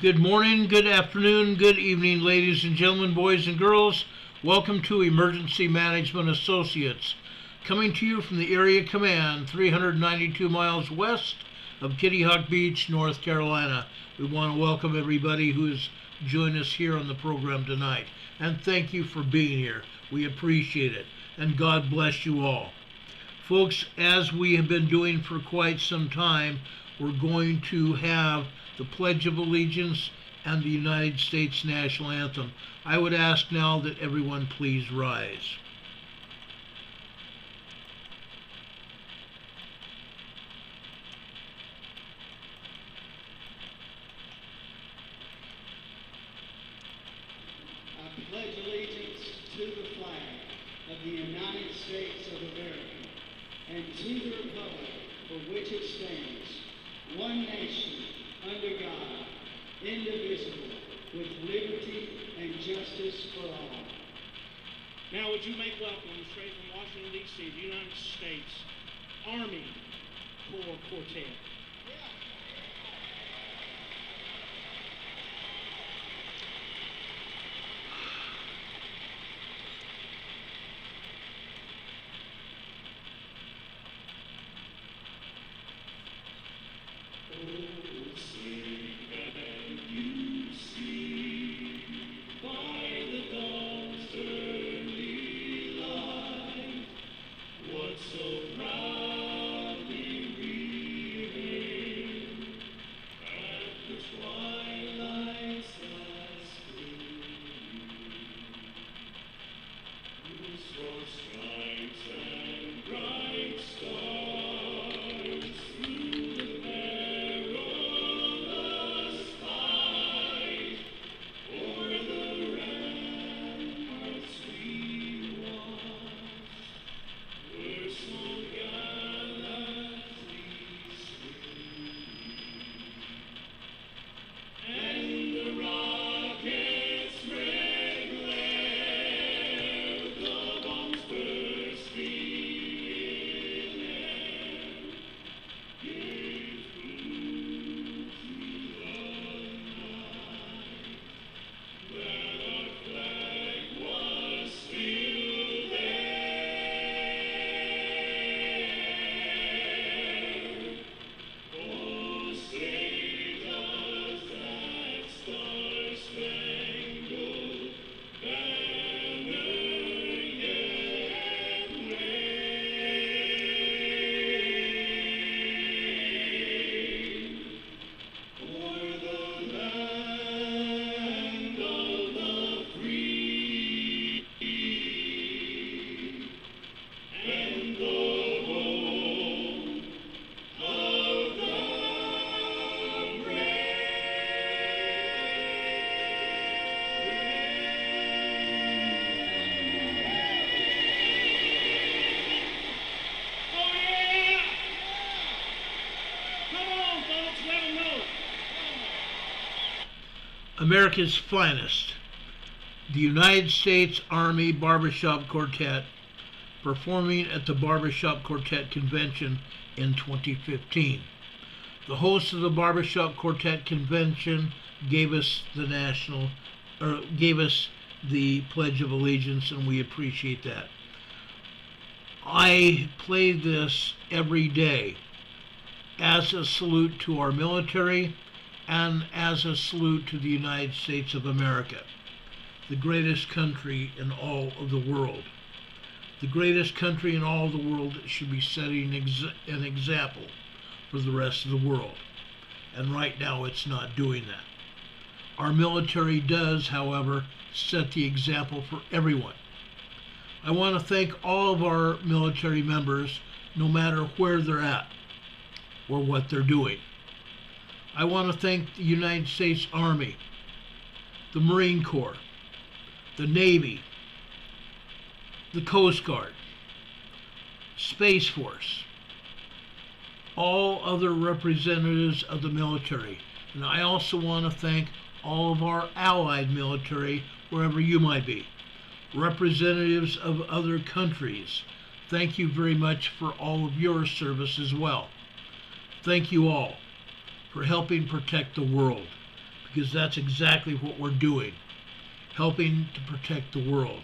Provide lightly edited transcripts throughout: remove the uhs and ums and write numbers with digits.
Good morning, good afternoon, good evening, ladies and gentlemen, boys and girls. Welcome to Emergency Management Associates, coming to you from the Area Command, 392 miles west of Kitty Hawk Beach, North Carolina. We want to welcome everybody who has joined us here on the program tonight. And thank you for being here. We appreciate it. And God bless you all. Folks, as we have been doing for quite some time, we're going to have the Pledge of Allegiance and the United States National Anthem. I would ask now that everyone please rise. I pledge allegiance to the flag of the United States of America and to the republic for which it stands, one nation, under God, indivisible, with liberty and justice for all. Now would you make welcome, straight from Washington, D.C., the United States Army Corps Quartet. America's finest, the United States Army Barbershop Quartet, performing at the Barbershop Quartet Convention in 2015. The host of the Barbershop Quartet Convention gave us the Pledge of Allegiance, and we appreciate that. I play this every day as a salute to our military and as a salute to the United States of America, the greatest country in all of the world. The greatest country in all the world that should be setting an example for the rest of the world. And right now it's not doing that. Our military does, however, set the example for everyone. I want to thank all of our military members, no matter where they're at or what they're doing. I want to thank the United States Army, the Marine Corps, the Navy, the Coast Guard, Space Force, all other representatives of the military. And I also want to thank all of our allied military, wherever you might be. Representatives of other countries, thank you very much for all of your service as well. Thank you all for helping protect the world, because that's exactly what we're doing, helping to protect the world.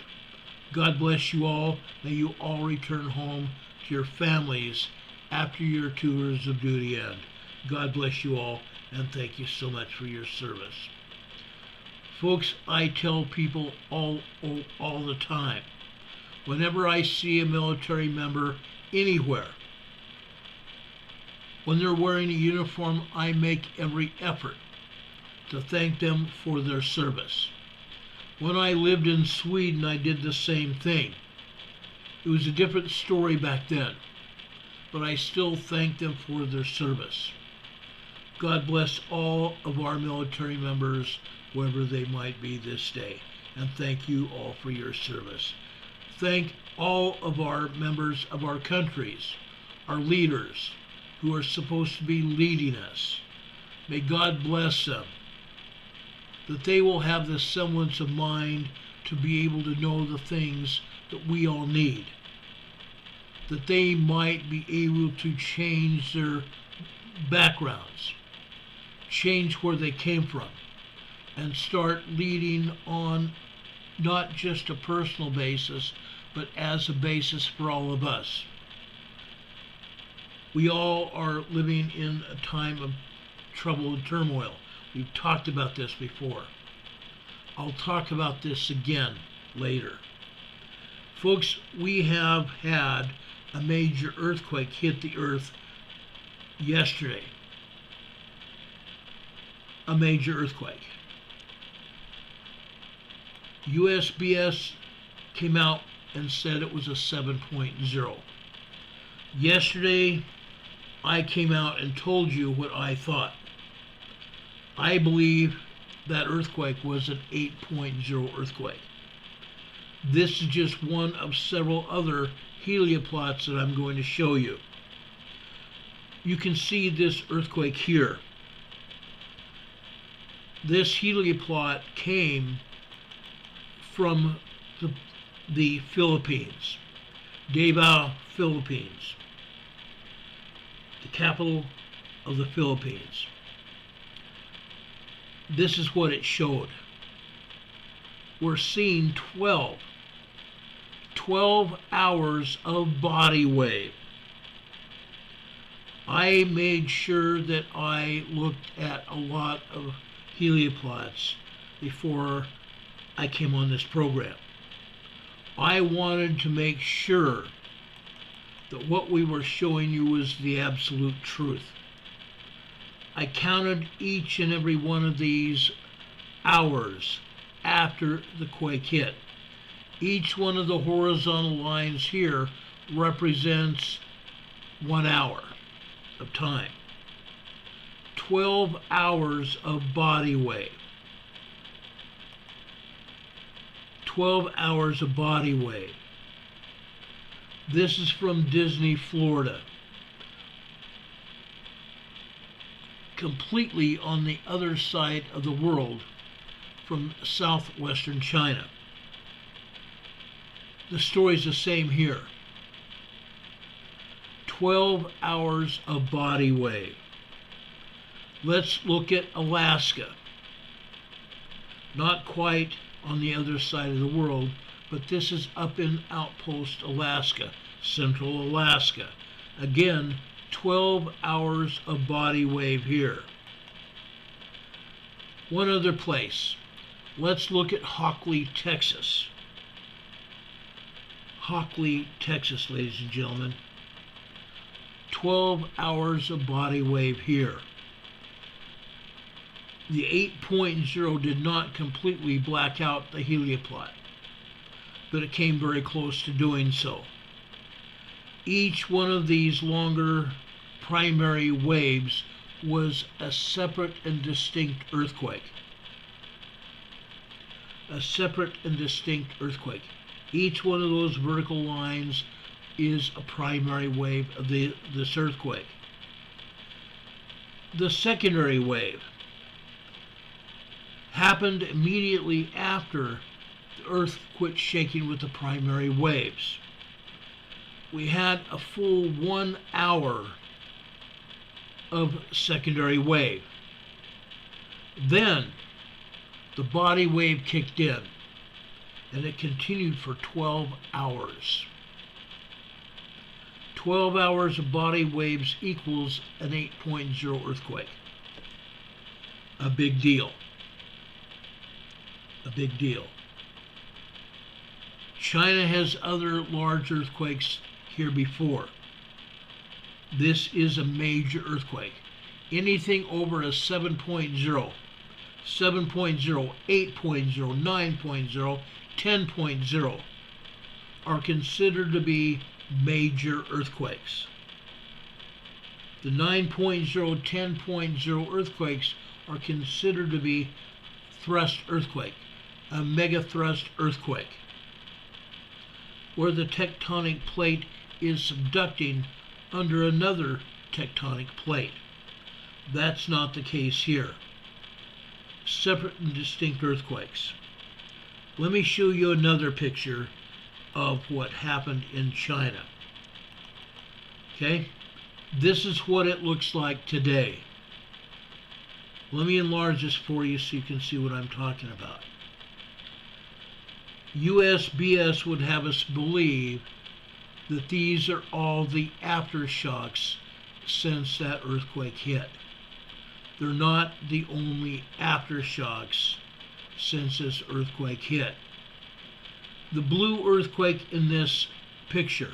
God bless you all. May you all return home to your families after your tours of duty end. God bless you all, and thank you so much for your service. Folks, I tell people all the time, whenever I see a military member anywhere, when they're wearing a uniform, I make every effort to thank them for their service. When I lived in Sweden, I did the same thing. It was a different story back then, but I still thank them for their service. God bless all of our military members, wherever they might be this day, and thank you all for your service. Thank all of our members of our countries, our leaders, who are supposed to be leading us. May God bless them, that they will have the semblance of mind to be able to know the things that we all need, that they might be able to change their backgrounds, change where they came from, and start leading on not just a personal basis, but as a basis for all of us. We all are living in a time of trouble and turmoil. We've talked about this before. I'll talk about this again later. Folks, we have had a major earthquake hit the earth yesterday. A major earthquake. USGS came out and said it was a 7.0. Yesterday, I came out and told you what I thought. I believe that earthquake was an 8.0 earthquake. This is just one of several other helioplots that I'm going to show you. You can see this earthquake here. This helioplot came from the Philippines, Davao, Philippines, the capital of the Philippines. This is what it showed. We're seeing 12 hours of body wave. I made sure that I looked at a lot of helioplots before I came on this program. I wanted to make sure that what we were showing you was the absolute truth. I counted each and every one of these hours after the quake hit. Each one of the horizontal lines here represents 1 hour of time. 12 hours of body wave. 12 hours of body wave. This is from Disney, Florida. Completely on the other side of the world from southwestern China. The story's the same here. 12 hours of body wave. Let's look at Alaska. Not quite on the other side of the world, but this is up in Outpost, Alaska, central Alaska. Again, 12 hours of body wave here. One other place. Let's look at Hockley, Texas. Hockley, Texas, ladies and gentlemen. 12 hours of body wave here. The 8.0 did not completely black out the helioplot, but it came very close to doing so. Each one of these longer primary waves was a separate and distinct earthquake. A separate and distinct earthquake. Each one of those vertical lines is a primary wave of this earthquake. The secondary wave happened immediately after the earth quit shaking with the primary waves. We had a full 1 hour of secondary wave. Then The body wave kicked in, and it continued for 12 hours. 12 hours of body waves equals an 8.0 earthquake. A big deal. A big deal. China has other large earthquakes here before. This is a major earthquake. Anything over a 7.0, 7.0, 8.0, 9.0, 10.0 are considered to be major earthquakes. The 9.0, 10.0 earthquakes are considered to be thrust earthquake, a mega thrust earthquake, where the tectonic plate is subducting under another tectonic plate. That's not the case here. Separate and distinct earthquakes. Let me show you another picture of what happened in China. Okay? This is what it looks like today. Let me enlarge this for you so you can see what I'm talking about. USBS would have us believe that these are all the aftershocks since that earthquake hit. They're not the only aftershocks since this earthquake hit. The blue earthquake in this picture,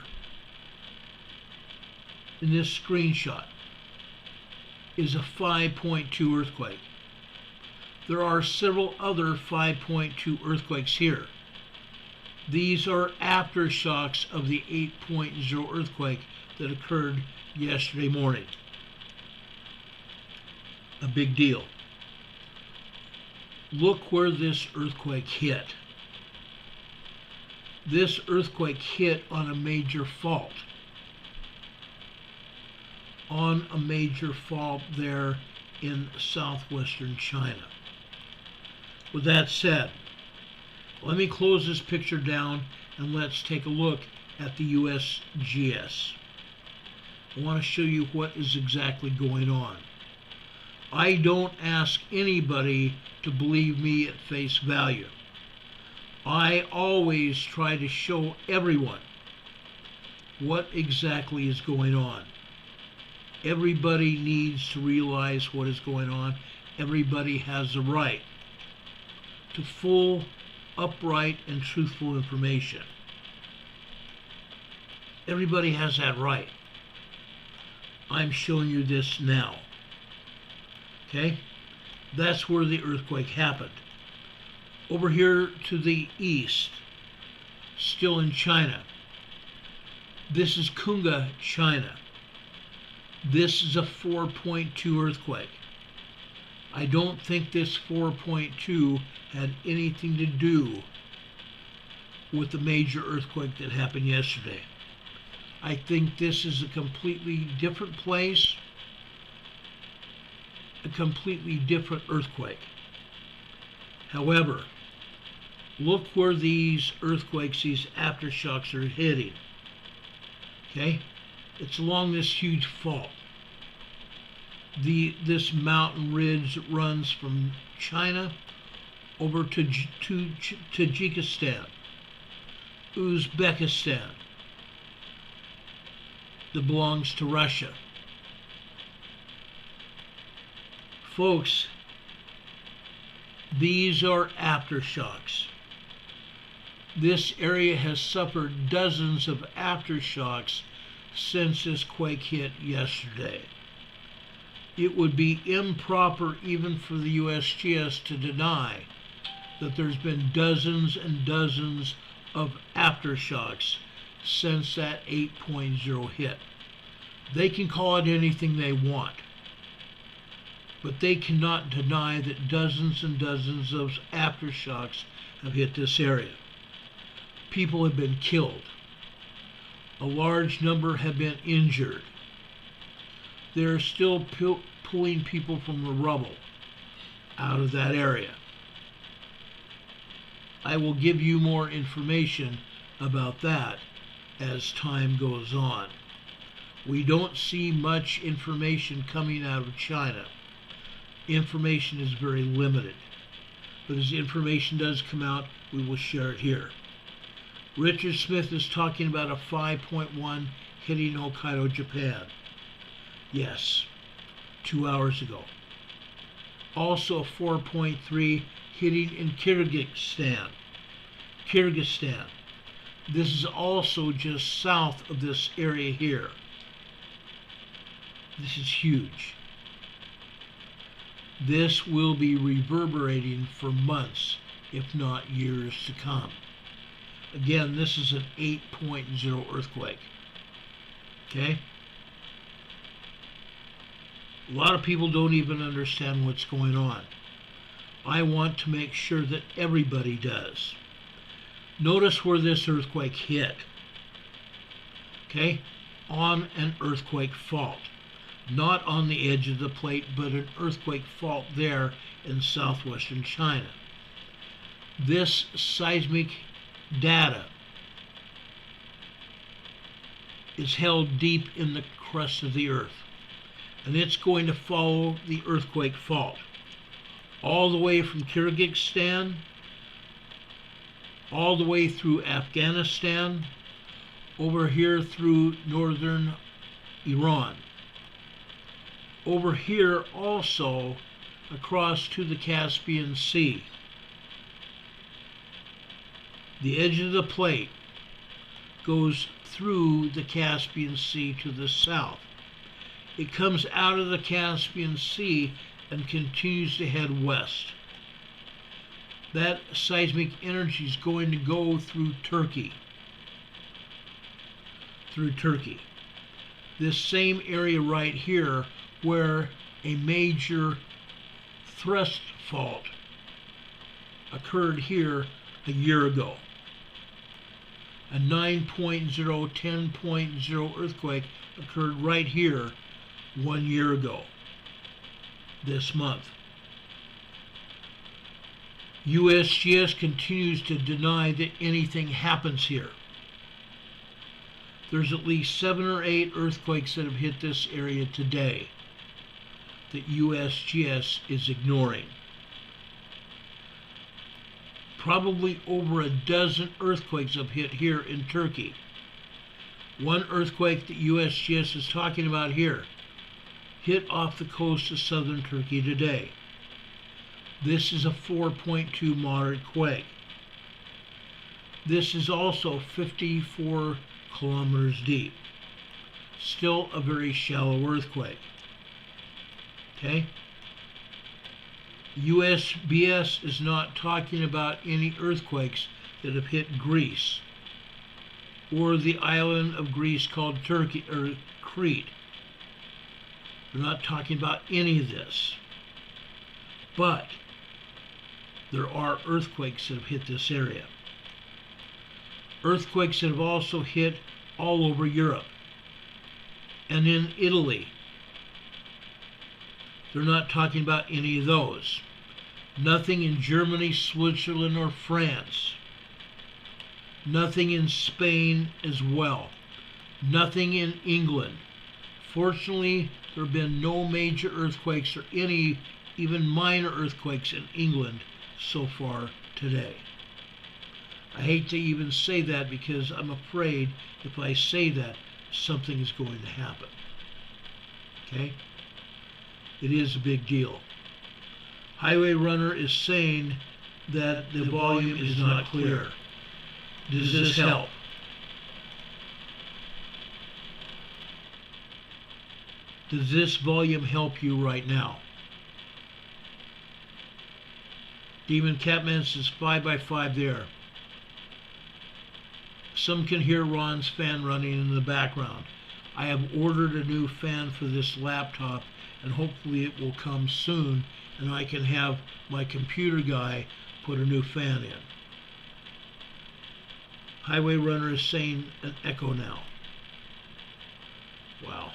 in this screenshot, is a 5.2 earthquake. There are several other 5.2 earthquakes here. These are aftershocks of the 8.0 earthquake that occurred yesterday morning. A big deal. Look where this earthquake hit. This earthquake hit on a major fault. On a major fault there in southwestern China. With that said, let me close this picture down and let's take a look at the USGS. I want to show you what is exactly going on. I don't ask anybody to believe me at face value. I always try to show everyone what exactly is going on. Everybody needs to realize what is going on. Everybody has the right to full, upright, and truthful information. Everybody has that right. I'm showing you this now. Okay? That's where the earthquake happened. Over here to the east, still in China. This is Kunga, China. This is a 4.2 earthquake. I don't think this 4.2 had anything to do with the major earthquake that happened yesterday. I think this is a completely different place, a completely different earthquake. However, look where these earthquakes, these aftershocks are hitting. Okay? It's along this huge fault. This mountain ridge runs from China over to Tajikistan, Uzbekistan, that belongs to Russia. Folks, these are aftershocks. This area has suffered dozens of aftershocks since this quake hit yesterday. It would be improper even for the USGS to deny that there's been dozens and dozens of aftershocks since that 8.0 hit. They can call it anything they want, but they cannot deny that dozens and dozens of aftershocks have hit this area. People have been killed. A large number have been injured. They're still pulling people from the rubble out of that area. I will give you more information about that as time goes on. We don't see much information coming out of China. Information is very limited. but as information does come out, we will share it here. Richard Smith is talking about a 5.1 hitting Hokkaido, Japan. Yes, 2 hours ago. Also a 4.3 hitting in Kyrgyzstan. This is also just south of this area here. This is huge. This will be reverberating for months, if not years to come. Again, this is an 8.0 earthquake. Okay? A lot of people don't even understand what's going on. I want to make sure that everybody does. Notice where this earthquake hit. Okay? On an earthquake fault. Not on the edge of the plate, but an earthquake fault there in southwestern China. This seismic data is held deep in the crust of the earth, and it's going to follow the earthquake fault all the way from Kyrgyzstan, all the way through Afghanistan, over here through northern Iran, over here also across to the Caspian Sea. The edge of the plate goes through the Caspian Sea to the south. It comes out of the Caspian Sea and continues to head west. That seismic energy is going to go through Turkey. This same area right here where a major thrust fault occurred here a year ago. A 9.0, 10.0 earthquake occurred right here 1 year ago, this month. USGS continues to deny that anything happens here. There's at least 7 or 8 earthquakes that have hit this area today that USGS is ignoring. Probably over a dozen earthquakes have hit here in Turkey. One earthquake that USGS is talking about here hit off the coast of southern Turkey today. This is a 4.2 moderate quake. This is also 54 kilometers deep. Still a very shallow earthquake. Okay? USBS is not talking about any earthquakes that have hit Greece or the island of Greece called Turkey or Crete. They're not talking about any of this. But there are earthquakes that have hit this area. Earthquakes that have also hit all over Europe and in Italy. They're not talking about any of those. Nothing in Germany, Switzerland, or France. Nothing in Spain as well. Nothing in England. Fortunately, there have been no major earthquakes or any even minor earthquakes in England so far today. I hate to even say that because I'm afraid if I say that, something is going to happen. Okay? It is a big deal. Highway Runner is saying that the volume is not clear. Does this help? Does this volume help you right now? Demon Catman says 5 by 5 there. Some can hear Ron's fan running in the background. I have ordered a new fan for this laptop and hopefully it will come soon and I can have my computer guy put a new fan in. Highway Runner is saying an echo now. Wow.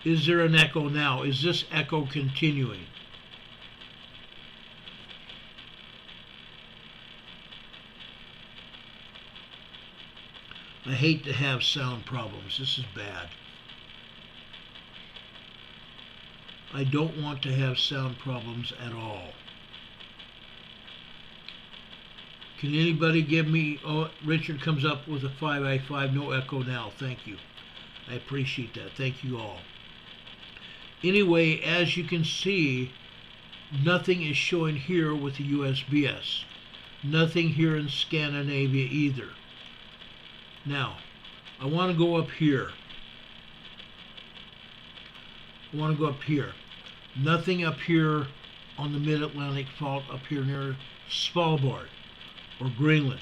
Is there an echo now? Is this echo continuing? I hate to have sound problems. This is bad. I don't want to have sound problems at all. Can anybody give me, oh, Richard comes up with a 5i5, no echo now. Thank you. I appreciate that. Thank you all. Anyway, as you can see, nothing is showing here with the USBS. Nothing here in Scandinavia either. Now, I want to go up here. Nothing up here on the Mid-Atlantic Fault up here near Svalbard or Greenland.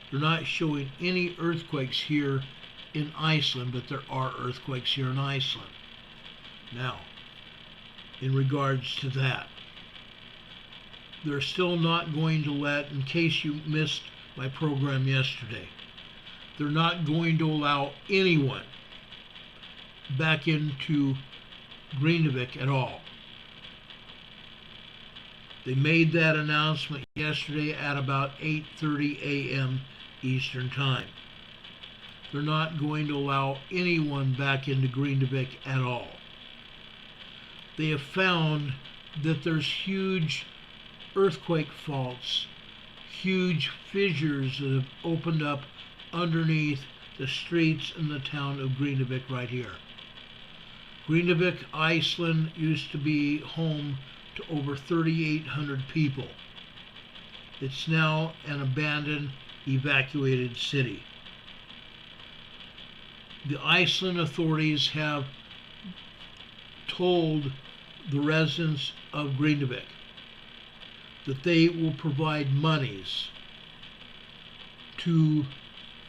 They're not showing any earthquakes here in Iceland, but there are earthquakes here in Iceland. Now, in regards to that, they're still not going to let, in case you missed my program yesterday, they're not going to allow anyone back into Grindavik at all. They made that announcement yesterday at about 8:30 a.m. Eastern Time. They're not going to allow anyone back into Grindavik at all. They have found that there's huge earthquake faults, huge fissures that have opened up underneath the streets in the town of Grindavik right here. Grindavik, Iceland used to be home to over 3,800 people. It's now an abandoned, evacuated city. The Iceland authorities have told the residents of Grindavik that they will provide monies to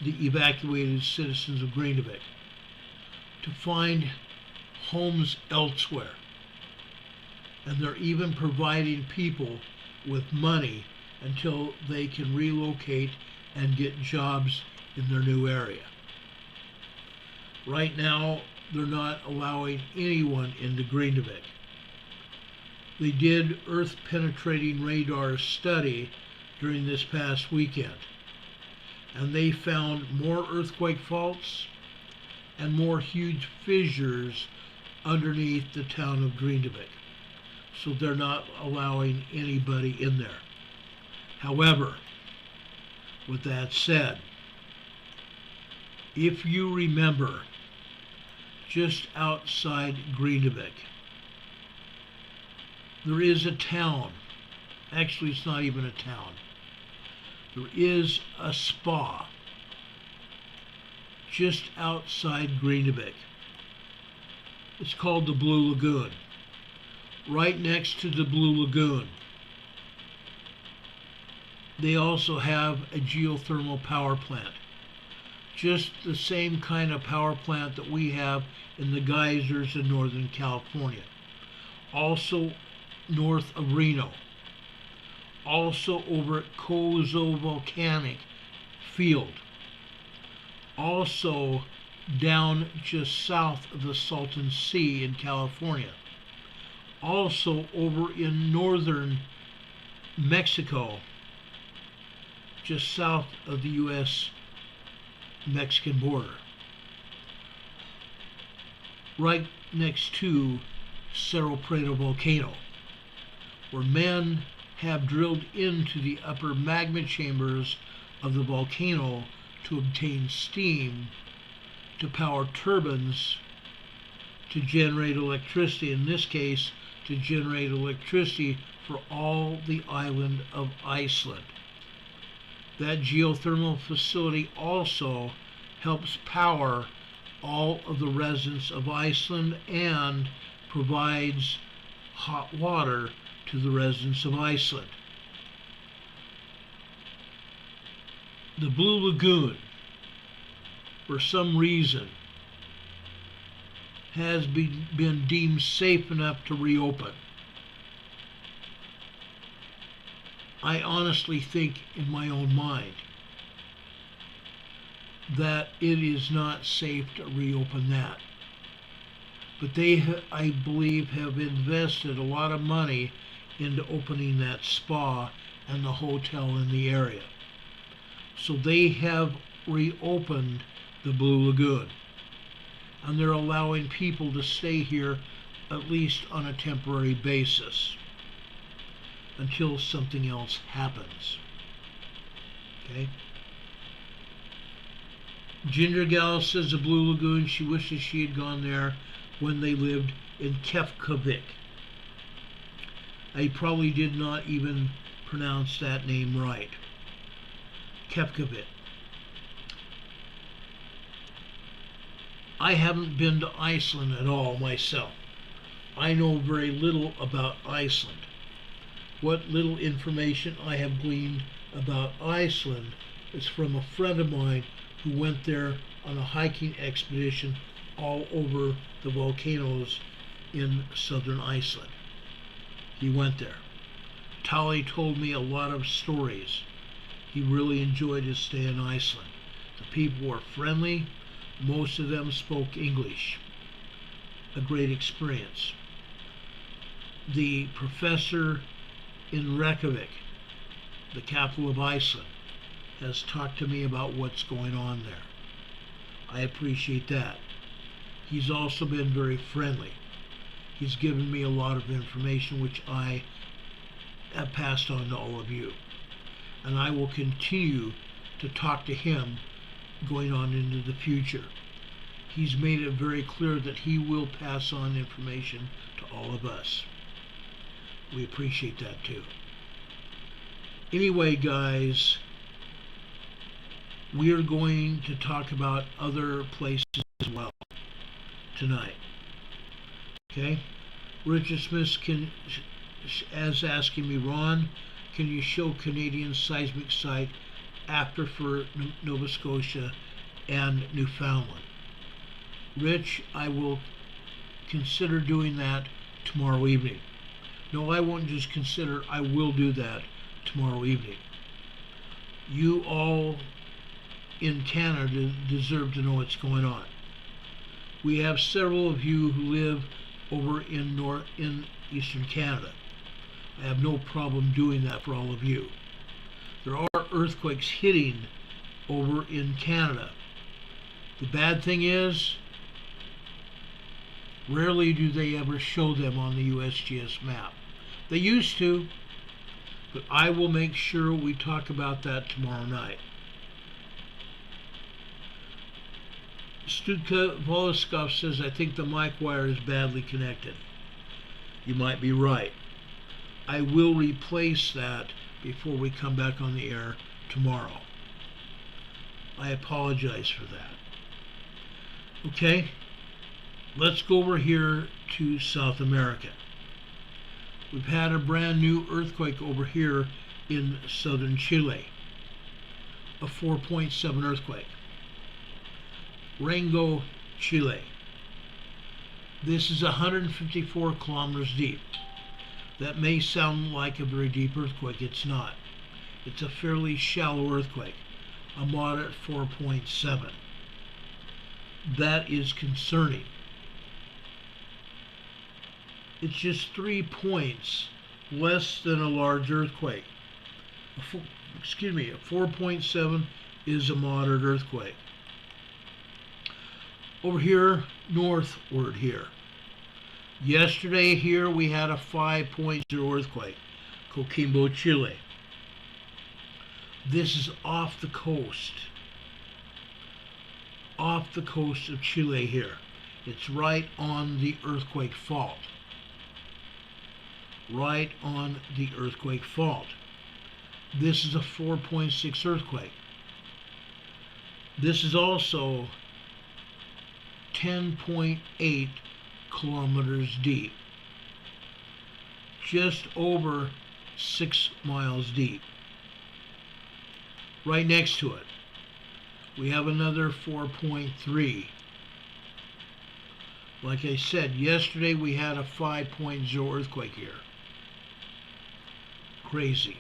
the evacuated citizens of Grindavik to find homes elsewhere. And they're even providing people with money until they can relocate and get jobs in their new area. Right now, they're not allowing anyone into Grindavik. They did earth-penetrating radar study during this past weekend, and they found more earthquake faults and more huge fissures underneath the town of Grindavik. So they're not allowing anybody in there. However, with that said, if you remember, just outside Grindavik, there is a town. Actually, it's not even a town. There is a spa just outside Grindavik. It's called the Blue Lagoon. Right next to the Blue Lagoon, they also have a geothermal power plant. Just the same kind of power plant that we have in the geysers in Northern California. Also north of Reno. Also over at Cozo Volcanic Field. Also down just south of the Salton Sea in California. Also over in northern Mexico, just south of the U.S.-Mexican border. Right next to Cerro Prado volcano, where men have drilled into the upper magma chambers of the volcano to obtain steam to power turbines to generate electricity, in this case to generate electricity for all the island of Iceland. That geothermal facility also helps power all of the residents of Iceland and provides hot water to the residents of Iceland. The Blue Lagoon, for some reason, has been deemed safe enough to reopen. I honestly think in my own mind that it is not safe to reopen that. But they, I believe, have invested a lot of money into opening that spa and the hotel in the area. So they have reopened the Blue Lagoon. And they're allowing people to stay here at least on a temporary basis, until something else happens. Okay? Ginger Gal says the Blue Lagoon, she wishes she had gone there when they lived in Keflavik. I probably did not even pronounce that name right. Keflavik. I haven't been to Iceland at all myself. I know very little about Iceland. What little information I have gleaned about Iceland is from a friend of mine who went there on a hiking expedition all over the volcanoes in southern Iceland. He went there. Tali told me a lot of stories. He really enjoyed his stay in Iceland. The people were friendly. Most of them spoke English. A great experience. The professor in Reykjavik, the capital of Iceland, has talked to me about what's going on there. I appreciate that. He's also been very friendly. He's given me a lot of information which I have passed on to all of you. And I will continue to talk to him going on into the future. He's made it very clear that he will pass on information to all of us. We appreciate that too. Anyway, guys, we are going to talk about other places as well tonight. Okay? Richard Smith is asking me, Ron, can you show Canadian seismic site after for Nova Scotia and Newfoundland? Rich, I will consider doing that tomorrow evening. No, I won't just consider, I will do that tomorrow evening. You all in Canada deserve to know what's going on. We have several of you who live over in Eastern Canada. I have no problem doing that for all of you. There are earthquakes hitting over in Canada. The bad thing is, rarely do they ever show them on the USGS map. They used to, but I will make sure we talk about that tomorrow night. Studka Voloskov says, I think the mic wire is badly connected. You might be right. I will replace that before we come back on the air tomorrow. I apologize for that. Okay, let's go over here to South America. We've had a brand new earthquake over here in southern Chile, a 4.7 earthquake. Rango, Chile. This is 154 kilometers deep. That may sound like a very deep earthquake. It's not. It's a fairly shallow earthquake, a moderate 4.7. That is concerning. It's just 3 points less than a large earthquake. A 4.7 is a moderate earthquake. Over here, northward here. Yesterday here we had a 5.0 earthquake, Coquimbo, Chile. This is off the coast. Off the coast of Chile here. It's right on the earthquake fault. Right on the earthquake fault. This is a 4.6 earthquake. This is also 10.8 kilometers deep. Just over 6 miles deep. Right next to it, we have another 4.3. Like I said, yesterday we had a 5.0 earthquake here. Crazy.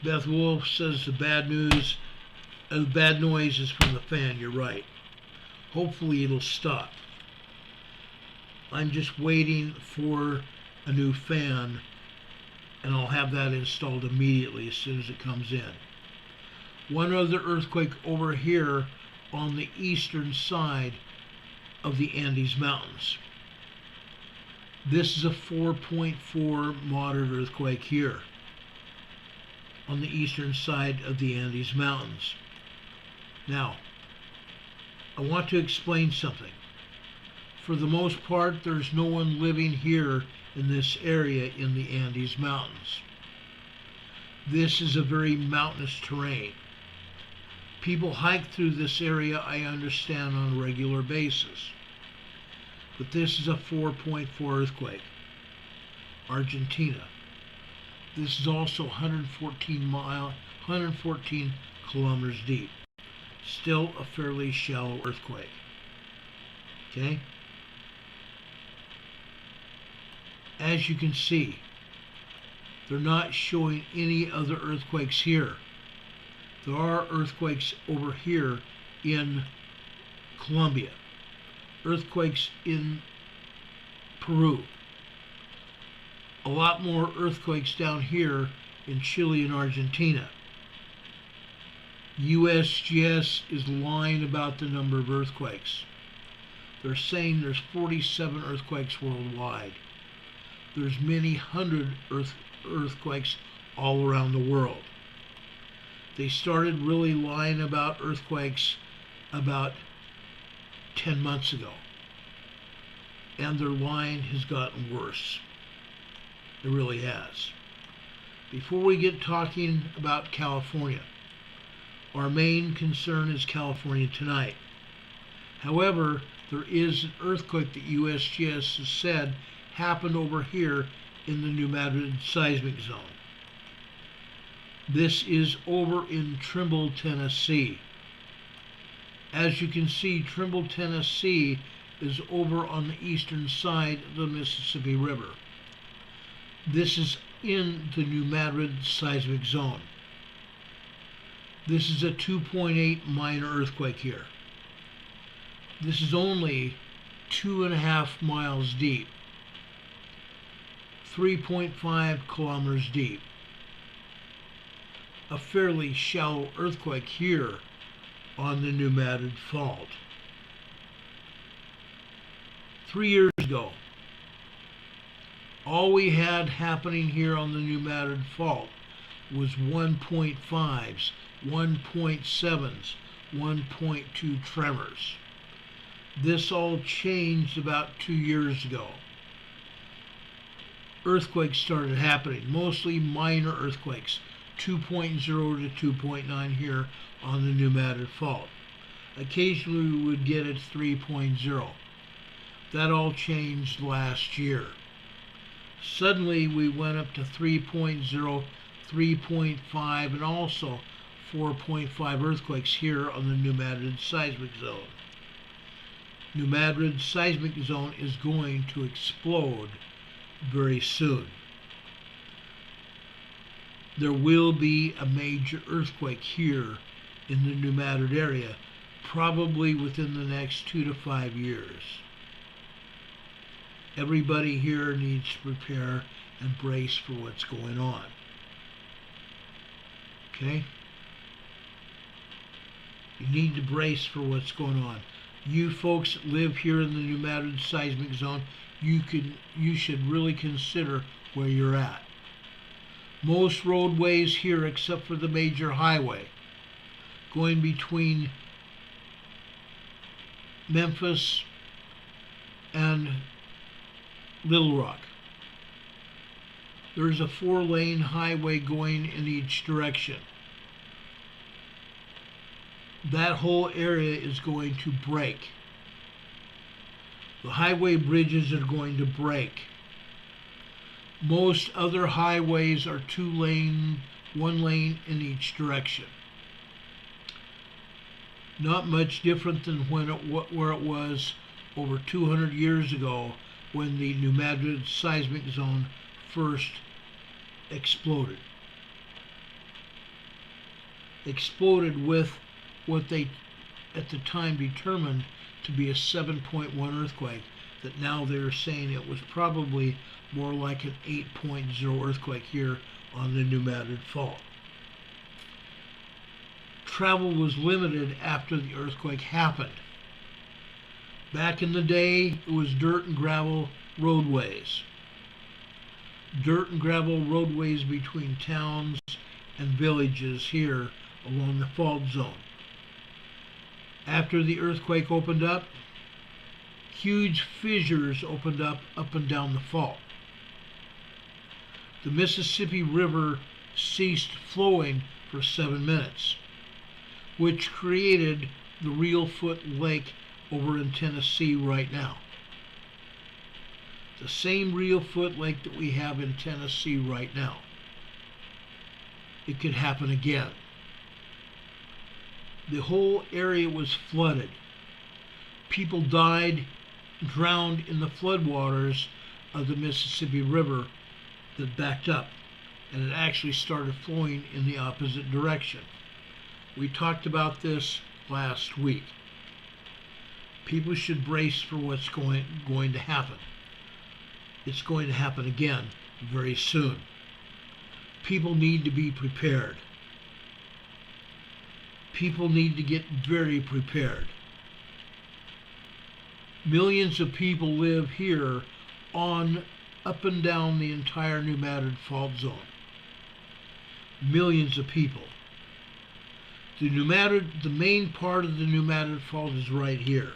Beth Wolf says the bad noise is from the fan. You're right. Hopefully it'll stop. I'm just waiting for a new fan, and I'll have that installed immediately as soon as it comes in. One other earthquake over here on the eastern side of the Andes Mountains. This is a 4.4 moderate earthquake here on the eastern side of the Andes Mountains. Now, I want to explain something. For the most part, there's no one living here in this area in the Andes Mountains. This is a very mountainous terrain. People hike through this area, I understand, on a regular basis. But this is a 4.4 earthquake. Argentina. This is also 114 kilometers deep. Still a fairly shallow earthquake. Okay? As you can see, they're not showing any other earthquakes here. There are earthquakes over here in Colombia, earthquakes in Peru, a lot more earthquakes down here in Chile and Argentina. USGS is lying about the number of earthquakes. They're saying there's 47 earthquakes worldwide. There's many hundred earthquakes all around the world. They started really lying about earthquakes about 10 months ago. And their lying has gotten worse. It really has. Before we get talking about California, our main concern is California tonight. However, there is an earthquake that USGS has said happened over here in the New Madrid seismic zone. This is over in Trimble, Tennessee. As you can see, Trimble, Tennessee is over on the eastern side of the Mississippi River. This is in the New Madrid seismic zone. This is a 2.8 minor earthquake here. This is only 2.5 miles deep, 3.5 kilometers deep. A fairly shallow earthquake here on the New Madrid Fault. 3 years ago, all we had happening here on the New Madrid Fault was 1.5s, 1.7s, 1.2 tremors. This all changed about 2 years ago. Earthquakes started happening, mostly minor earthquakes, 2.0 to 2.9 here on the New Madrid Fault. Occasionally we would get it 3.0. That all changed last year. Suddenly we went up to 3.0, 3.5, and also 4.5 earthquakes here on the New Madrid seismic zone. New Madrid seismic zone is going to explode very soon. There will be a major earthquake here in the New Madrid area, probably within the next 2 to 5 years. Everybody here needs to prepare and brace for what's going on. Okay? You need to brace for what's going on. You folks that live here in the New Madrid seismic zone, you should really consider where you're at. Most roadways here, except for the major highway, going between Memphis and Little Rock. There's a 4-lane highway going in each direction. That whole area is going to break. The highway bridges are going to break. Most other highways are 2-lane, 1 lane in each direction. Not much different than where it was over 200 years ago when the New Madrid seismic zone first exploded. Exploded with what they at the time determined to be a 7.1 earthquake, that now they're saying it was probably more like an 8.0 earthquake here on the New Madrid Fault. Travel was limited after the earthquake happened. Back in the day, it was dirt and gravel roadways. Dirt and gravel roadways between towns and villages here along the fault zone. After the earthquake opened up, huge fissures opened up and down the fault. The Mississippi River ceased flowing for 7 minutes, which created the Reelfoot Lake over in Tennessee right now. The same Reelfoot Lake that we have in Tennessee right now. It could happen again. The whole area was flooded. People died, drowned in the floodwaters of the Mississippi River that backed up, and it actually started flowing in the opposite direction. We talked about this last week. People should brace for what's going to happen. It's going to happen again very soon. People need to be prepared. People need to get very prepared. Millions of people live here on up and down the entire New Madrid fault zone. Millions of people. The main part of the New Madrid fault is right here.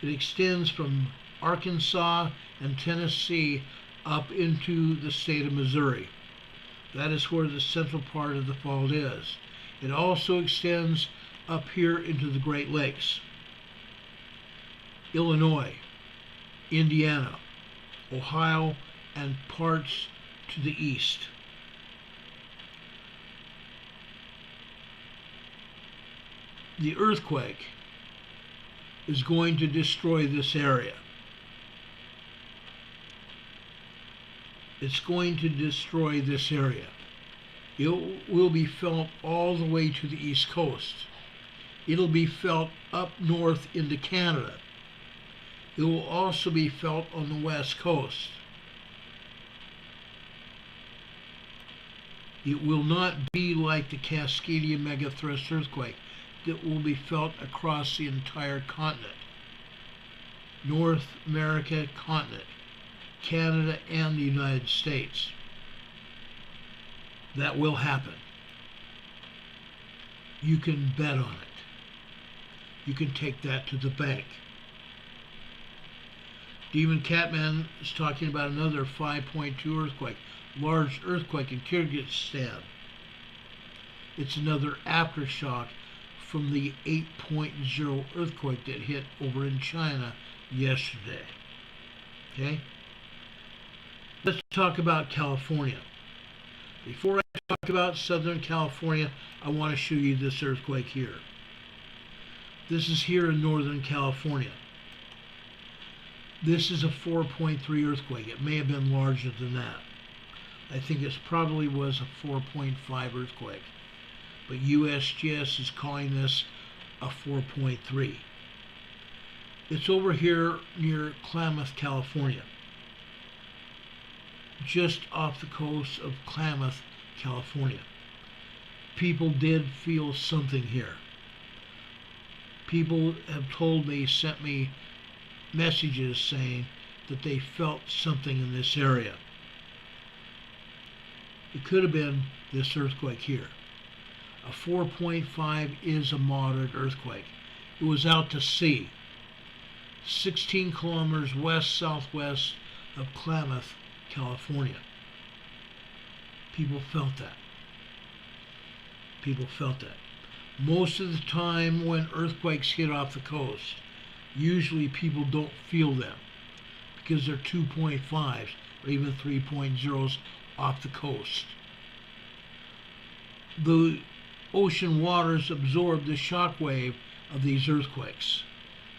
It extends from Arkansas and Tennessee up into the state of Missouri. That is where the central part of the fault is. It also extends up here into the Great Lakes. Illinois, Indiana, Ohio, and parts to the east. The earthquake is going to destroy this area. It's going to destroy this area. It will be felt all the way to the East Coast. It'll be felt up north into Canada. It will also be felt on the West Coast. It will not be like the Cascadia megathrust earthquake that will be felt across the entire continent. North America continent, Canada, and the United States. That will happen. You can bet on it. You can take that to the bank. Demon Catman is talking about another 5.2 earthquake, large earthquake in Kyrgyzstan. It's another aftershock from the 8.0 earthquake that hit over in China yesterday. Okay? Let's talk about California. Before I talk about Southern California, I want to show you this earthquake here. This is here in Northern California. This is a 4.3 earthquake. It may have been larger than that. I think it probably was a 4.5 earthquake. But USGS is calling this a 4.3. It's over here near Klamath, California. Just off the coast of Klamath, California. People did feel something here. People have told me, sent me messages saying that they felt something in this area. It could have been this earthquake here. A 4.5 is a moderate earthquake. It was out to sea, 16 kilometers west-southwest of Klamath, California. People felt that. People felt that. Most of the time when earthquakes hit off the coast, usually people don't feel them because they're 2.5s or even 3.0s off the coast. The ocean waters absorb the shock wave of these earthquakes,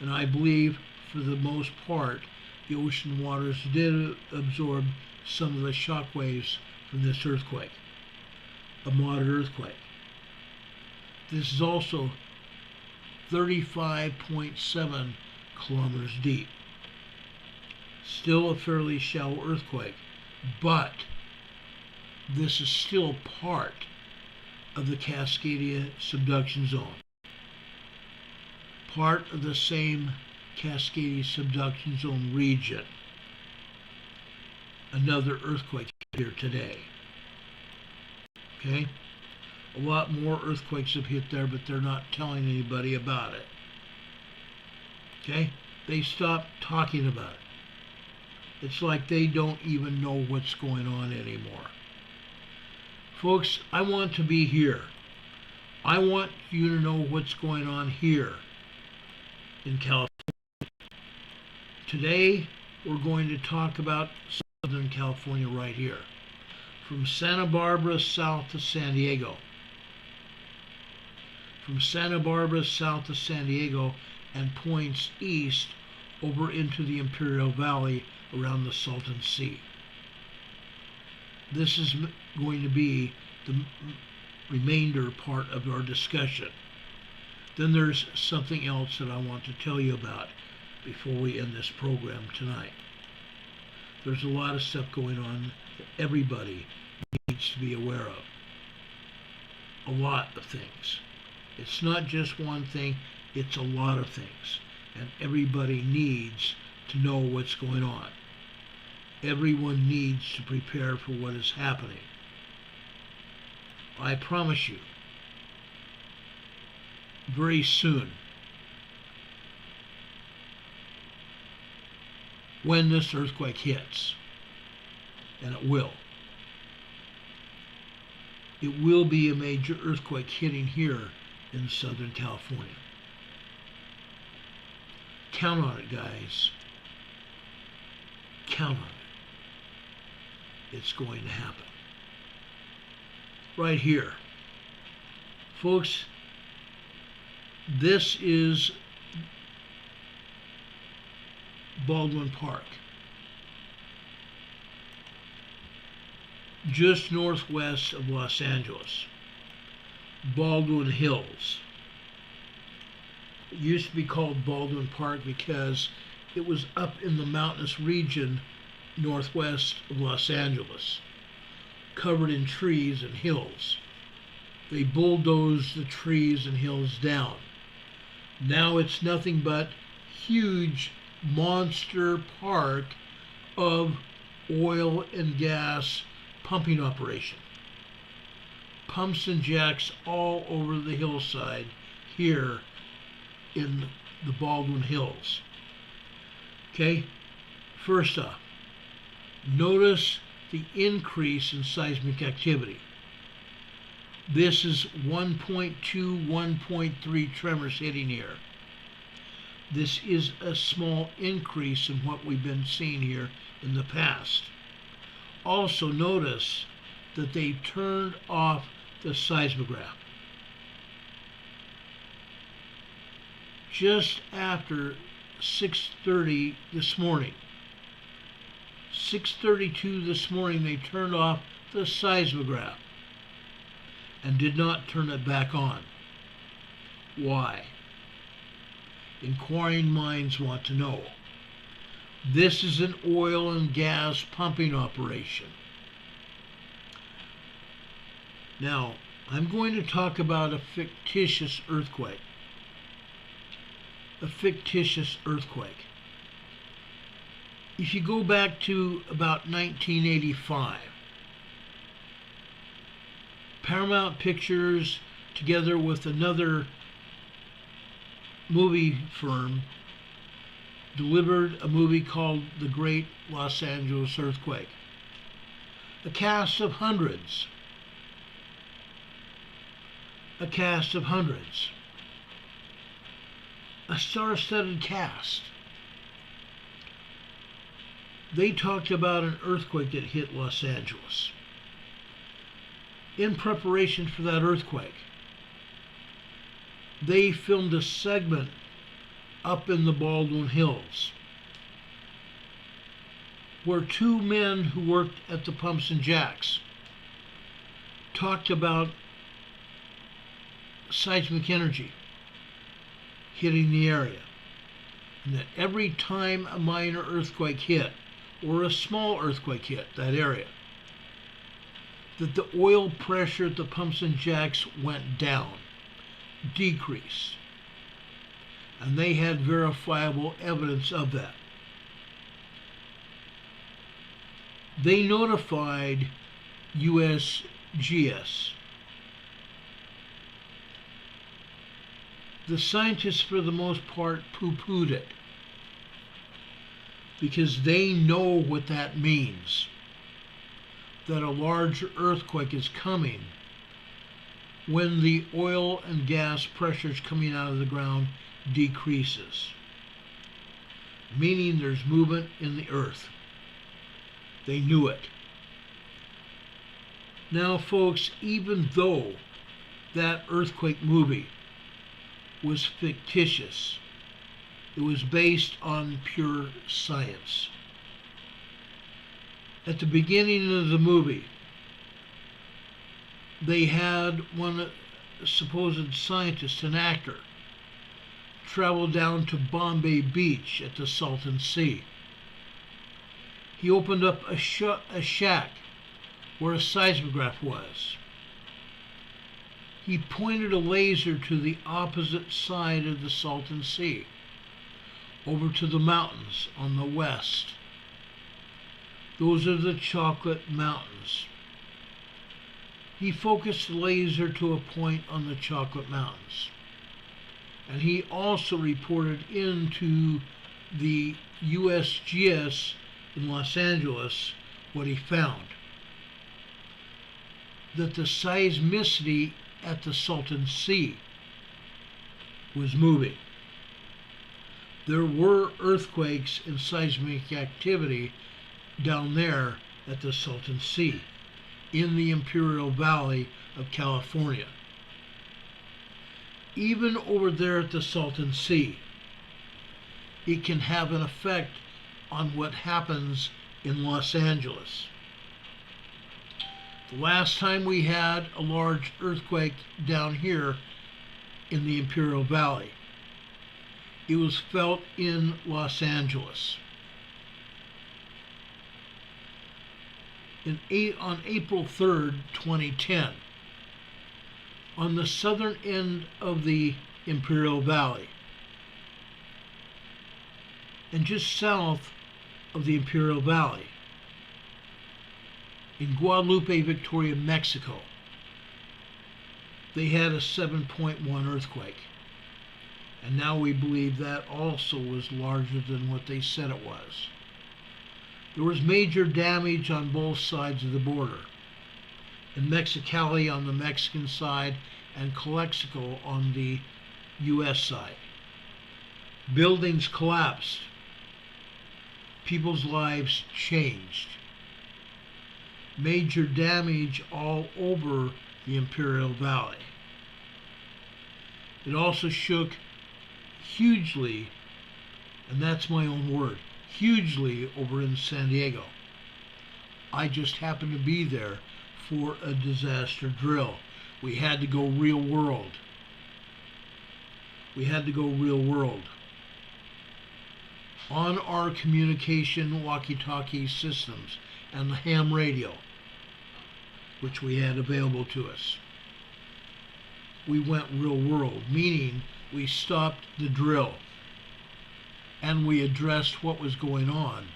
and I believe for the most part the ocean waters did absorb some of the shock waves from this earthquake, a moderate earthquake. This is also 35.7 kilometers deep. Still a fairly shallow earthquake, but this is still part of the Cascadia subduction zone. Part of the same Cascadia subduction zone region. another earthquake here today. Okay? A lot more earthquakes have hit there, but they're not telling anybody about it. Okay? They stopped talking about it. It's like they don't even know what's going on anymore. Folks, I want to be here. I want you to know what's going on here in California. Today, we're going to talk about Southern California right here, from Santa Barbara south to San Diego. From Santa Barbara south to San Diego and points east over into the Imperial Valley around the Salton Sea. This is going to be the remainder part of our discussion. Then there's something else that I want to tell you about before we end this program tonight. There's a lot of stuff going on that everybody needs to be aware of. A lot of things. It's not just one thing, it's a lot of things. And everybody needs to know what's going on. Everyone needs to prepare for what is happening. I promise you, very soon, when this earthquake hits, and it will be a major earthquake hitting here in Southern California. Count on it, guys. Count on it. It's going to happen. Right here. Folks, this is Baldwin Park, just northwest of Los Angeles. Baldwin Hills. It used to be called Baldwin Park because it was up in the mountainous region northwest of Los Angeles, covered in trees and hills. They bulldozed the trees and hills down. Now it's nothing but huge monster park of oil and gas pumping operation. Pumps and jacks all over the hillside here in the Baldwin Hills. Okay, first off, notice the increase in seismic activity. This is 1.2, 1.3 tremors hitting here. This is a small increase in what we've been seeing here in the past. Also notice that they turned off the seismograph just after 6:30 this morning. 6:32 this morning they turned off the seismograph and did not turn it back on. Why? Inquiring minds want to know. This is an oil and gas pumping operation. Now, I'm going to talk about a fictitious earthquake. A fictitious earthquake. If you go back to about 1985, Paramount Pictures, together with another movie firm, delivered a movie called The Great Los Angeles Earthquake. A cast of hundreds. A cast of hundreds. A star-studded cast. They talked about an earthquake that hit Los Angeles. In preparation for that earthquake, they filmed a segment up in the Baldwin Hills where two men who worked at the pumps and jacks talked about seismic energy hitting the area, and that every time a minor earthquake hit or a small earthquake hit that area, that the oil pressure at the pumps and jacks went down, decreased. And they had verifiable evidence of that. They notified USGS. The scientists, for the most part, poo-pooed it because they know what that means, that a large earthquake is coming when the oil and gas pressures coming out of the ground decreases, meaning there's movement in the earth. They knew it. Now, folks, even though that earthquake movie was fictitious, it was based on pure science. At the beginning of the movie, they had one supposed scientist, an actor, travel down to Bombay Beach at the Salton Sea. He opened up a shack where a seismograph was. He pointed a laser to the opposite side of the Salton Sea, over to the mountains on the west. Those are the Chocolate Mountains. He focused the laser to a point on the Chocolate Mountains. And he also reported into the USGS in Los Angeles what he found. That the seismicity at the Salton Sea was moving. There were earthquakes and seismic activity down there at the Salton Sea in the Imperial Valley of California. Even over there at the Salton Sea, it can have an effect on what happens in Los Angeles. The last time we had a large earthquake down here in the Imperial Valley, it was felt in Los Angeles. On April 3rd, 2010, on the southern end of the Imperial Valley, and just south of the Imperial Valley, in Guadalupe, Victoria, Mexico, they had a 7.1 earthquake. And now we believe that also was larger than what they said it was. There was major damage on both sides of the border. In Mexicali on the Mexican side and Calexico on the U.S. side. Buildings collapsed. People's lives changed. Major damage all over the Imperial Valley. It also shook hugely, and that's my own word, hugely over in San Diego. I just happened to be there for a disaster drill. We had to go real world. We had to go real world. On our communication walkie-talkie systems and the ham radio, which we had available to us. We went real world, meaning we stopped the drill and we addressed what was going on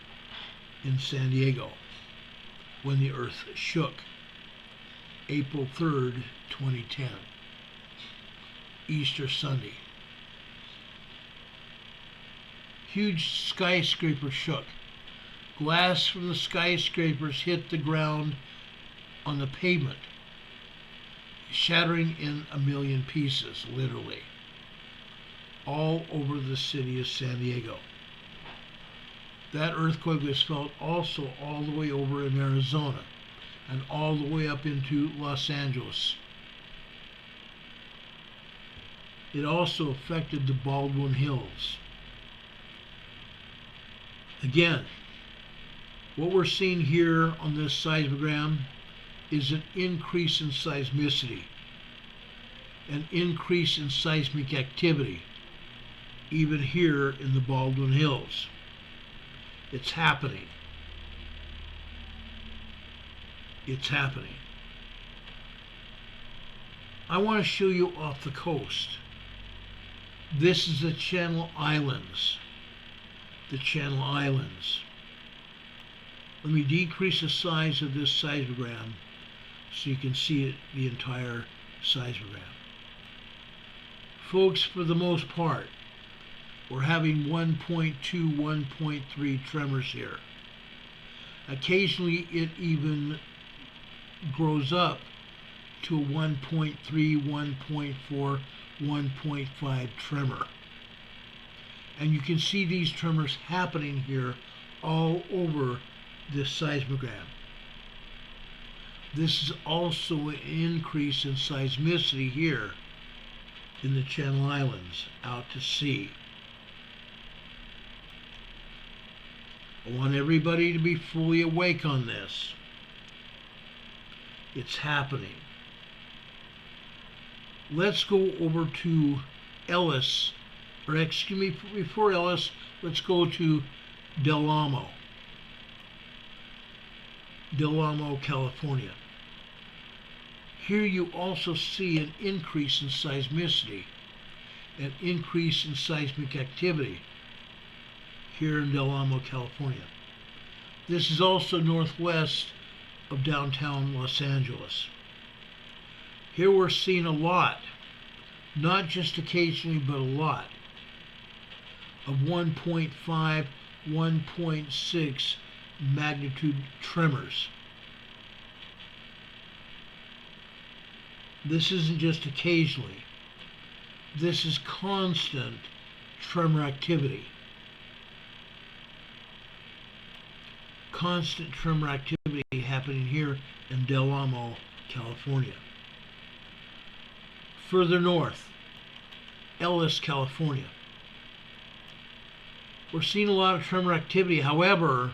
in San Diego when the earth shook. April 3rd, 2010, Easter Sunday. Huge skyscraper shook. Glass from the skyscrapers hit the ground on the pavement, shattering in a million pieces, literally, all over the city of San Diego. That earthquake was felt also all the way over in Arizona and all the way up into Los Angeles. It also affected the Baldwin Hills. Again, what we're seeing here on this seismogram is an increase in seismicity, an increase in seismic activity, even here in the Baldwin Hills. It's happening. It's happening. I want to show you off the coast. This is the Channel Islands. The Channel Islands. Let me decrease the size of this seismogram so you can see it, the entire seismogram. Folks, for the most part, we're having 1.2, 1.3 tremors here. Occasionally it even grows up to a 1.3, 1.4, 1.5 tremor. And you can see these tremors happening here all over this seismogram. This is also an increase in seismicity here in the Channel Islands out to sea. I want everybody to be fully awake on this. It's happening. Let's go over to Ellis, or excuse me, before Ellis, let's go to Del Amo, California. Here you also see an increase in seismicity, an increase in seismic activity here in Del Amo, California. This is also northwest of downtown Los Angeles. Here we're seeing a lot, not just occasionally, but a lot, of 1.5, 1.6 magnitude tremors. This isn't just occasionally. This is constant tremor activity. Constant tremor activity happening here in Del Amo, California. Further north, Ellis, California. We're seeing a lot of tremor activity. However,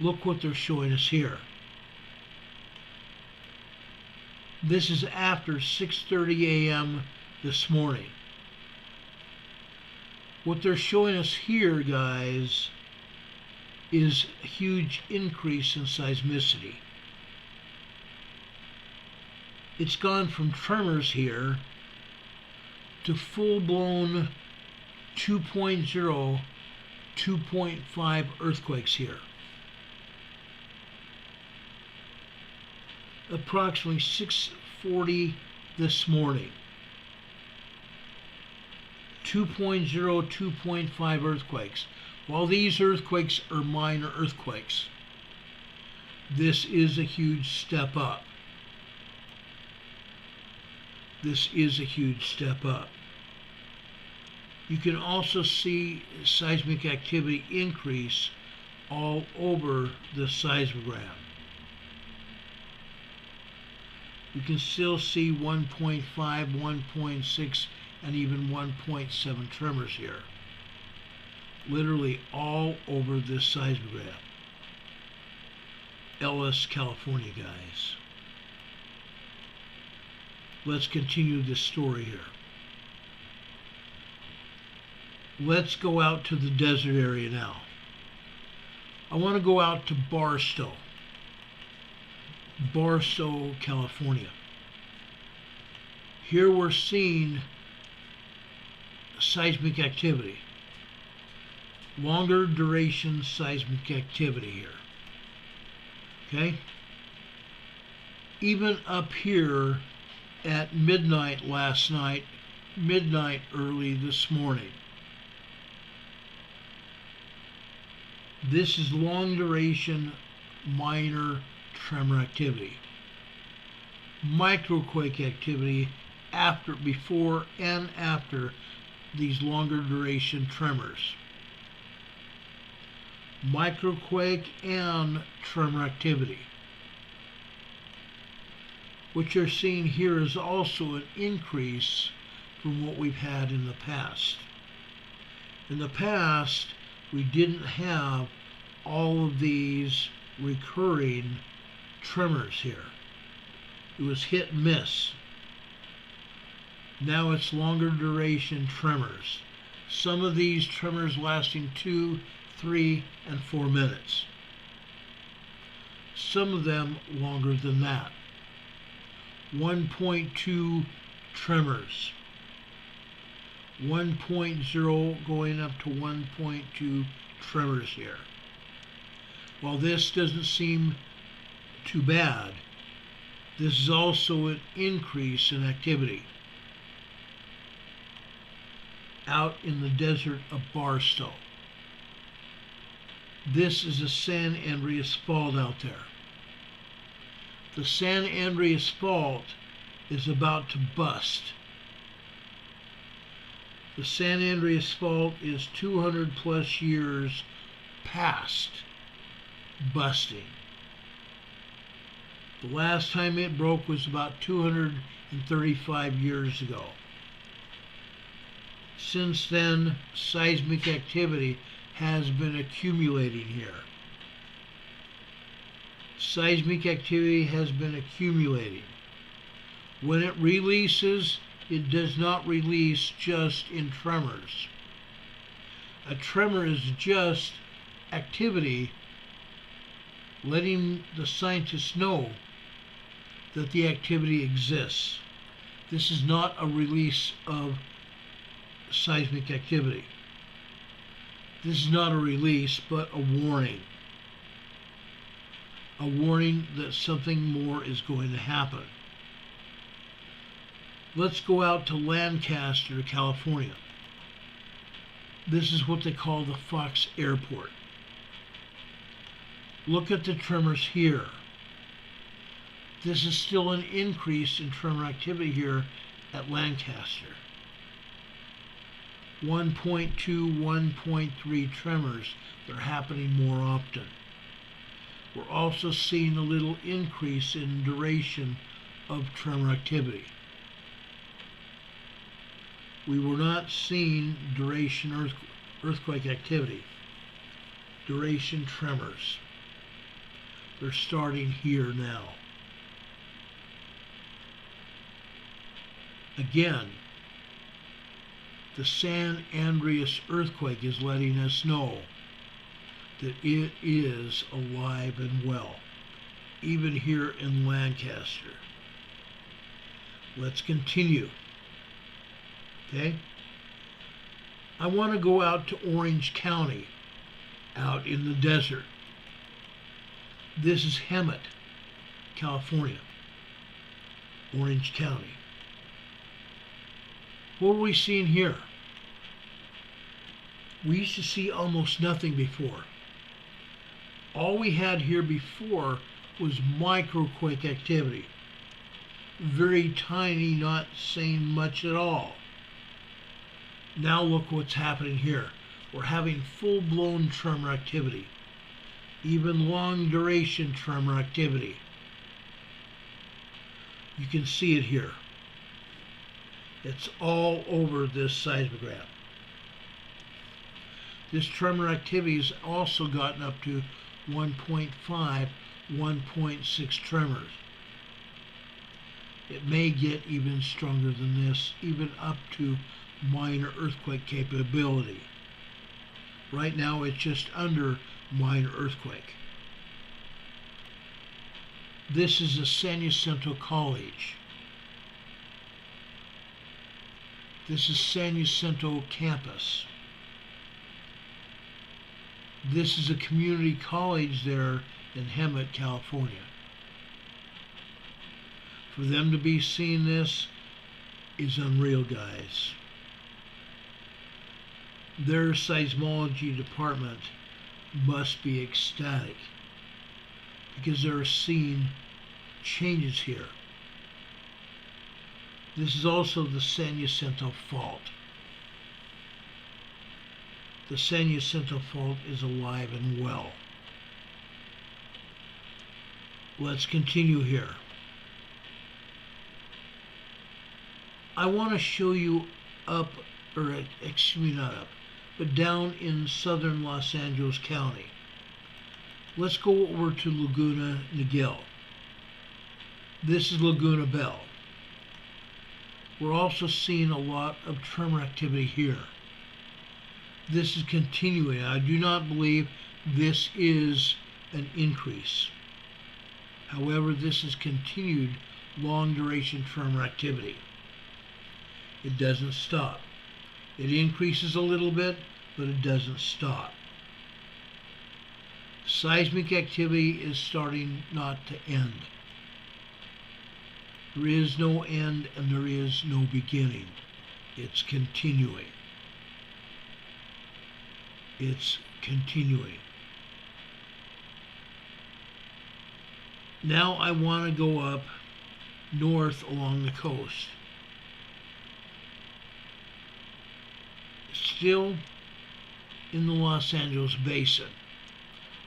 look what they're showing us here. This is after 6:30 a.m. this morning. What they're showing us here, guys, is a huge increase in seismicity. It's gone from tremors here to full-blown 2.0, 2.5 earthquakes here. Approximately 6:40 this morning. 2.0, 2.5 earthquakes. While these earthquakes are minor earthquakes, this is a huge step up. This is a huge step up. You can also see seismic activity increase all over the seismogram. You can still see 1.5, 1.6, and even 1.7 tremors here. Literally all over this seismogram. Ellis, California, guys. Let's continue this story here. Let's go out to the desert area now. I want to go out to Barstow, California. Here we're seeing seismic activity, longer duration seismic activity here. Okay? Even up here at midnight last night, midnight early this morning. This is long duration minor tremor activity. Microquake activity before and after these longer duration tremors. Microquake and tremor activity. What you're seeing here is also an increase from what we've had in the past. In the past, we didn't have all of these recurring tremors here. It was hit and miss. Now it's longer duration tremors. Some of these tremors lasting 2, 3, and 4 minutes. Some of them longer than that. 1.2 tremors. 1.0 going up to 1.2 tremors here. While this doesn't seem too bad, this is also an increase in activity out in the desert of Barstow. This is the San Andreas Fault out there. The San Andreas Fault is about to bust. The San Andreas Fault is 200 plus years past busting. The last time it broke was about 235 years ago. Since then, seismic activity has been accumulating here. Seismic activity has been accumulating. When it releases, it does not release just in tremors. A tremor is just activity letting the scientists know that the activity exists. This is not a release of seismic activity. This is not a release, but a warning. A warning that something more is going to happen. Let's go out to Lancaster, California. This is what they call the Fox Airport. Look at the tremors here. This is still an increase in tremor activity here at Lancaster. 1.2, 1.3 tremors. They're happening more often. We're also seeing a little increase in duration of tremor activity. We were not seeing duration earthquake activity. Duration tremors. They're starting here now. Again, the San Andreas earthquake is letting us know that it is alive and well, even here in Lancaster. Let's continue. Okay? I want to go out to Orange County, out in the desert. This is Hemet, California, Orange County. What are we seeing here? We used to see almost nothing before. All we had here before was microquake activity. Very tiny, not saying much at all. Now look what's happening here. We're having full-blown tremor activity. Even long-duration tremor activity. You can see it here. It's all over this seismograph. This tremor activity has also gotten up to 1.5, 1.6 tremors. It may get even stronger than this, even up to minor earthquake capability. Right now it's just under minor earthquake. This is the San Jacinto College. This is San Jacinto campus. This is a community college there in Hemet, California. For them to be seeing this is unreal, guys. Their seismology department must be ecstatic because they're seeing changes here. This is also the San Jacinto Fault. The San Jacinto Fault is alive and well. Let's continue here. I want to show you up, or excuse me, not up, but down in southern Los Angeles County. Let's go over to Laguna Niguel. This is Laguna Bell. We're also seeing a lot of tremor activity here. This is continuing. I do not believe this is an increase. However, this is continued long duration tremor activity. It doesn't stop. It increases a little bit, but it doesn't stop. Seismic activity is starting not to end. There is no end and there is no beginning. It's continuing. It's continuing. Now I want to go up north along the coast. Still in the Los Angeles Basin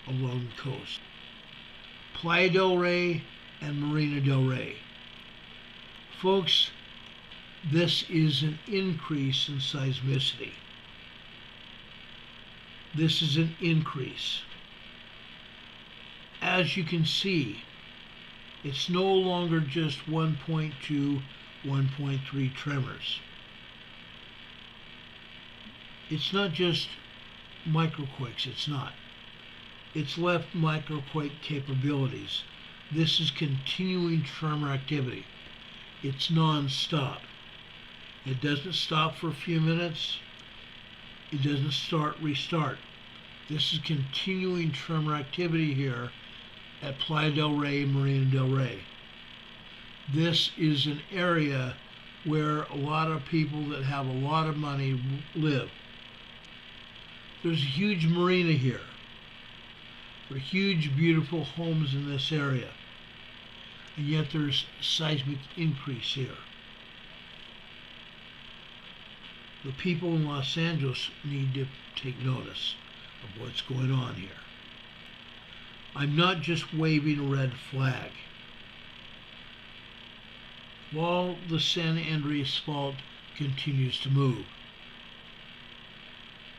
along the coast. Playa del Rey and Marina del Rey. Folks, this is an increase in seismicity. This is an increase. As you can see, it's no longer just 1.2, 1.3 tremors. It's not just microquakes, it's not. It's left microquake capabilities. This is continuing tremor activity. It's non-stop. It doesn't stop for a few minutes. It doesn't restart. This is continuing tremor activity here at Playa del Rey, Marina del Rey. This is an area where a lot of people that have a lot of money live. There's a huge marina here. There are huge, beautiful homes in this area. And yet there's seismic increase here. The people in Los Angeles need to take notice of what's going on here. I'm not just waving a red flag. While the San Andreas Fault continues to move,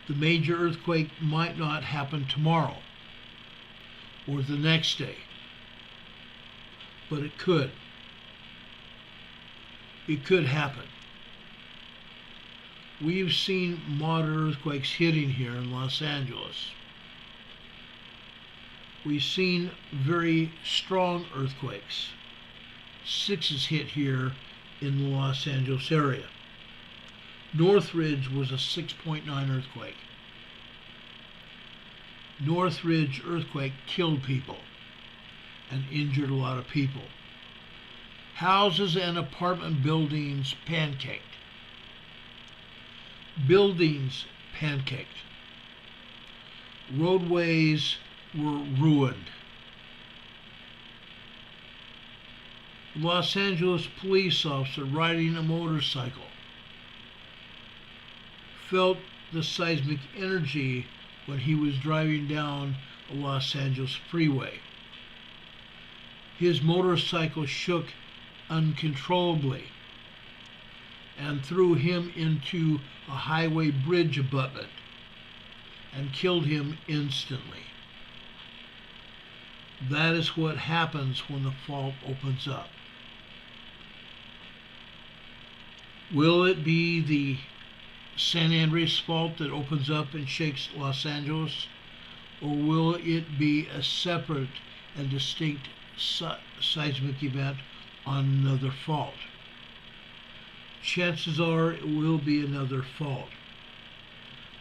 the major earthquake might not happen tomorrow or the next day, but it could. It could happen. We've seen moderate earthquakes hitting here in Los Angeles. We've seen very strong earthquakes. 6s hit here in the Los Angeles area. Northridge was a 6.9 earthquake. Northridge earthquake killed people and injured a lot of people. Houses and apartment buildings pancaked. Buildings pancaked. Roadways were ruined. Los Angeles police officer riding a motorcycle felt the seismic energy when he was driving down a Los Angeles freeway. His motorcycle shook uncontrollably and threw him into a highway bridge abutment and killed him instantly. That is what happens when the fault opens up. Will it be the San Andreas Fault that opens up and shakes Los Angeles, or will it be a separate and distinct seismic event on another fault? Chances are it will be another fault.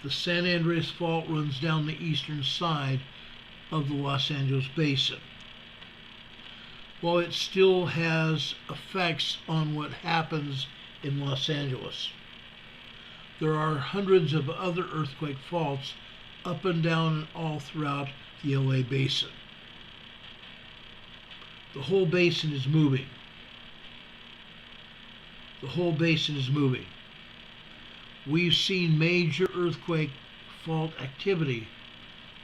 The San Andreas Fault runs down the eastern side of the Los Angeles Basin. While it still has effects on what happens in Los Angeles, there are hundreds of other earthquake faults up and down and all throughout the LA Basin. The whole basin is moving. The whole basin is moving. We've seen major earthquake fault activity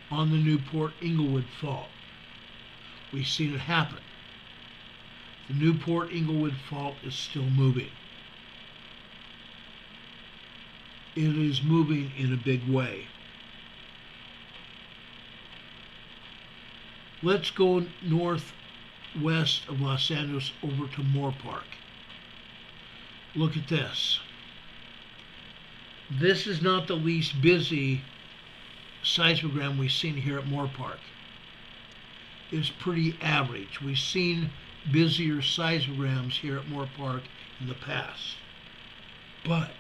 on the Newport-Inglewood Fault. We've seen it happen. The Newport-Inglewood Fault is still moving. It is moving in a big way. Let's go northwest of Los Angeles over to Moore Park. Look at this. This is not the least busy seismogram we've seen here at Moore Park. It's pretty average. We've seen busier seismograms here at Moore Park in the past. But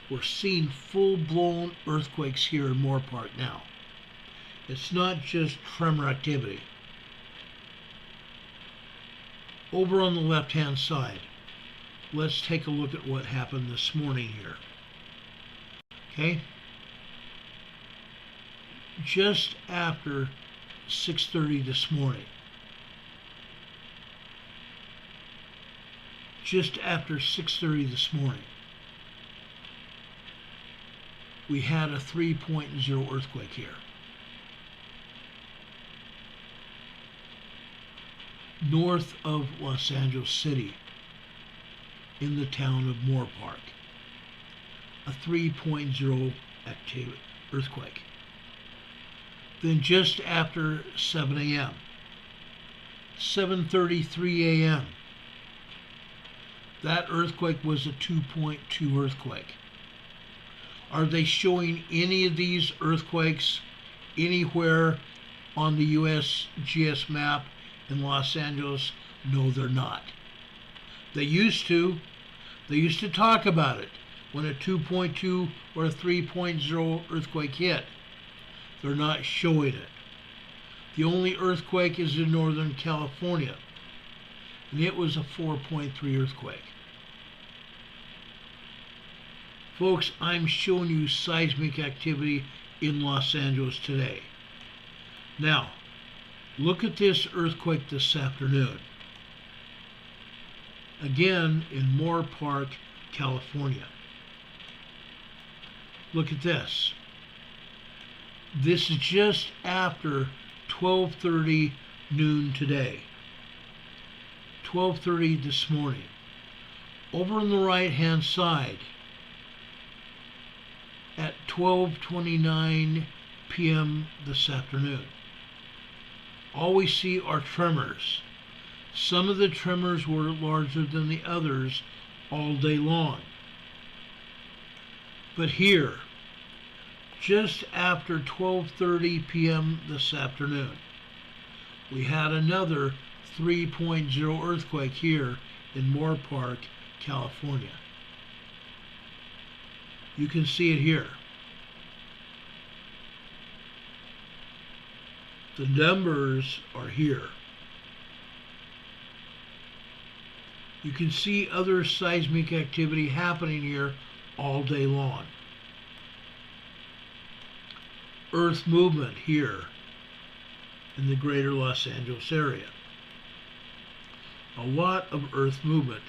we're seeing full-blown earthquakes here in Moore Park now. It's not just tremor activity. Over on the left-hand side, let's take a look at what happened this morning here. Okay? Just after 6:30 this morning. Just after 6:30 this morning, we had a 3.0 earthquake here. North of Los Angeles City, in the town of Moore Park. A 3.0 earthquake. Then just after 7 a.m., 7:33 a.m., that earthquake was a 2.2 earthquake. Are they showing any of these earthquakes anywhere on the USGS map in Los Angeles? No, they're not. They used to. They used to talk about it when a 2.2 or a 3.0 earthquake hit. They're not showing it. The only earthquake is in Northern California, and it was a 4.3 earthquake. Folks, I'm showing you seismic activity in Los Angeles today. Now, look at this earthquake this afternoon. Again, in Moore Park, California. Look at this. This is just after 12:30 noon today. 12:30 this morning. Over on the right-hand side, at 12:29 p.m. this afternoon, all we see are tremors. Some of the tremors were larger than the others all day long. But here, just after 12:30 p.m. this afternoon, we had another 3.0 earthquake here in Moore Park, California. You can see it here. The numbers are here. You can see other seismic activity happening here all day long. Earth movement here in the greater Los Angeles area. A lot of earth movement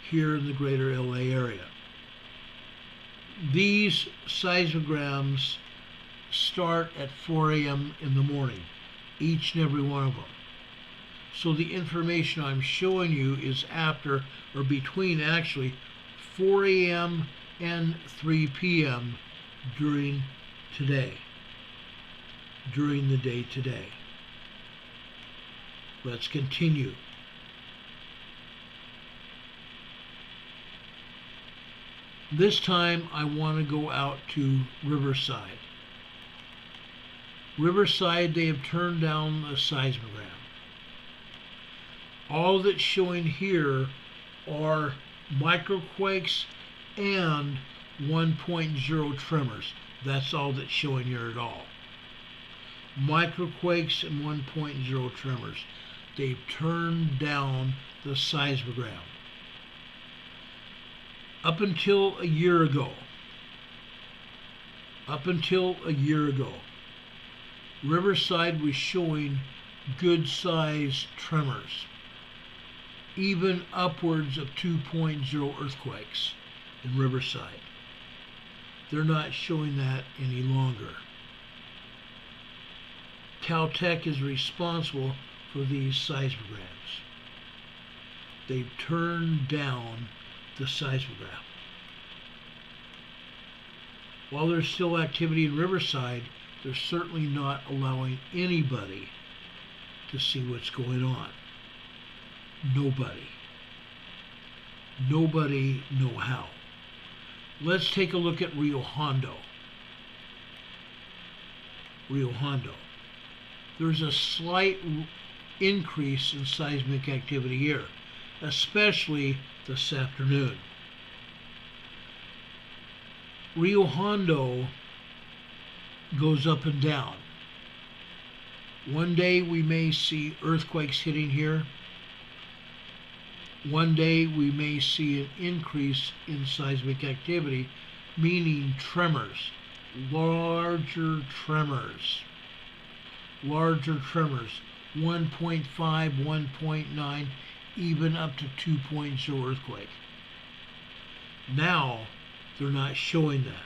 here in the greater LA area. These seismograms start at 4 a.m. in the morning, each and every one of them. So the information I'm showing you is after, or between actually, 4 a.m. and 3 p.m. during today. During the day today. Let's continue. This time I want to go out to Riverside. Riverside, they have turned down the seismogram. All that's showing here are microquakes and 1.0 tremors. That's all that's showing here at all. Microquakes and 1.0 tremors. They've turned down the seismogram. Up until a year ago, Riverside was showing good-sized tremors, even upwards of 2.0 earthquakes in Riverside. They're not showing that any longer. Caltech is responsible for these seismograms. They've turned down the seismogram. While there's still activity in Riverside, they're certainly not allowing anybody to see what's going on. Nobody. Nobody know how. Let's take a look at Rio Hondo. Rio Hondo. There's a slight increase in seismic activity here, especially this afternoon. Rio Hondo goes up and down. One day we may see earthquakes hitting here. One day we may see an increase in seismic activity, meaning tremors, larger tremors, 1.5, 1.9, even up to 2.0 earthquake. Now, they're not showing that.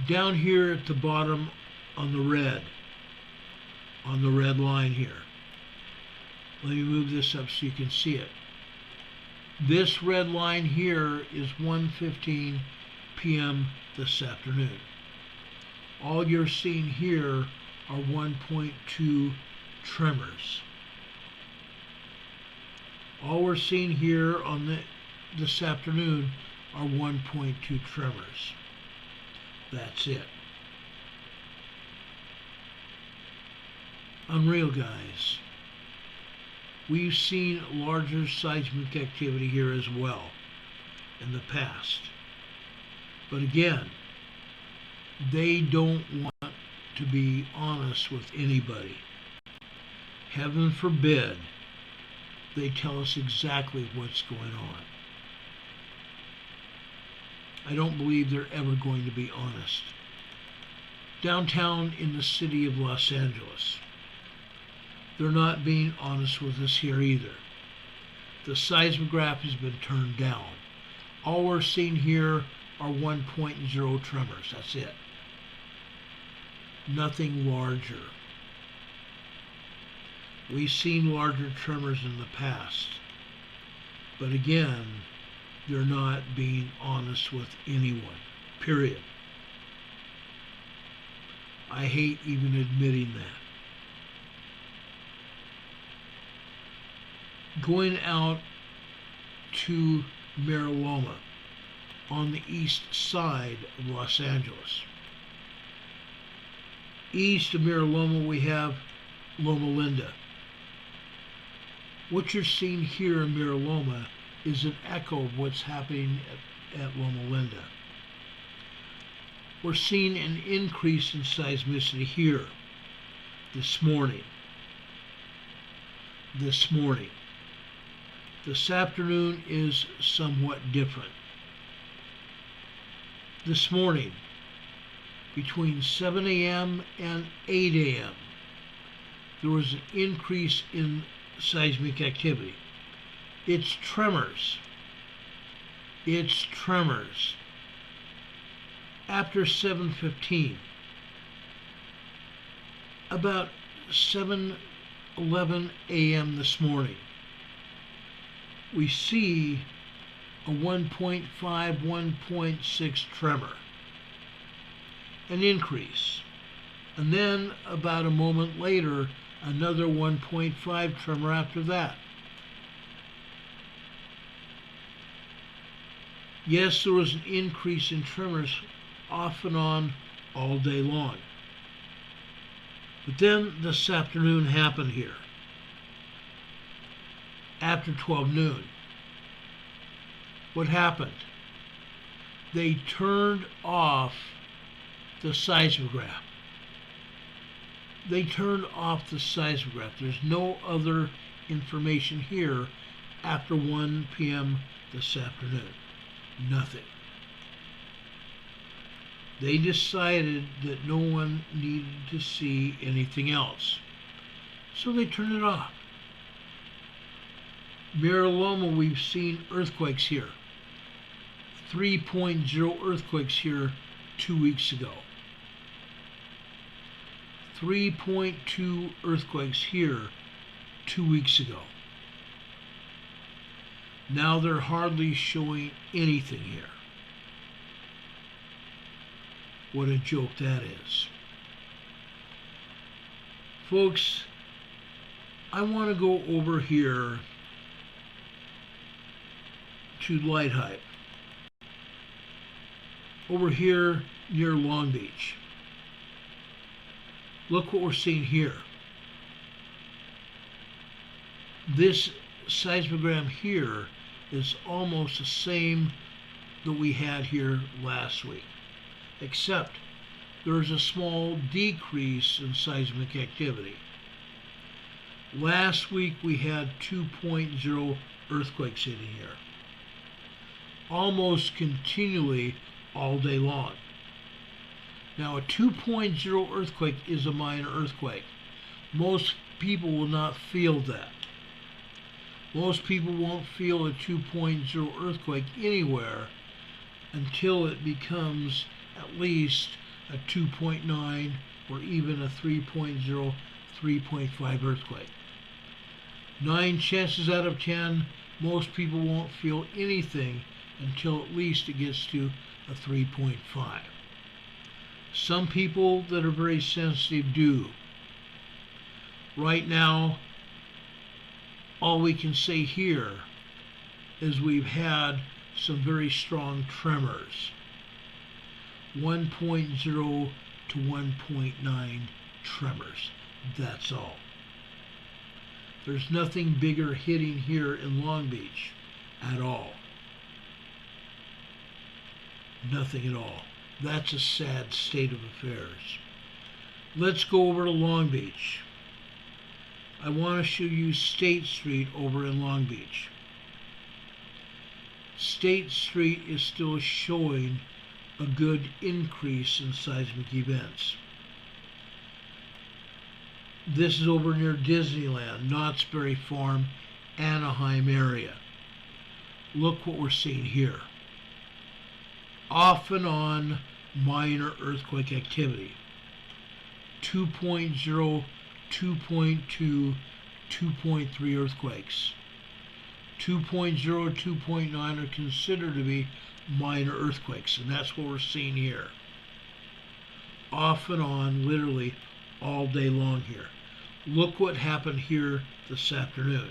Down here at the bottom on the red line here. Let me move this up so you can see it. This red line here is 1:15 p.m. this afternoon. All you're seeing here are 1.2 tremors. All we're seeing here on this afternoon are 1.2 tremors. That's it. Unreal, guys. We've seen larger seismic activity here as well in the past. But again, they don't want to be honest with anybody. Heaven forbid they tell us exactly what's going on. I don't believe they're ever going to be honest. Downtown in the city of Los Angeles, they're not being honest with us here either. The seismograph has been turned down. All we're seeing here are 1.0 tremors. That's it. Nothing larger. We've seen larger tremors in the past. But again, they're not being honest with anyone. Period. I hate even admitting that. Going out to Mira Loma on the east side of Los Angeles. East of Mira Loma we have Loma Linda. What you're seeing here in Mira Loma is an echo of what's happening at Loma Linda. We're seeing an increase in seismicity here this morning. This afternoon is somewhat different. This morning, between 7 a.m. and 8 a.m., there was an increase in seismic activity. It's tremors. It's tremors. After 7:15, about 7:11 a.m. this morning, we see a 1.5, 1.6 tremor, an increase. And then about a moment later, another 1.5 tremor after that. Yes, there was an increase in tremors off and on all day long. But then this afternoon happened here. After 12 noon. What happened? They turned off the seismograph. There's no other information here after 1 p.m. this afternoon. Nothing. They decided that no one needed to see anything else. So they turned it off. Mira Loma, we've seen earthquakes here. 3.0 earthquakes here 2 weeks ago. 3.2 earthquakes here 2 weeks ago. Now they're hardly showing anything here. What a joke that is. Folks, I want to go over here to Light Hype. Over here near Long Beach. Look what we're seeing here. This seismogram here is almost the same that we had here last week, except there's a small decrease in seismic activity. Last week we had 2.0 earthquakes hitting here, almost continually all day long. Now a 2.0 earthquake is a minor earthquake. Most people will not feel that. Most people won't feel a 2.0 earthquake anywhere until it becomes at least a 2.9 or even a 3.0, 3.5 earthquake. 9 chances out of 10, most people won't feel anything until at least it gets to a 3.5. Some people that are very sensitive do. Right now, all we can say here is we've had some very strong tremors. 1.0 to 1.9 tremors. That's all. There's nothing bigger hitting here in Long Beach at all. Nothing at all. That's a sad state of affairs. Let's go over to Long Beach. I want to show you State Street over in Long Beach. State Street is still showing a good increase in seismic events. This is over near Disneyland, Knott's Berry Farm, Anaheim area. Look what we're seeing here. Off and on minor earthquake activity. 2.0, 2.2, 2.3 earthquakes. 2.0, 2.9 are considered to be minor earthquakes, and that's what we're seeing here. Off and on, literally all day long here. Look what happened here this afternoon.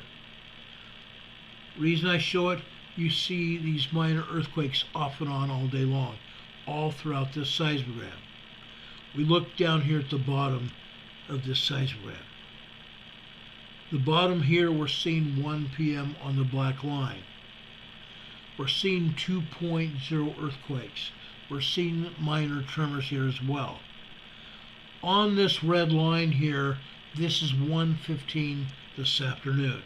Reason I show it, you see these minor earthquakes off and on all day long, all throughout this seismogram. We look down here at the bottom of this seismogram. The bottom here, we're seeing 1 p.m. on the black line. We're seeing 2.0 earthquakes. We're seeing minor tremors here as well. On this red line here, this is 1:15 this afternoon.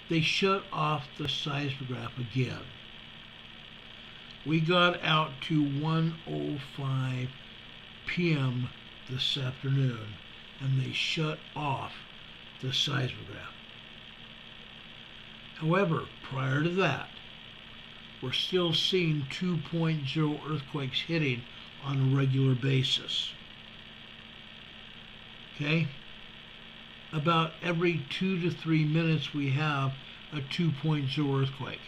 They shut off the seismograph again. We got out to 1:05 p.m. this afternoon, and they shut off the seismograph. However, prior to that, we're still seeing 2.0 earthquakes hitting on a regular basis. Okay? About every 2 to 3 minutes we have a 2.0 earthquake.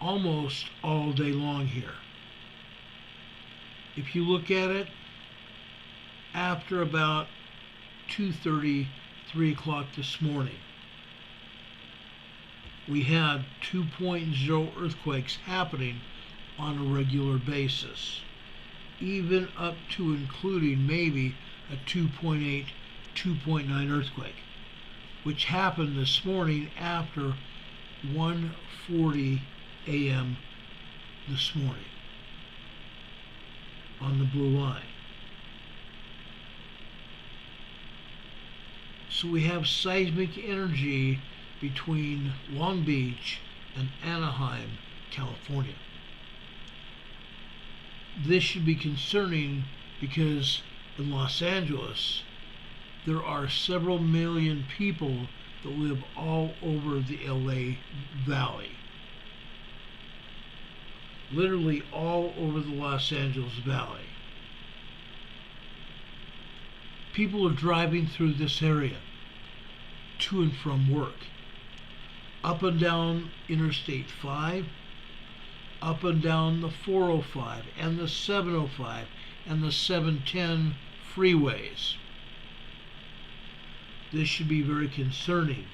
Almost all day long here. If you look at it, after about 2:30, 3 o'clock this morning, we had 2.0 earthquakes happening on a regular basis, even up to including maybe a 2.8, 2.9 earthquake, which happened this morning after 1:40 a.m. this morning on the blue line. So we have seismic energy between Long Beach and Anaheim, California. This should be concerning because in Los Angeles, there are several million people that live all over the LA Valley. Literally all over the Los Angeles Valley. People are driving through this area to and from work, up and down Interstate 5, up and down the 405 and the 705 and the 710 freeways. This should be very concerning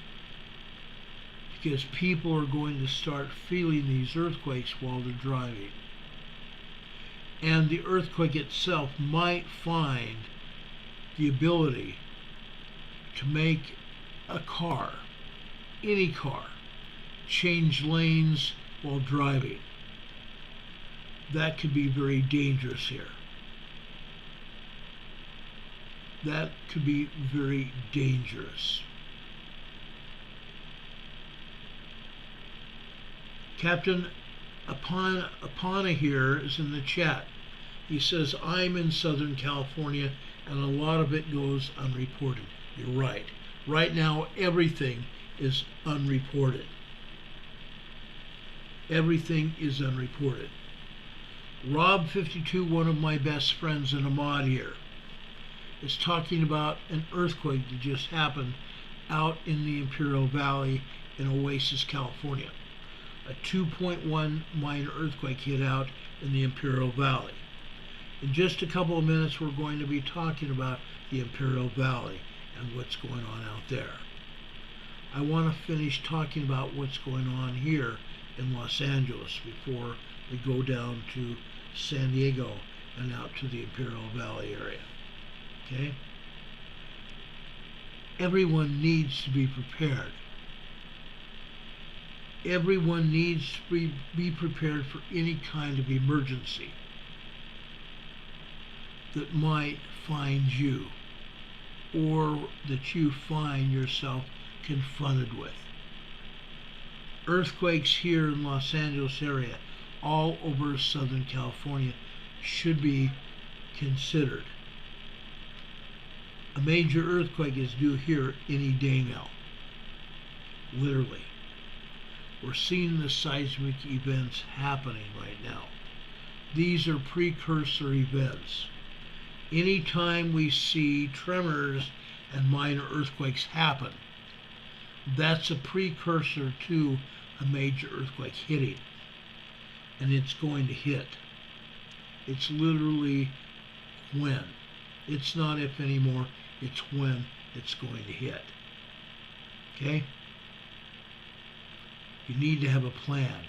because people are going to start feeling these earthquakes while they're driving. And the earthquake itself might find the ability to make a car, any car, change lanes while driving. that could be very dangerous here. That could be very dangerous. Captain Apana here is in the chat. He says, I'm in Southern California and a lot of it goes unreported. You're right. Right now, everything is unreported. Everything is unreported. Rob52, one of my best friends and a mod here, is talking about an earthquake that just happened out in the Imperial Valley in Oasis, California. A 2.1 minor earthquake hit out in the Imperial Valley. In just a couple of minutes, we're going to be talking about the Imperial Valley and what's going on out there. I want to finish talking about what's going on here in Los Angeles before we go down to San Diego and out to the Imperial Valley area. Okay? Everyone needs to be prepared. Everyone needs to be prepared for any kind of emergency that might find you or that you find yourself confronted with. Earthquakes here in Los Angeles area, all over Southern California, should be considered. A major earthquake is due here any day now. Literally. We're seeing the seismic events happening right now. These are precursor events. Anytime we see tremors and minor earthquakes happen, that's a precursor to a major earthquake hitting. And it's going to hit. It's literally when. It's not if anymore, it's when it's going to hit. Okay? You need to have a plan.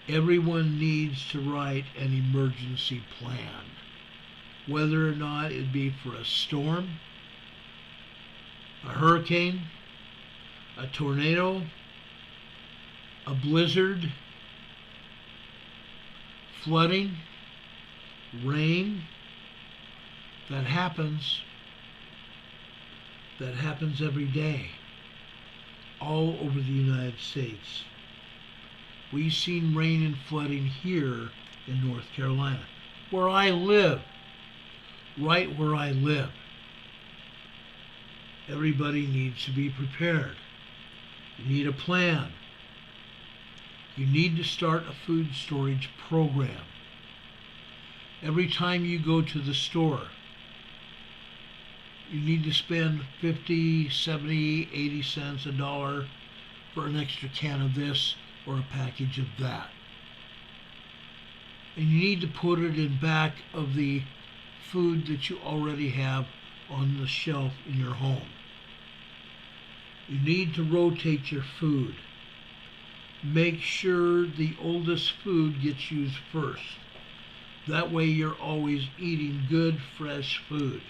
Everyone needs to write an emergency plan. Whether or not it be for a storm, a hurricane, a tornado, a blizzard, flooding, rain, that happens every day, all over the United States. We've seen rain and flooding here in North Carolina, where I live, right where I live. Everybody needs to be prepared. You need a plan. You need to start a food storage program. Every time you go to the store, you need to spend 50, 70, 80 cents, $1 for an extra can of this or a package of that. And you need to put it in back of the food that you already have on the shelf in your home. You need to rotate your food. Make sure the oldest food gets used first. That way you're always eating good, fresh food.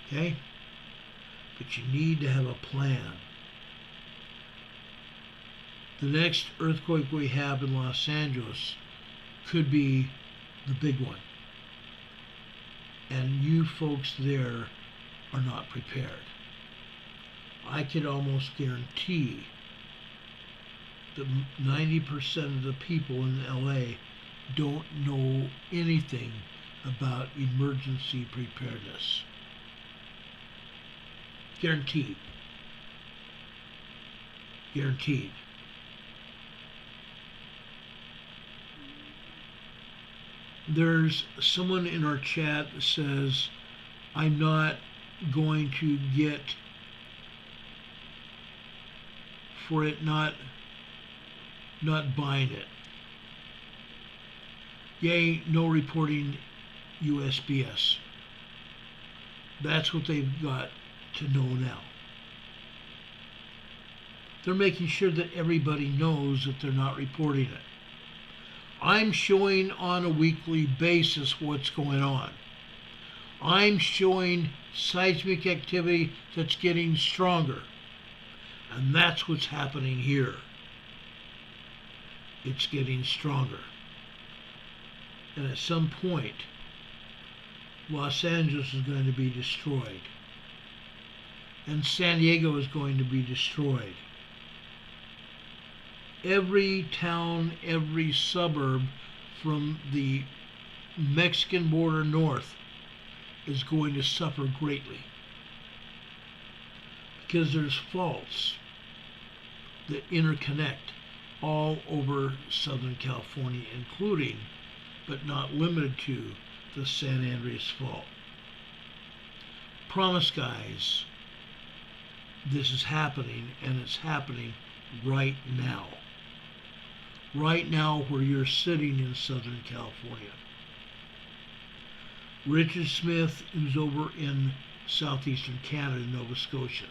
Okay? But you need to have a plan. The next earthquake we have in Los Angeles could be the big one. And you folks there are not prepared. I could almost guarantee that 90% of the people in LA don't know anything about emergency preparedness. Guaranteed. Guaranteed. There's someone in our chat that says, I'm not going to get for it not buying it. Yay, no reporting USPS. That's what they've got to know now. They're making sure that everybody knows that they're not reporting it. I'm showing on a weekly basis what's going on. I'm showing seismic activity that's getting stronger. And that's what's happening here. it's getting stronger. And at some point, Los Angeles is going to be destroyed. And San Diego is going to be destroyed. Every town, every suburb from the Mexican border north is going to suffer greatly. Because there's faults that interconnect all over Southern California, including, but not limited to, the San Andreas Fault. Promise, guys, this is happening, and it's happening right now. Right now, where you're sitting in Southern California. Richard Smith, who's over in southeastern Canada, Nova Scotia,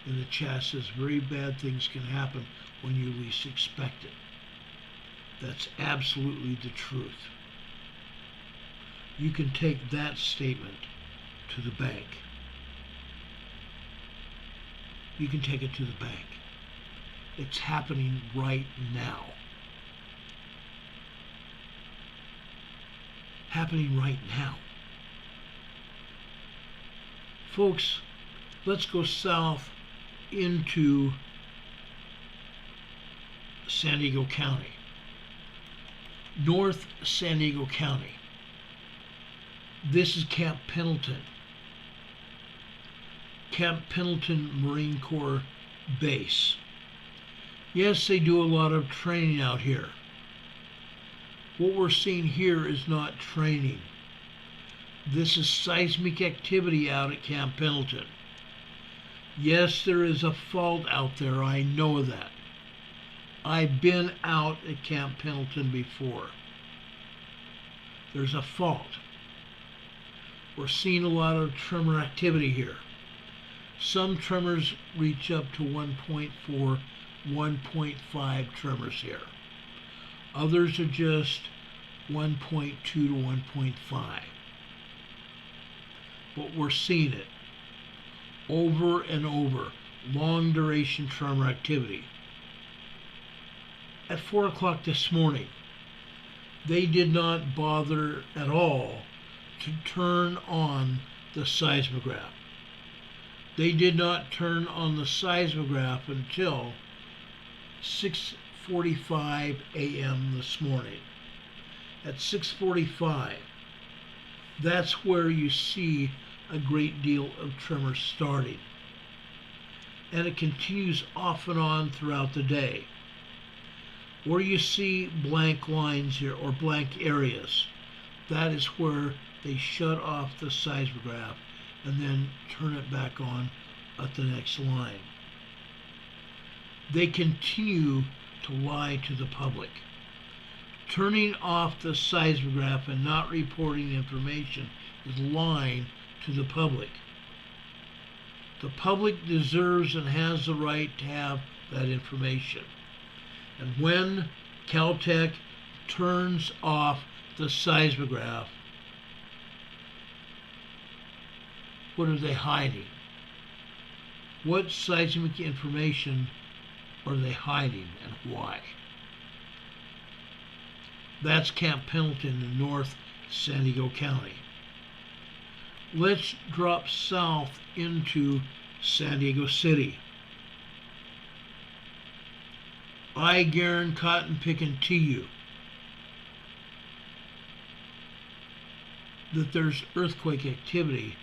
in the chat says very bad things can happen when you least expect it. That's absolutely the truth. You can take that statement to the bank. You can take it to the bank. It's happening right now. Happening right now. Folks, let's go south into San Diego County. North San Diego County. This is Camp Pendleton. Camp Pendleton Marine Corps Base. Yes, they do a lot of training out here. What we're seeing here is not training. This is seismic activity out at Camp Pendleton. Yes, there is a fault out there. I know that. I've been out at Camp Pendleton before. There's a fault. We're seeing a lot of tremor activity here. Some tremors reach up to 1.4, 1.5 tremors here. Others are just 1.2 to 1.5. But we're seeing it over and over. Long duration tremor activity. At 4 o'clock this morning, they did not bother at all to turn on the seismograph. They did not turn on the seismograph until 6:45 a.m. this morning. At 6:45, that's where you see a great deal of tremor starting. And it continues off and on throughout the day. Where you see blank lines here, or blank areas, that is where they shut off the seismograph and then turn it back on at the next line. They continue to lie to the public. Turning off the seismograph and not reporting information is lying to the public. The public deserves and has the right to have that information. And when Caltech turns off the seismograph, what are they hiding? What seismic information are they hiding, and why? That's Camp Pendleton in North San Diego County. Let's drop south into San Diego City. I guarantee cotton picking to you that there's earthquake activity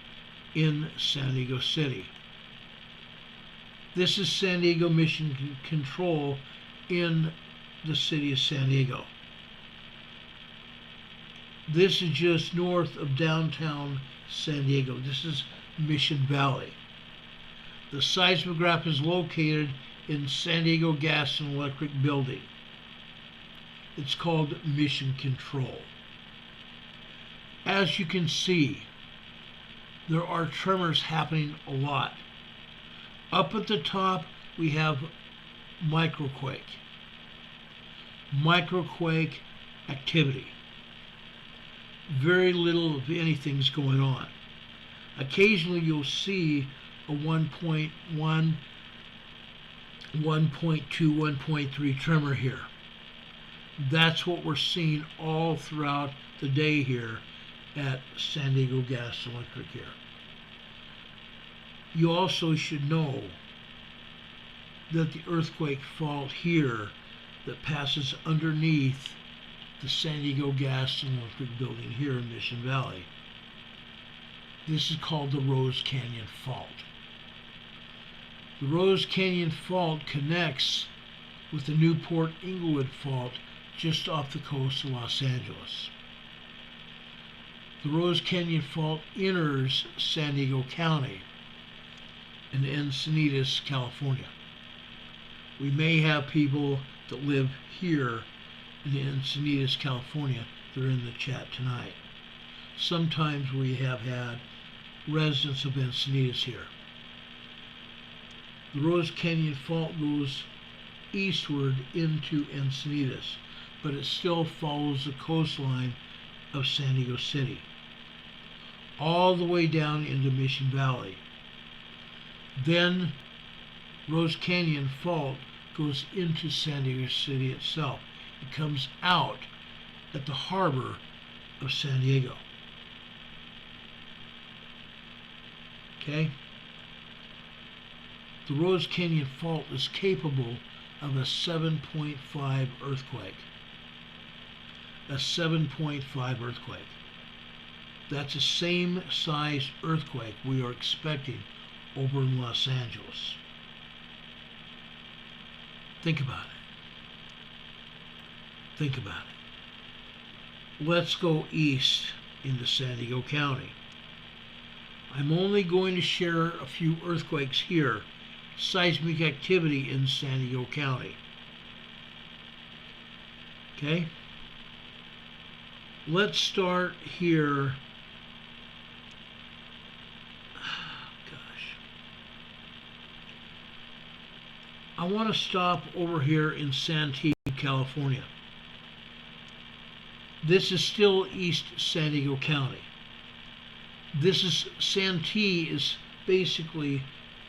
in San Diego City. This is San Diego Mission Control in the city of San Diego. This is just north of downtown San Diego. This is Mission Valley. The seismograph is located in San Diego Gas and Electric Building. It's called Mission Control. As you can see, there are tremors happening a lot. Up at the top, we have microquake. Microquake activity. Very little of anything's going on. Occasionally you'll see a 1.1, 1.2, 1.3 tremor here. That's what we're seeing all throughout the day here at San Diego Gas and Electric here. You also should know that the earthquake fault here that passes underneath the San Diego Gas and Electric building here in Mission Valley, this is called the Rose Canyon Fault. The Rose Canyon Fault connects with the Newport Inglewood Fault just off the coast of Los Angeles. The Rose Canyon Fault enters San Diego County in Encinitas, California. We may have people that live here in Encinitas, California that are in the chat tonight. Sometimes we have had residents of Encinitas here. The Rose Canyon Fault goes eastward into Encinitas, but it still follows the coastline of San Diego City, all the way down into Mission Valley. Then Rose Canyon Fault goes into San Diego City itself. It comes out at the harbor of San Diego. Okay? The Rose Canyon Fault is capable of a 7.5 earthquake. A 7.5 earthquake. That's the same size earthquake we are expecting over in Los Angeles. Think about it. Think about it. Let's go east into San Diego County. I'm only going to share a few earthquakes here, seismic activity in San Diego County. Okay? Let's start here. I want to stop over here in Santee, California. This is still East San Diego County. Santee is basically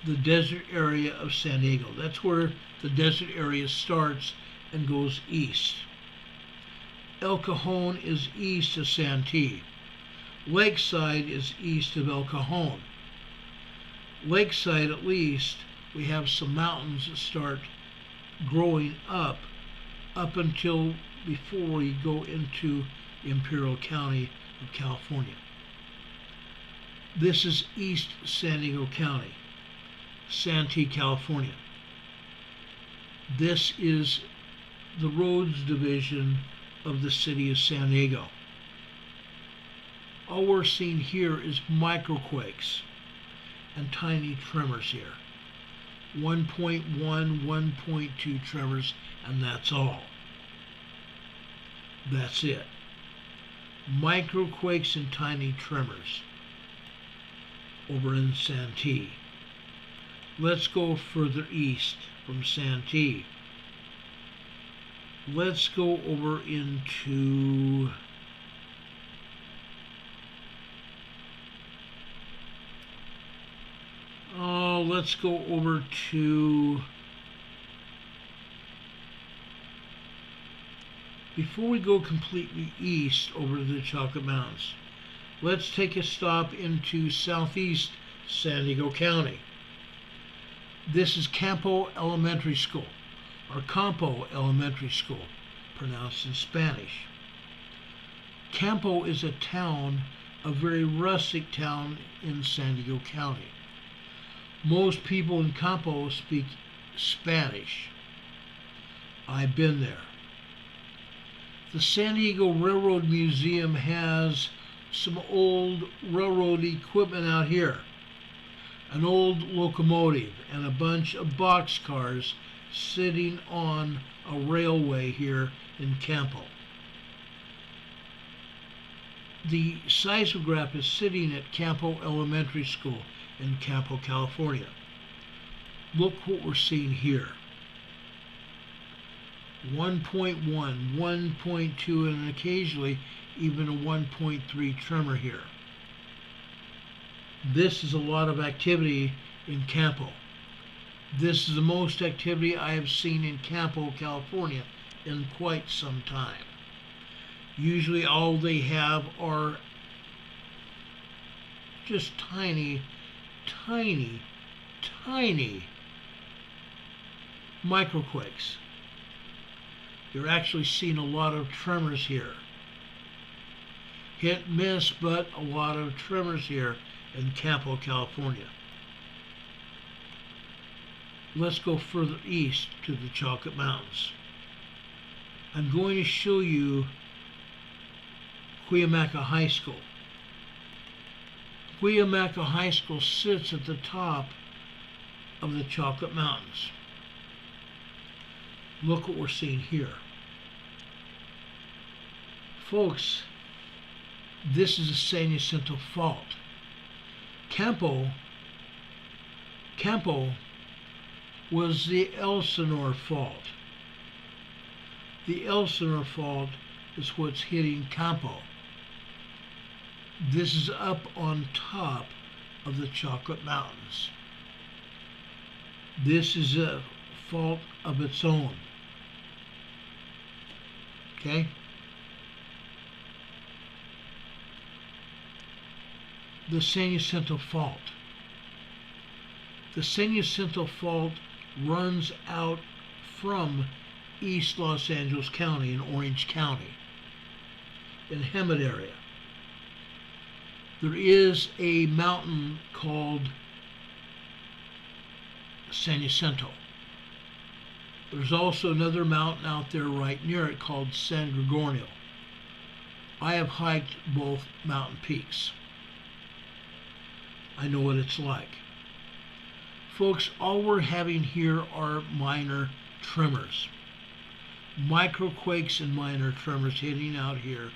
the desert area of San Diego. That's where the desert area starts and goes east. El Cajon is east of Santee. Lakeside is east of El Cajon. Lakeside, at least, we have some mountains that start growing up until before we go into Imperial County of California. This is East San Diego County, Santee, California. This is the roads division of the city of San Diego. All we're seeing here is microquakes and tiny tremors here. 1.1, 1.2 tremors, and that's all. That's it. Microquakes and tiny tremors over in Santee. Let's go further east from Santee. Let's go over into let's go over to, before we go completely east over the Chocolate Mountains, let's take a stop into southeast San Diego County. This is Campo Elementary School, or Campo Elementary School, pronounced in Spanish. Campo is a town, a very rustic town in San Diego County. Most people in Campo speak Spanish. I've been there. The San Diego Railroad Museum has some old railroad equipment out here. An old locomotive and a bunch of boxcars sitting on a railway here in Campo. The seismograph is sitting at Campo Elementary School in Campo, California. Look what we're seeing here. 1.1, 1.2, and occasionally even a 1.3 tremor here. This is a lot of activity in Campo. This is the most activity I have seen in Campo, California in quite some time. Usually all they have are just tiny microquakes. You're actually seeing a lot of tremors here. Hit miss, but a lot of tremors here in Campo, California. Let's go further east to the Chocolate Mountains. I'm going to show you Cuyamaca High School. Cuyamaca High School sits at the top of the Chocolate Mountains. Look what we're seeing here. Folks, this is the San Jacinto Fault. Campo was the Elsinore Fault. The Elsinore Fault is what's hitting Campo. This is up on top of the Chocolate Mountains. This is a fault of its own. Okay? The San Jacinto Fault. The San Jacinto Fault runs out from East Los Angeles County in Orange County, in Hemet area. There is a mountain called San Jacinto. There's also another mountain out there right near it called San Gregorio. I have hiked both mountain peaks. I know what it's like. Folks, all we're having here are minor tremors. Microquakes and minor tremors hitting out here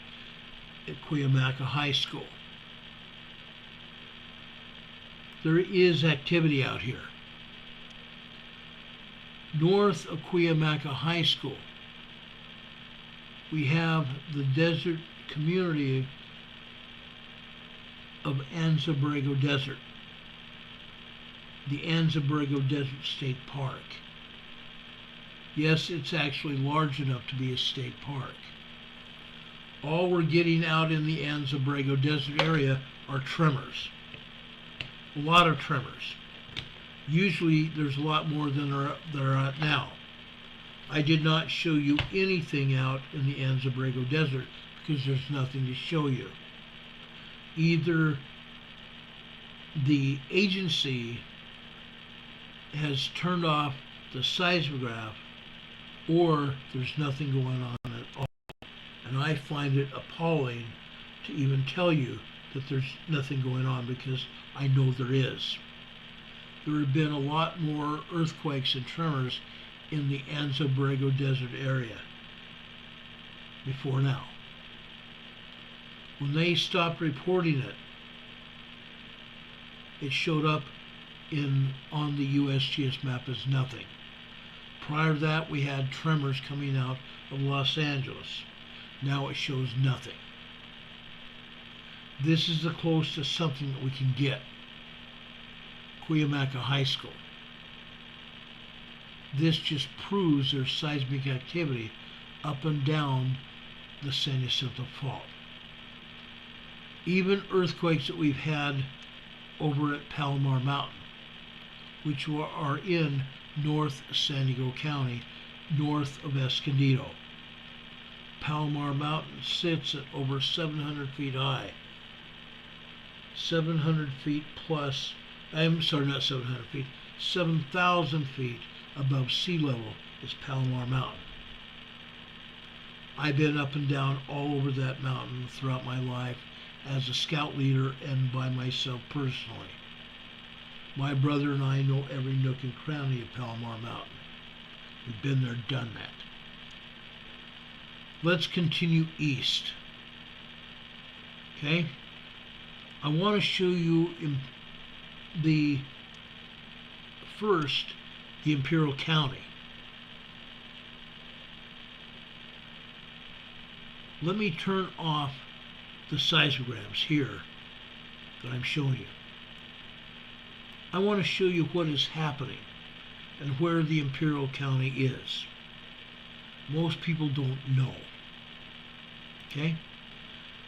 at Cuyamaca High School. There is activity out here. North of Cuyamaca High School, we have the desert community of Anza-Borrego Desert, the Anza-Borrego Desert State Park. Yes, it's actually large enough to be a state park. All we're getting out in the Anza-Borrego Desert area are tremors. A lot of tremors. Usually there's a lot more than there are now. I did not show you anything out in the Anza-Borrego Desert because there's nothing to show you. Either the agency has turned off the seismograph or there's nothing going on at all. And I find it appalling to even tell you that there's nothing going on because I know there is. There have been a lot more earthquakes and tremors in the Anza-Borrego Desert area before now. When they stopped reporting it, it showed up on the USGS map as nothing. Prior to that, we had tremors coming out of Los Angeles. Now it shows nothing. This is the closest to something that we can get. Cuyamaca High School. This just proves there's seismic activity up and down the San Jacinto Fault. Even earthquakes that we've had over at Palomar Mountain, which are in North San Diego County, north of Escondido. Palomar Mountain sits at over 700 feet high. 700 feet plus, I'm sorry, not 700 feet, 7,000 feet above sea level is Palomar Mountain. I've been up and down all over that mountain throughout my life as a scout leader and by myself personally. My brother and I know every nook and cranny of Palomar Mountain. We've been there, done that. Let's continue east. Okay? I want to show you the Imperial County. Let me turn off the seismograms here that I'm showing you. I want to show you what is happening and where the Imperial County is. Most people don't know. Okay?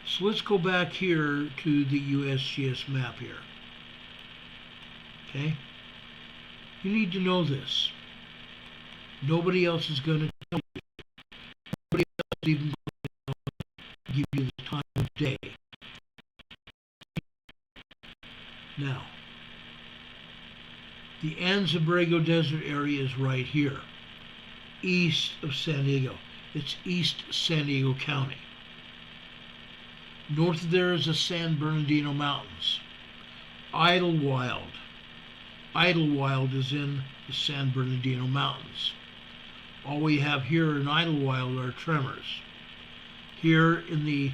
So let's go back here to the USGS map here. Okay? You need to know this. Nobody else is going to tell you. Nobody else is even going to give you the time of day. Now, the Anza-Borrego Desert area is right here, east of San Diego. It's East San Diego County. North of there is the San Bernardino Mountains. Idlewild. Idlewild is in the San Bernardino Mountains. All we have here in Idlewild are tremors. Here in the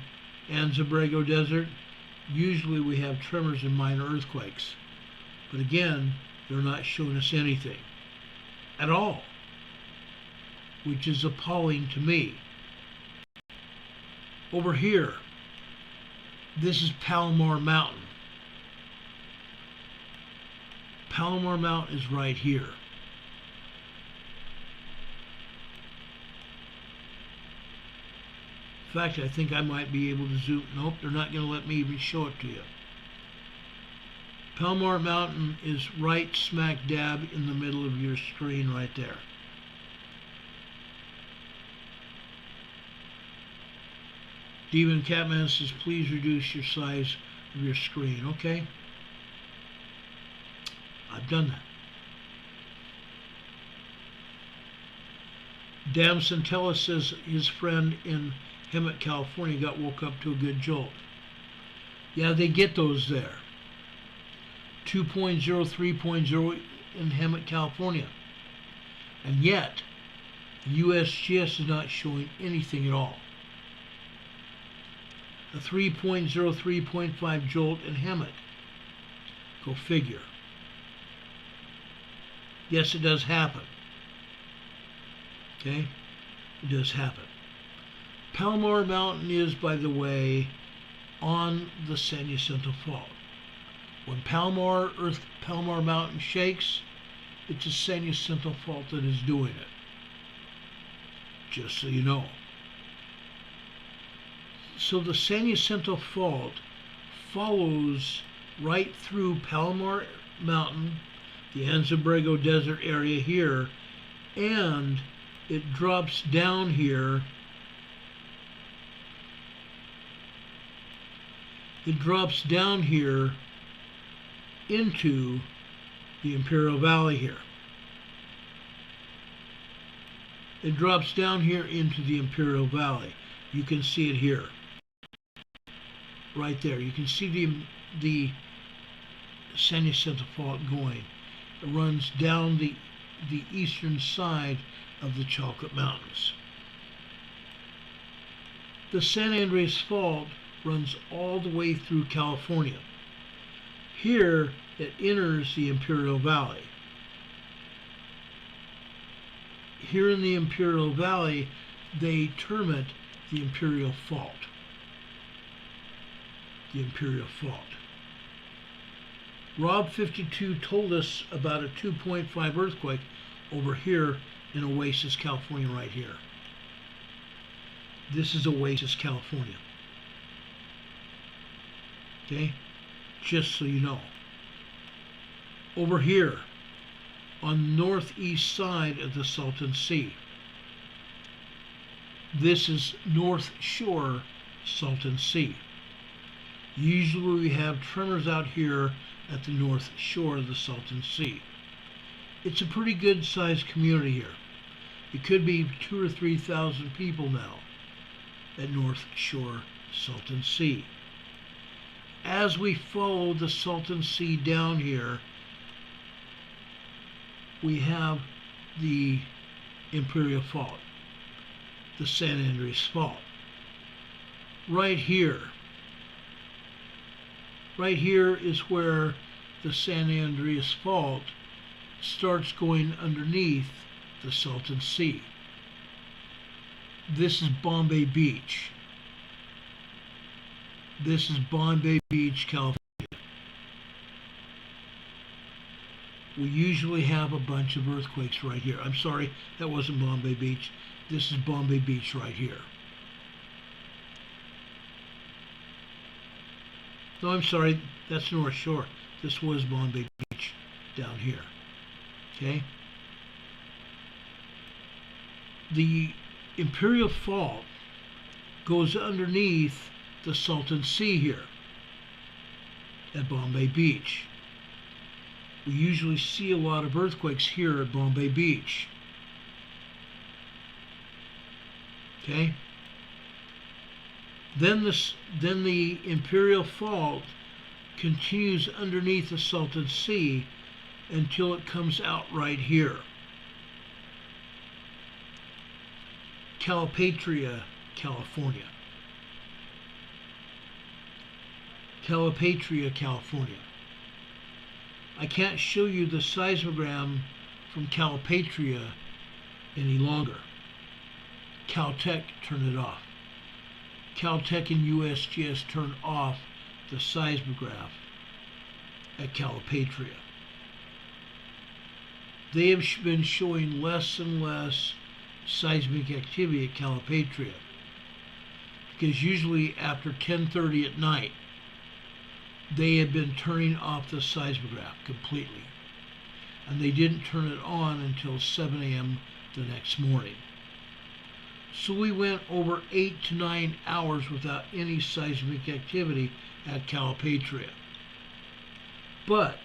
Anza-Borrego Desert, usually we have tremors and minor earthquakes. But again, they're not showing us anything at all, which is appalling to me. Over here, this is Palomar Mountain. Palomar Mountain is right here. In fact, I think I might be able to zoom. Nope, they're not going to let me even show it to you. Palomar Mountain is right smack dab in the middle of your screen right there. Demon Catman says, please reduce your size of your screen. Okay. I've done that. Dan Santella says his friend in Hemet, California got woke up to a good jolt. Yeah, they get those there. 2.0, 3.0 in Hemet, California. And yet, the USGS is not showing anything at all. A 3.0, 3.5 jolt in Hemet. Go figure. Yes, it does happen. Okay? It does happen. Palomar Mountain is, by the way, on the San Jacinto Fault. When Palomar Mountain shakes, it's the San Jacinto Fault that is doing it. Just so you know. So the San Jacinto Fault follows right through Palomar Mountain, the Anza-Borrego Desert area here, and it drops down here. It drops down here into the Imperial Valley here. It drops down here into the Imperial Valley. You can see it here. Right there. You can see the San Jacinto Fault going. It runs down the eastern side of the Chocolate Mountains. The San Andreas Fault runs all the way through California. Here it enters the Imperial Valley. Here in the Imperial Valley, they term it the Imperial Fault. The Imperial Fault. Rob52 told us about a 2.5 earthquake over here in Oasis, California, right here. This is Oasis, California. Okay? Just so you know. Over here, on the northeast side of the Salton Sea. This is North Shore Salton Sea. Usually we have tremors out here at the North Shore of the Salton Sea. It's a pretty good sized community here. It could be 2,000 or 3,000 people now at North Shore Salton Sea. As we follow the Salton Sea down here, we have the Imperial Fault, the San Andreas Fault. Right here is where the San Andreas Fault starts going underneath the Salton Sea. This is Bombay Beach. This is Bombay Beach, California. We usually have a bunch of earthquakes right here. I'm sorry, that wasn't Bombay Beach. This is Bombay Beach right here. No, I'm sorry, that's North Shore. This was Bombay Beach down here. Okay? The Imperial Fault goes underneath the Salton Sea here at Bombay Beach. We usually see a lot of earthquakes here at Bombay Beach. Okay? Then the Imperial Fault continues underneath the Salton Sea until it comes out right here. Calipatria, California. Calipatria, California. I can't show you the seismogram from Calipatria any longer. Caltech turned it off. Caltech and USGS turned off the seismograph at Calipatria. They have been showing less and less seismic activity at Calipatria because usually after 10:30 at night they had been turning off the seismograph completely, and they didn't turn it on until 7 a.m. the next morning. So we went over 8 to 9 hours without any seismic activity at Calipatria. But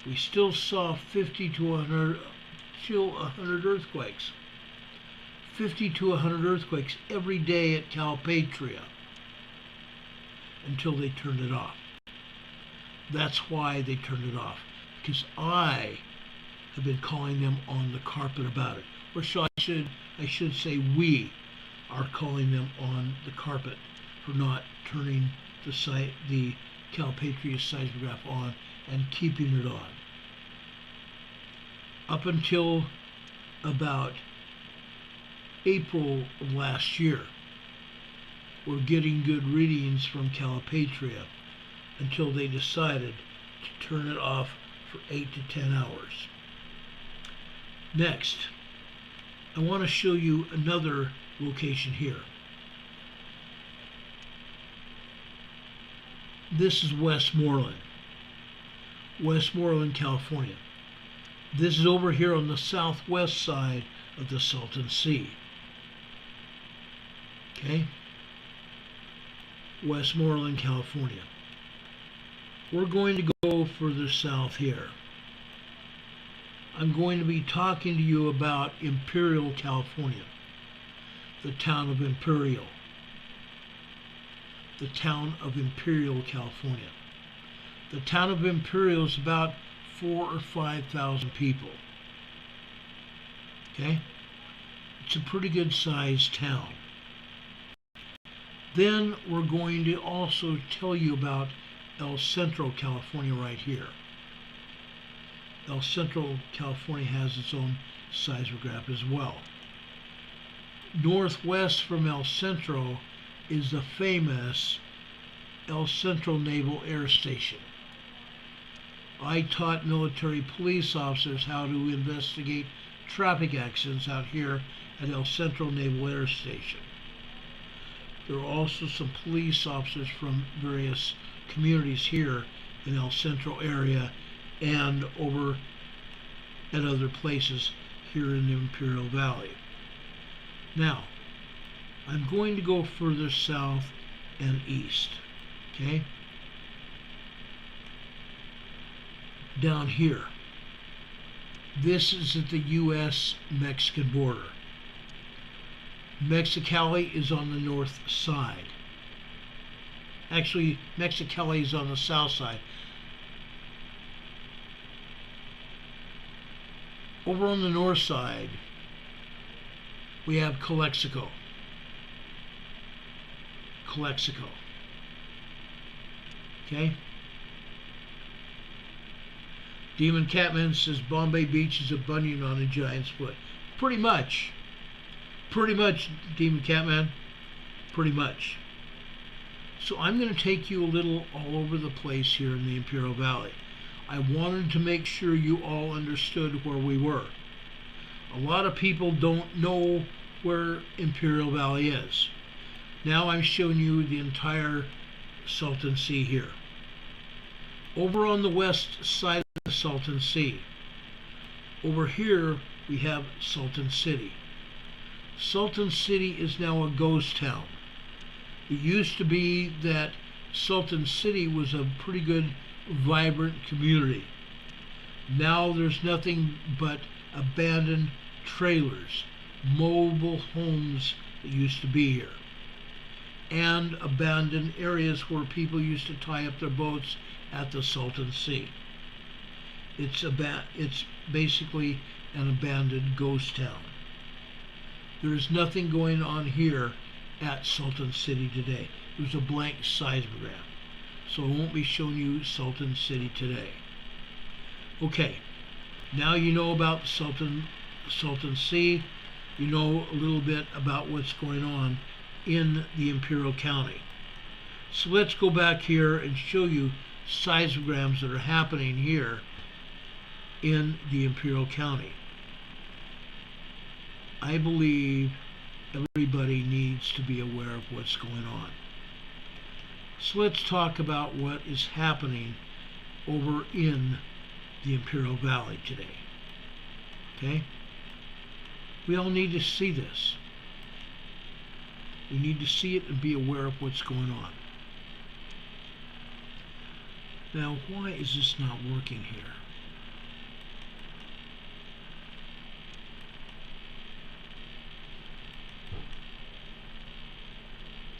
we still saw 50 to 100 earthquakes. 50 to 100 earthquakes every day at Calipatria until they turned it off. That's why they turned it off, because I have been calling them on the carpet about it. Or I should say we are calling them on the carpet for not turning the Calipatria seismograph on and keeping it on. Up until about April of last year, we're getting good readings from Calipatria until they decided to turn it off for 8 to 10 hours. Next, I want to show you another location here. This is Westmoreland, California. This is over here on the southwest side of the Salton Sea. Okay? Westmoreland, California. We're going to go further south here. I'm going to be talking to you about Imperial, California. The town of Imperial. The town of Imperial, California. The town of Imperial is about 4,000 or 5,000 people. Okay? It's a pretty good sized town. Then we're going to also tell you about El Centro, California right here. El Centro, California has its own seismograph as well. Northwest from El Centro is the famous El Centro Naval Air Station. I taught military police officers how to investigate traffic accidents out here at El Centro Naval Air Station. There are also some police officers from various communities here in El Centro area and over at other places here in the Imperial Valley. Now, I'm going to go further south and east, okay? Down here. This is at the U.S.-Mexican border. Mexicali is on the north side. Actually, Mexicali is on the south side. Over on the north side, we have Calexico. Calexico. Okay? Demon Catman says Bombay Beach is a bunion on a giant's foot. Pretty much. Pretty much, Demon Catman. Pretty much. So I'm going to take you a little all over the place here in the Imperial Valley. I wanted to make sure you all understood where we were. A lot of people don't know where Imperial Valley is. Now I'm showing you the entire Salton Sea here. Over on the west side of the Salton Sea, over here we have Salton City. Salton City is now a ghost town. It used to be that Salton City was a pretty good, vibrant community. Now there's nothing but abandoned trailers, mobile homes that used to be here, and abandoned areas where people used to tie up their boats at the Salton Sea. It's basically an abandoned ghost town. There's nothing going on here at Salton City today. There's a blank seismogram, so I won't be showing you Salton City today. Okay, now you know about Salton Sea. You know a little bit about what's going on in the Imperial County. So let's go back here and show you seismograms that are happening here in the Imperial County. I believe everybody needs to be aware of what's going on. So let's talk about what is happening over in the Imperial Valley today. Okay? We all need to see this. We need to see it and be aware of what's going on. Now, why is this not working here?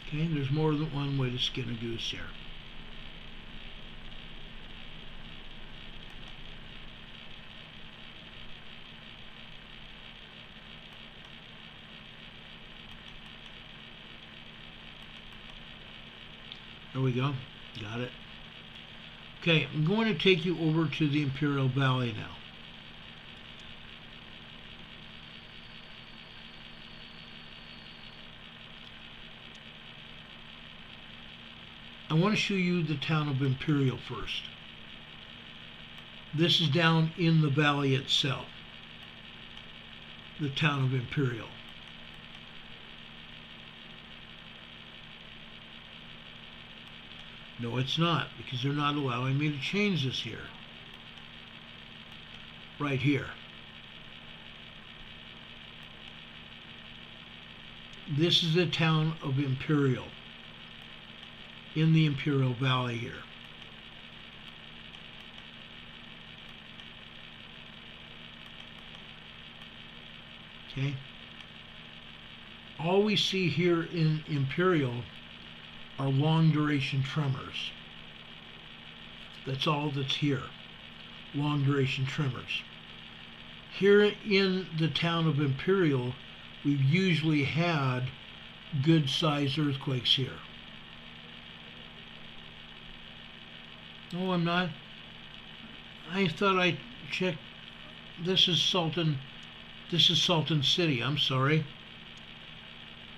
Okay, there's more than one way to skin a goose here. There we go. Got it. Okay, I'm going to take you over to the Imperial Valley now. I want to show you the town of Imperial first. This is down in the valley itself. The town of Imperial. No, it's not, because they're not allowing me to change this here. Right here. This is the town of Imperial, in the Imperial Valley here. Okay? All we see here in Imperial are long duration tremors. That's all that's here. Long duration tremors. Here in the town of Imperial, we've usually had good sized earthquakes here. No, I'm not. I thought I checked. This is Salton City. I'm sorry.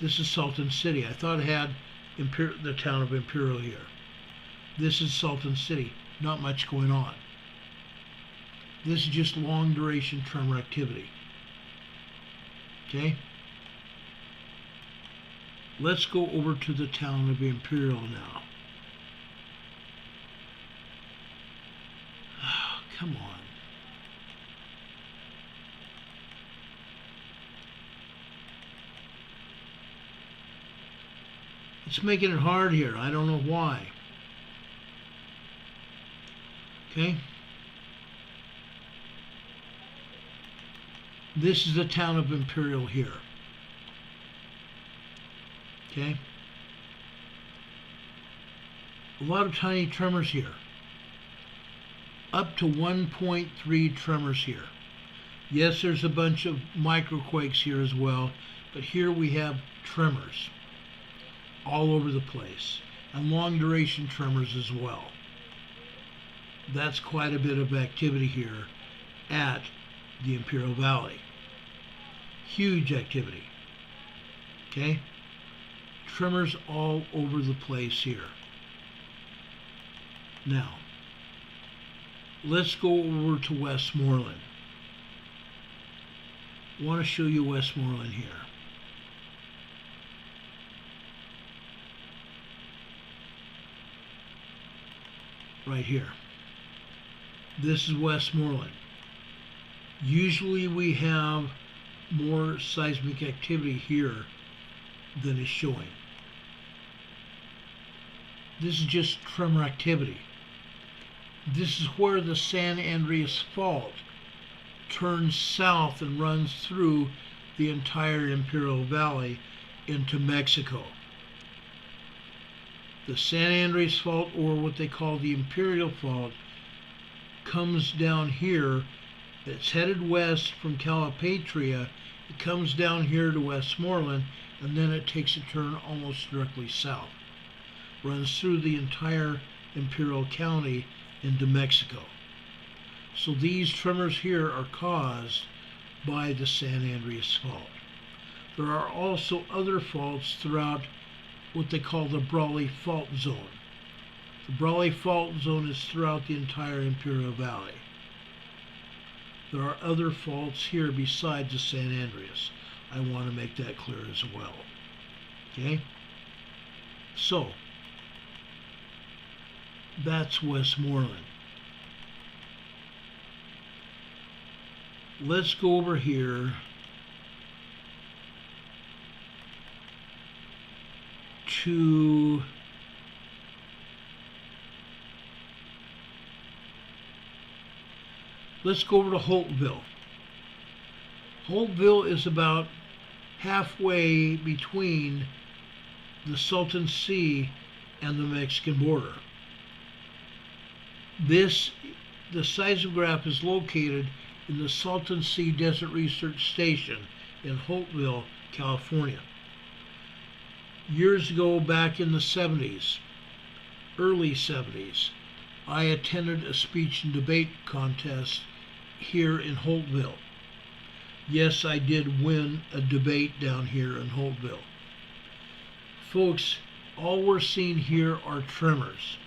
This is Salton City. I thought it had the town of Imperial here. This is Salton City. Not much going on. This is just long duration tremor activity. Okay? Let's go over to the town of Imperial now. Oh, come on. It's making it hard here. I don't know why. Okay? This is the town of Imperial here. Okay? A lot of tiny tremors here. Up to 1.3 tremors here. Yes, there's a bunch of microquakes here as well, but here we have tremors all over the place, and long duration tremors as well. That's quite a bit of activity here at the Imperial Valley. Huge activity. Okay? Tremors all over the place here. Now, let's go over to Westmoreland. I want to show you Westmoreland here. right here. This is Westmoreland. Usually we have more seismic activity here than is showing. This is just tremor activity. This is where the San Andreas Fault turns south and runs through the entire Imperial Valley into Mexico. The San Andreas Fault, or what they call the Imperial Fault, comes down here. It's headed west from Calipatria. It comes down here to Westmoreland, and then it takes a turn almost directly south. Runs through the entire Imperial County into Mexico. So these tremors here are caused by the San Andreas Fault. There are also other faults throughout what they call the Brawley Fault Zone. The Brawley Fault Zone is throughout the entire Imperial Valley. There are other faults here besides the San Andreas. I want to make that clear as well. Okay? So, that's Westmoreland. Let's go over here to Holtville. Holtville is about halfway between the Salton Sea and the Mexican border. The seismograph is located in the Salton Sea Desert Research Station in Holtville, California. Years ago, back in the 70s, early 70s, I attended a speech and debate contest here in Holtville. Yes, I did win a debate down here in Holtville. Folks, all we're seeing here are tremors.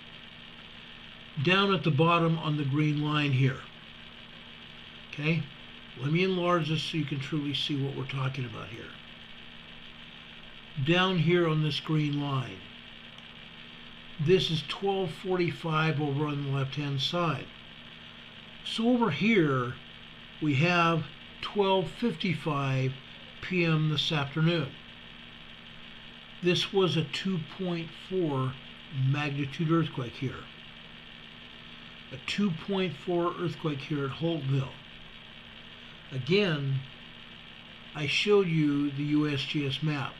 Down at the bottom on the green line here. Okay? Let me enlarge this so you can truly see what we're talking about here. Down here on this green line. This is 12:45 over on the left-hand side. So over here, we have 12:55 p.m. this afternoon. This was a 2.4 magnitude earthquake here. A 2.4 earthquake here at Holtville. Again, I showed you the USGS map.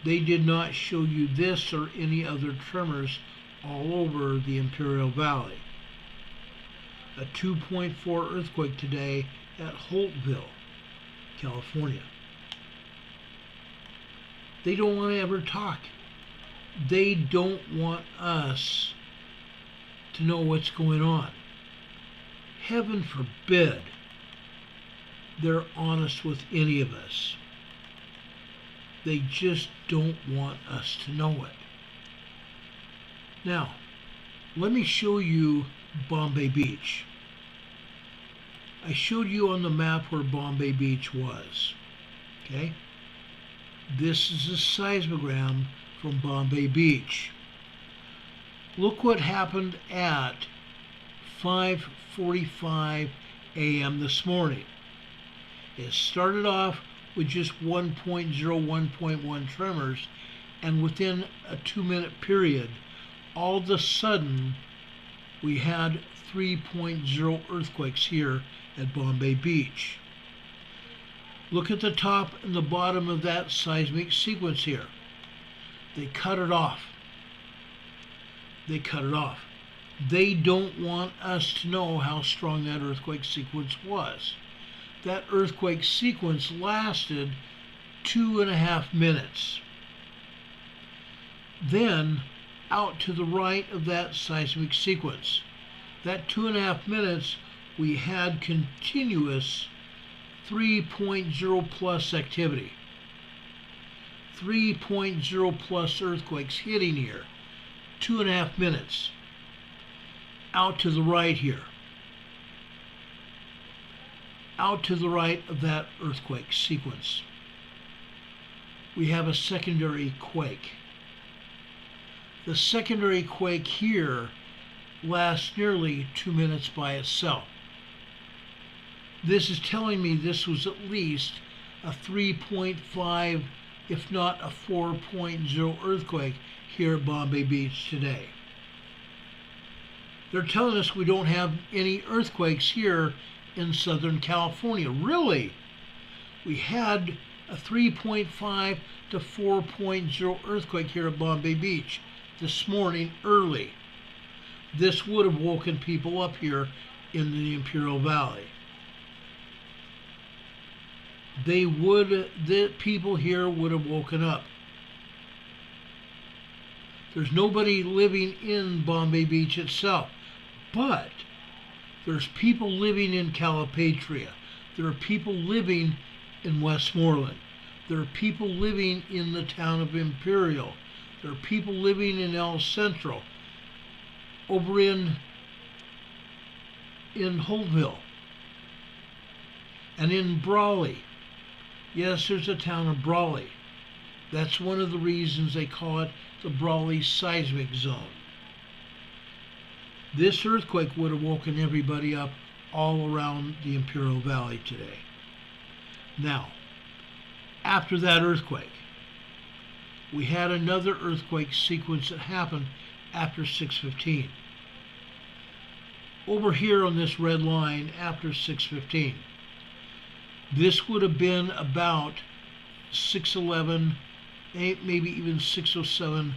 They did not show you this or any other tremors all over the Imperial Valley. A 2.4 earthquake today at Holtville, California. They don't want to ever talk. They don't want us to know what's going on. Heaven forbid they're honest with any of us. They just don't want us to know it. Now, let me show you Bombay Beach. I showed you on the map where Bombay Beach was. Okay? This is a seismogram from Bombay Beach. Look what happened at 5:45 a.m. this morning. It started off with just 1.01.1 tremors, and within a 2-minute period, all of a sudden, we had 3.0 earthquakes here at Bombay Beach. Look at the top and the bottom of that seismic sequence here. They cut it off. They cut it off. They don't want us to know how strong that earthquake sequence was. That earthquake sequence lasted 2.5 minutes. Then, out to the right of that seismic sequence, that 2.5 minutes, we had continuous 3.0 plus activity. 3.0 plus earthquakes hitting here. 2.5 minutes. Out to the right here. Out to the right of that earthquake sequence, we have a secondary quake. The secondary quake here lasts nearly 2 minutes by itself. This is telling me this was at least a 3.5, if not a 4.0 earthquake here at Bombay Beach today. They're telling us we don't have any earthquakes here in Southern California. Really? We had a 3.5 to 4.0 earthquake here at Bombay Beach this morning early. This would have woken people up here in the Imperial Valley. The people here would have woken up. There's nobody living in Bombay Beach itself, but there's people living in Calipatria. There are people living in Westmoreland. There are people living in the town of Imperial. There are people living in El Centro, over in Holtville, and in Brawley. Yes, there's a town of Brawley. That's one of the reasons they call it the Brawley Seismic Zone. This earthquake would have woken everybody up all around the Imperial Valley today. Now, after that earthquake, we had another earthquake sequence that happened after 6:15. Over here on this red line after 6:15. This would have been about 6:11, maybe even 6:07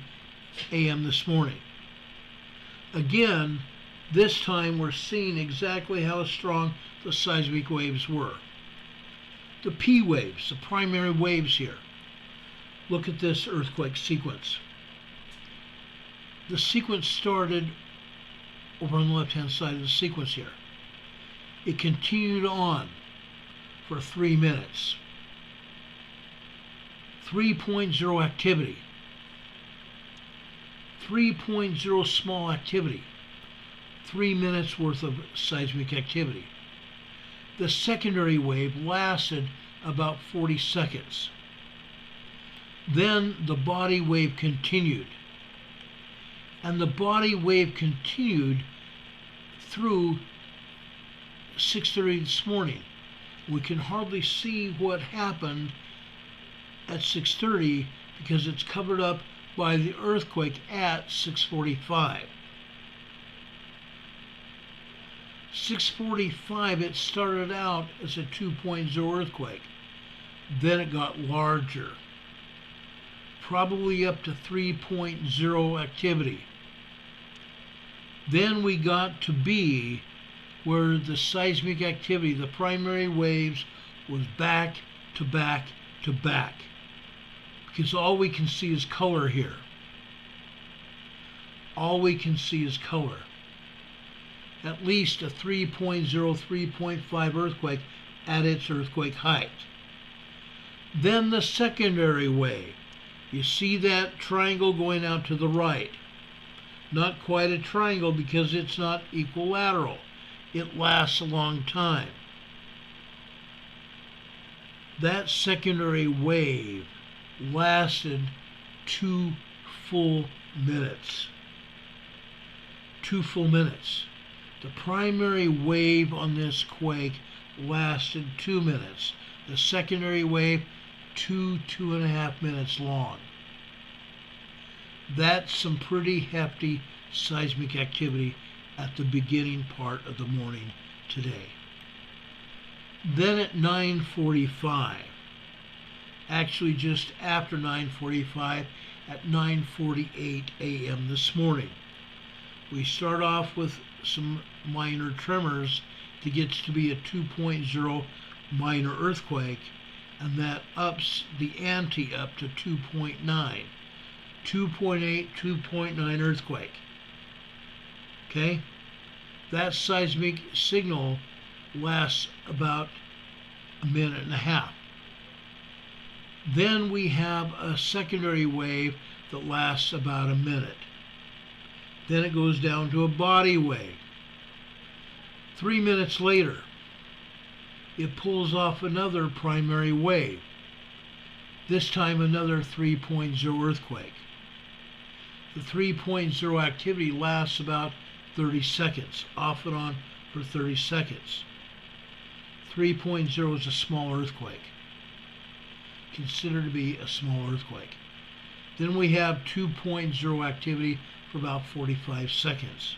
a.m. this morning. Again, this time we're seeing exactly how strong the seismic waves were. The P waves, the primary waves here. Look at this earthquake sequence. The sequence started over on the left-hand side of the sequence here. It continued on for 3 minutes. 3.0 activity. 3.0 small activity. 3 minutes worth of seismic activity. The secondary wave lasted about 40 seconds. Then the body wave continued. And the body wave continued through 6:30 this morning. We can hardly see what happened at 6:30 because it's covered up by the earthquake at 6:45. 6:45, it started out as a 2.0 earthquake. Then it got larger, probably up to 3.0 activity. Then we got to B, where the seismic activity, the primary waves, was back to back to back. Because all we can see is color here. All we can see is color. At least a 3.0, 3.5 earthquake at its earthquake height. Then the secondary wave. You see that triangle going out to the right. Not quite a triangle because it's not equilateral. It lasts a long time. That secondary wave lasted 2 full minutes. 2 full minutes. The primary wave on this quake lasted 2 minutes. The secondary wave, 2.5 minutes long. That's some pretty hefty seismic activity at the beginning part of the morning today. Then at 9:45, actually just after 9:45, at 9:48 a.m. this morning, we start off with some minor tremors to get to be a 2.0 minor earthquake, and that ups the ante up to 2.9. 2.8, 2.9 earthquake. Okay? That seismic signal lasts about a minute and a half. Then we have a secondary wave that lasts about a minute. Then it goes down to a body wave. 3 minutes later, it pulls off another primary wave. This time another 3.0 earthquake. The 3.0 activity lasts about 30 seconds, off and on for 30 seconds. 3.0 is a small earthquake, considered to be a small earthquake. Then we have 2.0 activity for about 45 seconds.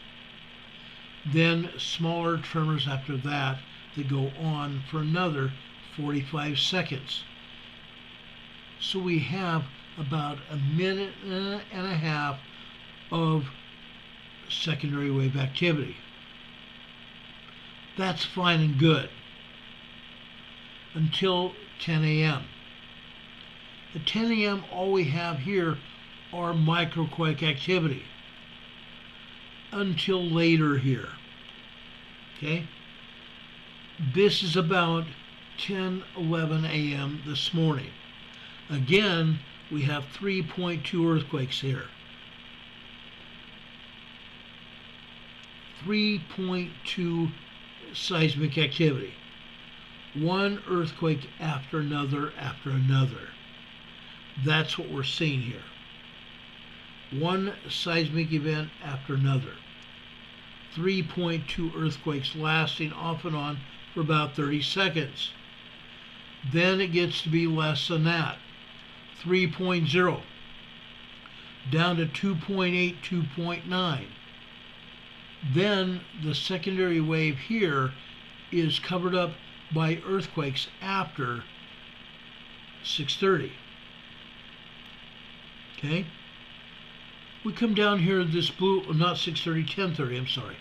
Then smaller tremors after that go on for another 45 seconds. So we have about a minute and a half of secondary wave activity. That's fine and good until 10 a.m. At 10 a.m. all we have here are microquake activity until later here. Okay? This is about 10:11 a.m. this morning. Again, we have 3.2 earthquakes here. 3.2 seismic activity. One earthquake after another after another. That's what we're seeing here. One seismic event after another. 3.2 earthquakes lasting off and on for about 30 seconds. Then it gets to be less than that. 3.0 down to 2.8, 2.9. Then the secondary wave here is covered up by earthquakes after 6:30. Okay? We come down here, this blue, not 6:30, 10:30, I'm sorry.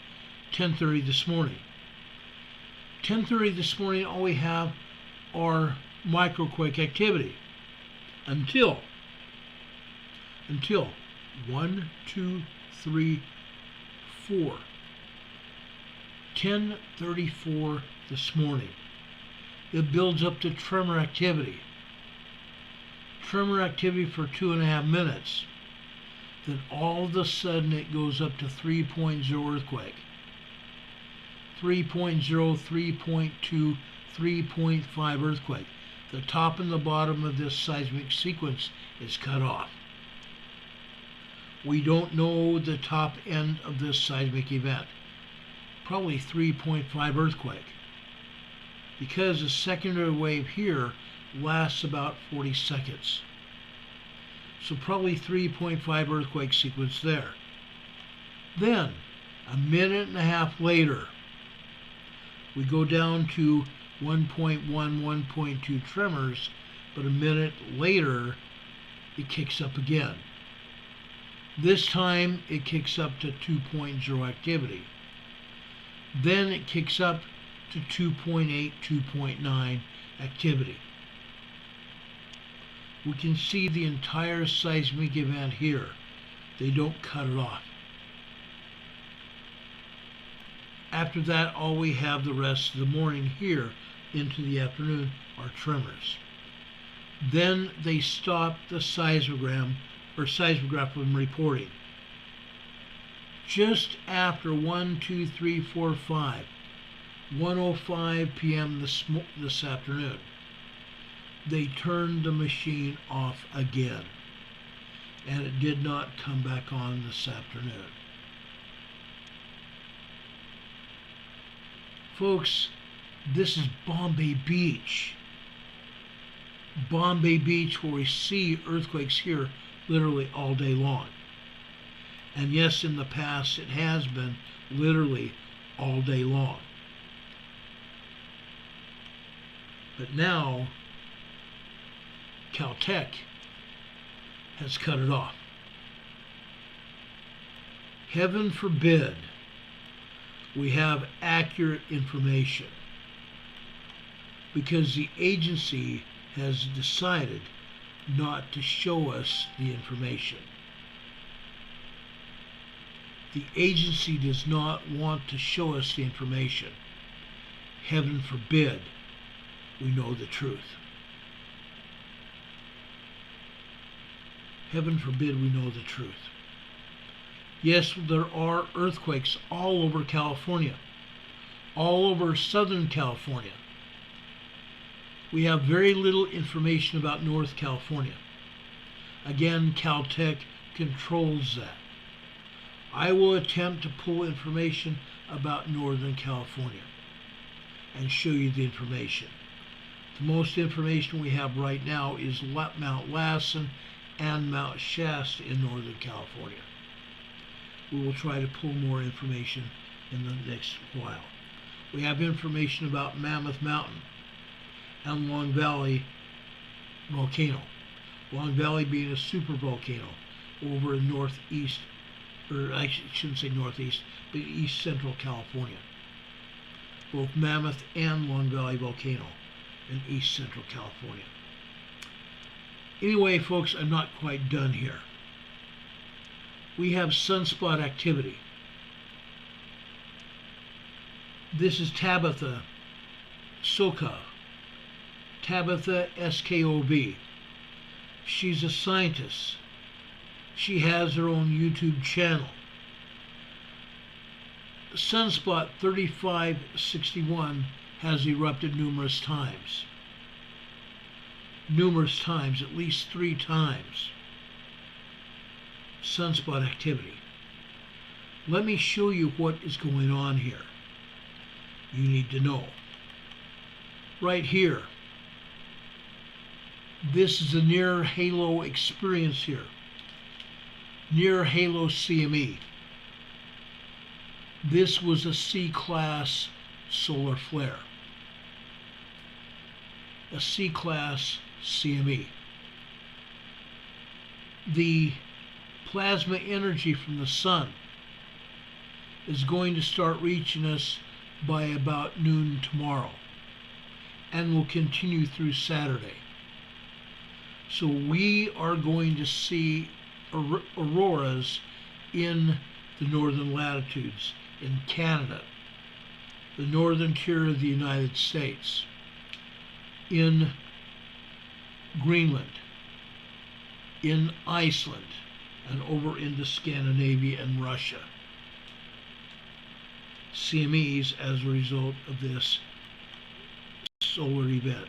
10:30 this morning. 10:30 this morning, all we have are microquake activity. Until 1, 2, 3, 4. 10:34 this morning. It builds up to tremor activity. Tremor activity for 2.5 minutes. Then all of a sudden it goes up to 3.0 earthquake. 3.0, 3.2, 3.5 earthquake. The top and the bottom of this seismic sequence is cut off. We don't know the top end of this seismic event. Probably 3.5 earthquake. Because the secondary wave here lasts about 40 seconds. So probably 3.5 earthquake sequence there. Then, a minute and a half later, we go down to 1.1, 1.2 tremors, but a minute later, it kicks up again. This time, it kicks up to 2.0 activity. Then it kicks up to 2.8, 2.9 activity. We can see the entire seismic event here. They don't cut it off. After that, all we have the rest of the morning here into the afternoon are tremors. Then they stop the seismograph from reporting. Just after 1, 2, 3, 4, 5, 1:05 p.m. this afternoon, they turned the machine off again, and it did not come back on this afternoon. Folks, this is Bombay Beach. Bombay Beach, where we see earthquakes here literally all day long. And yes, in the past it has been literally all day long. But now, Caltech has cut it off. Heaven forbid we have accurate information, because the agency has decided not to show us the information. The agency does not want to show us the information. Heaven forbid we know the truth. Heaven forbid we know the truth. Yes, there are earthquakes all over California, all over Southern California. We have very little information about North California. Again, Caltech controls that. I will attempt to pull information about Northern California and show you the information. The most information we have right now is Mount Lassen and Mount Shasta in Northern California. We will try to pull more information in the next while. We have information about Mammoth Mountain and Long Valley volcano. Long Valley being a super volcano over in northeast, or I shouldn't say northeast, but east central California. Both Mammoth and Long Valley volcano in east central California. Anyway, folks, I'm not quite done here. We have sunspot activity. This is Tabitha Skov. Tabitha Skov. She's a scientist. She has her own YouTube channel. Sunspot 3561 has erupted numerous times. Numerous times, at least 3 times. Sunspot activity. Let me show you what is going on here. You need to know. Right here. This is a near halo experience here. Near halo CME. This was a C-class solar flare. A C-class CME. The plasma energy from the sun is going to start reaching us by about noon tomorrow and will continue through Saturday. So we are going to see auroras in the northern latitudes in Canada, the northern tier of the United States, in Greenland, in Iceland, and over into Scandinavia and Russia. CMEs as a result of this solar event.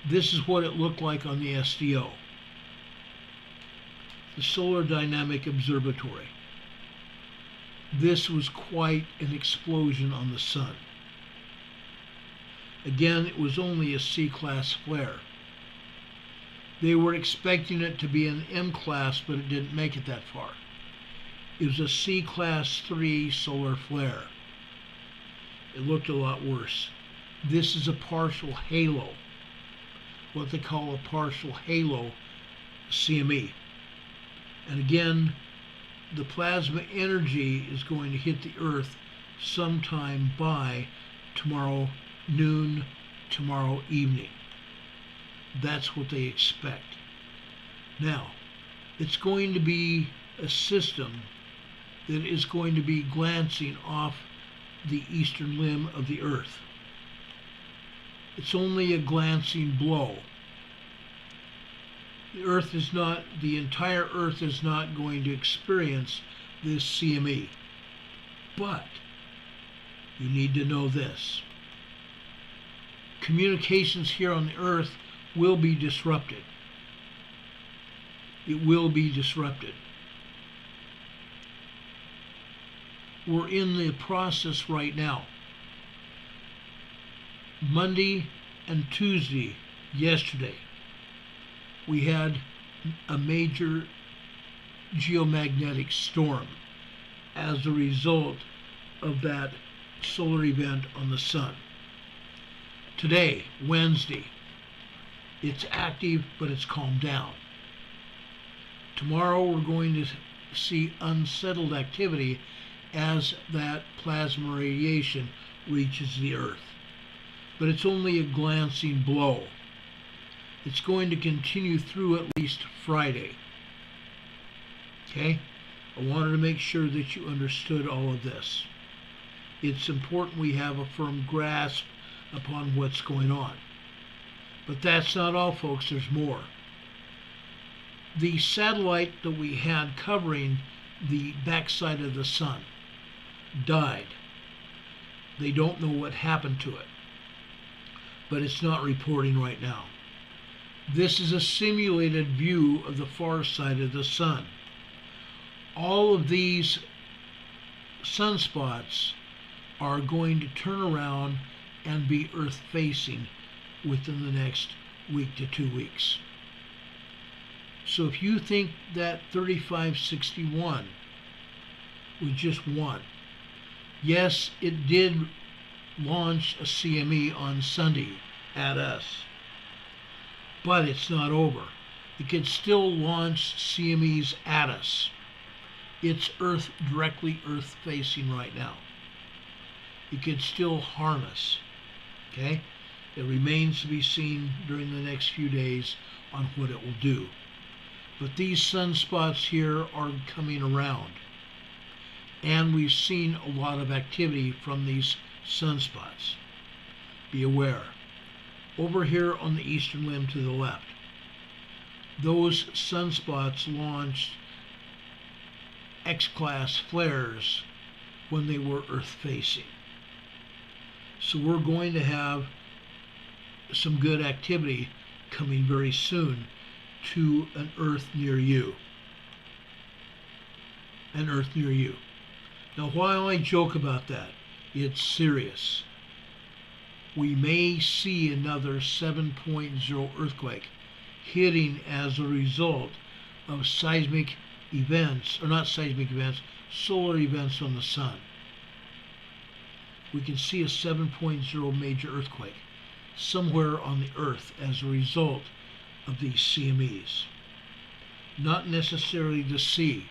This is what it looked like on the SDO, the Solar Dynamic Observatory. This was quite an explosion on the sun. Again, it was only a C-class flare. They were expecting it to be an M-class, but it didn't make it that far. It was a C-class 3 solar flare. It looked a lot worse. This is a partial halo, what they call a partial halo CME. And again, the plasma energy is going to hit the Earth sometime by tomorrow noon, tomorrow evening. That's what they expect. Now, it's going to be a system that is going to be glancing off the eastern limb of the Earth. It's only a glancing blow. The entire Earth is not going to experience this CME. But you need to know this. Communications here on the Earth will be disrupted. It will be disrupted. We're in the process right now. Monday and Tuesday, yesterday, we had a major geomagnetic storm as a result of that solar event on the sun. Today, Wednesday, it's active, but it's calmed down. Tomorrow, we're going to see unsettled activity as that plasma radiation reaches the Earth. But it's only a glancing blow. It's going to continue through at least Friday. Okay? I wanted to make sure that you understood all of this. It's important we have a firm grasp upon what's going on. But that's not all, folks. There's more. The satellite that we had covering the backside of the sun died. They don't know what happened to it, but it's not reporting right now. This is a simulated view of the far side of the sun. all of these sunspots are going to turn around and be Earth facing within the next week to 2 weeks. So if you think that 3561 was just one, yes, it did launch a CME on Sunday at us, but it's not over. It can still launch CMEs at us. It's directly Earth facing right now. It could still harm us. Okay? It remains to be seen during the next few days on what it will do. But these sunspots here are coming around. And we've seen a lot of activity from these sunspots. Be aware. Over here on the eastern limb to the left, those sunspots launched X-class flares when they were Earth facing. So we're going to have some good activity coming very soon to an Earth near you. An Earth near you. Now, while I joke about that, it's serious. We may see another 7.0 earthquake hitting as a result of seismic events, or not seismic events, solar events on the sun. We can see a 7.0 major earthquake somewhere on the Earth as a result of these CMEs. Not necessarily the sea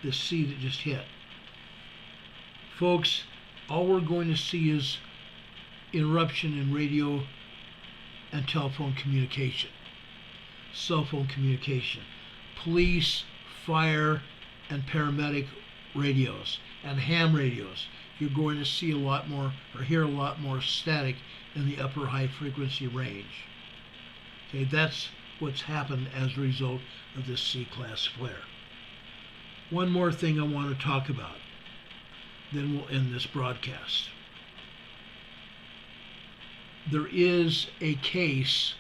that just hit. Folks, all we're going to see is interruption in radio and telephone communication, cell phone communication, police, fire, and paramedic radios, and ham radios. You're going to see a lot more, or hear a lot more static in the upper high frequency range. Okay, that's what's happened as a result of this C-class flare. One more thing I want to talk about, then we'll end this broadcast. There is a case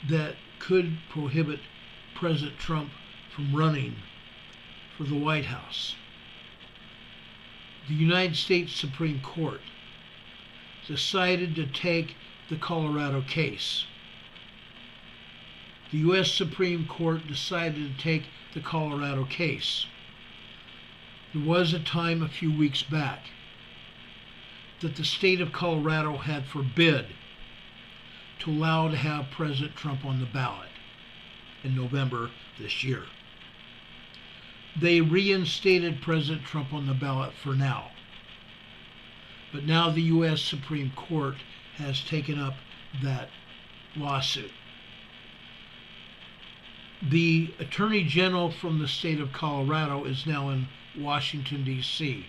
that could prohibit President Trump from running for the White House. The United States Supreme Court decided to take the Colorado case. The U.S. Supreme Court decided to take the Colorado case. There was a time a few weeks back that the state of Colorado had forbid to allow to have President Trump on the ballot in November this year. They reinstated President Trump on the ballot for now. But now the U.S. Supreme Court has taken up that lawsuit. The Attorney General from the state of Colorado is now in Washington, D.C.,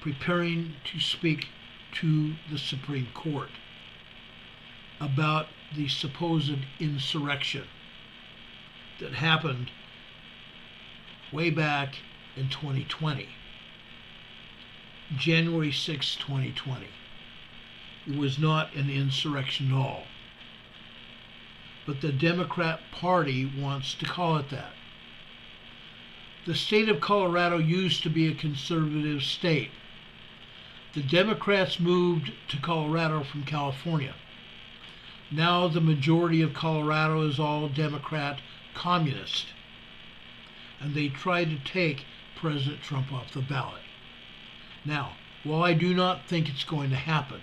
preparing to speak to the Supreme Court about the supposed insurrection that happened way back in 2020, January 6, 2020. It was not an insurrection at all. But the Democrat Party wants to call it that. The state of Colorado used to be a conservative state. The Democrats moved to Colorado from California. Now the majority of Colorado is all Democrat communist. And they tried to take President Trump off the ballot. Now, while I do not think it's going to happen,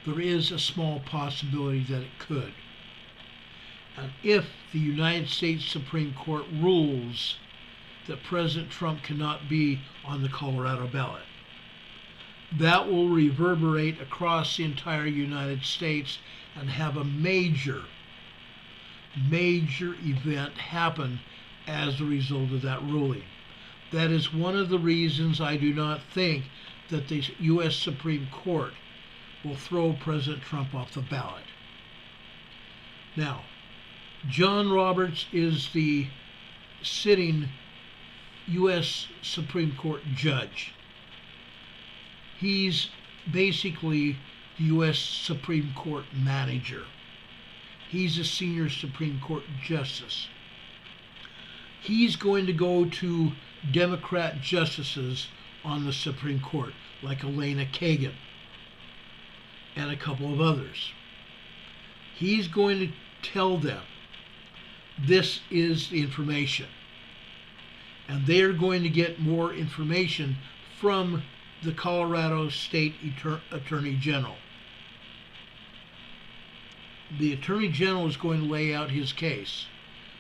there is a small possibility that it could. And if the United States Supreme Court rules that President Trump cannot be on the Colorado ballot, that will reverberate across the entire United States and have a major event happen as a result of that ruling. That is one of the reasons I do not think that the U.S. Supreme Court will throw President Trump off the ballot. Now, John Roberts is the sitting U.S. Supreme Court judge. He's basically the U.S. Supreme Court manager. He's a senior Supreme Court justice. He's going to go to Democrat justices on the Supreme Court, like Elena Kagan and a couple of others. He's going to tell them this is the information. And they're going to get more information from the Colorado State Attorney General. The Attorney General is going to lay out his case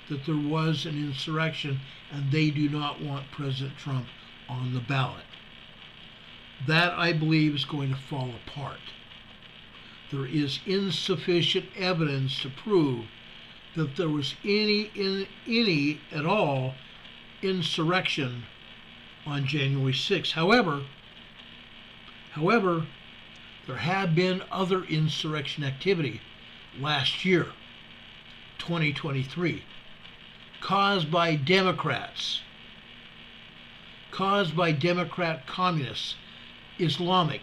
that there was an insurrection and they do not want President Trump on the ballot. That, I believe, is going to fall apart. There is insufficient evidence to prove that there was any at all insurrection on January 6th. However, there have been other insurrection activity last year, 2023, caused by Democrats, caused by Democrat communists, Islamic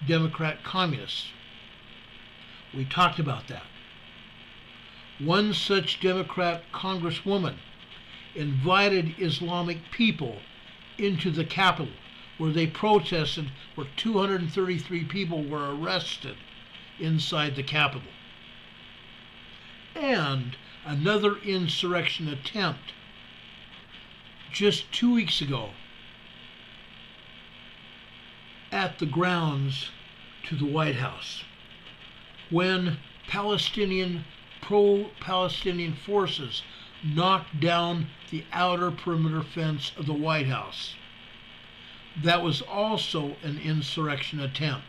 Democrat communists. We talked about that. One such Democrat congresswoman invited Islamic people into the Capitol, where they protested, where 233 people were arrested inside the Capitol. And another insurrection attempt just 2 weeks ago at the grounds to the White House, when pro-Palestinian forces knocked down the outer perimeter fence of the White House. That was also an insurrection attempt.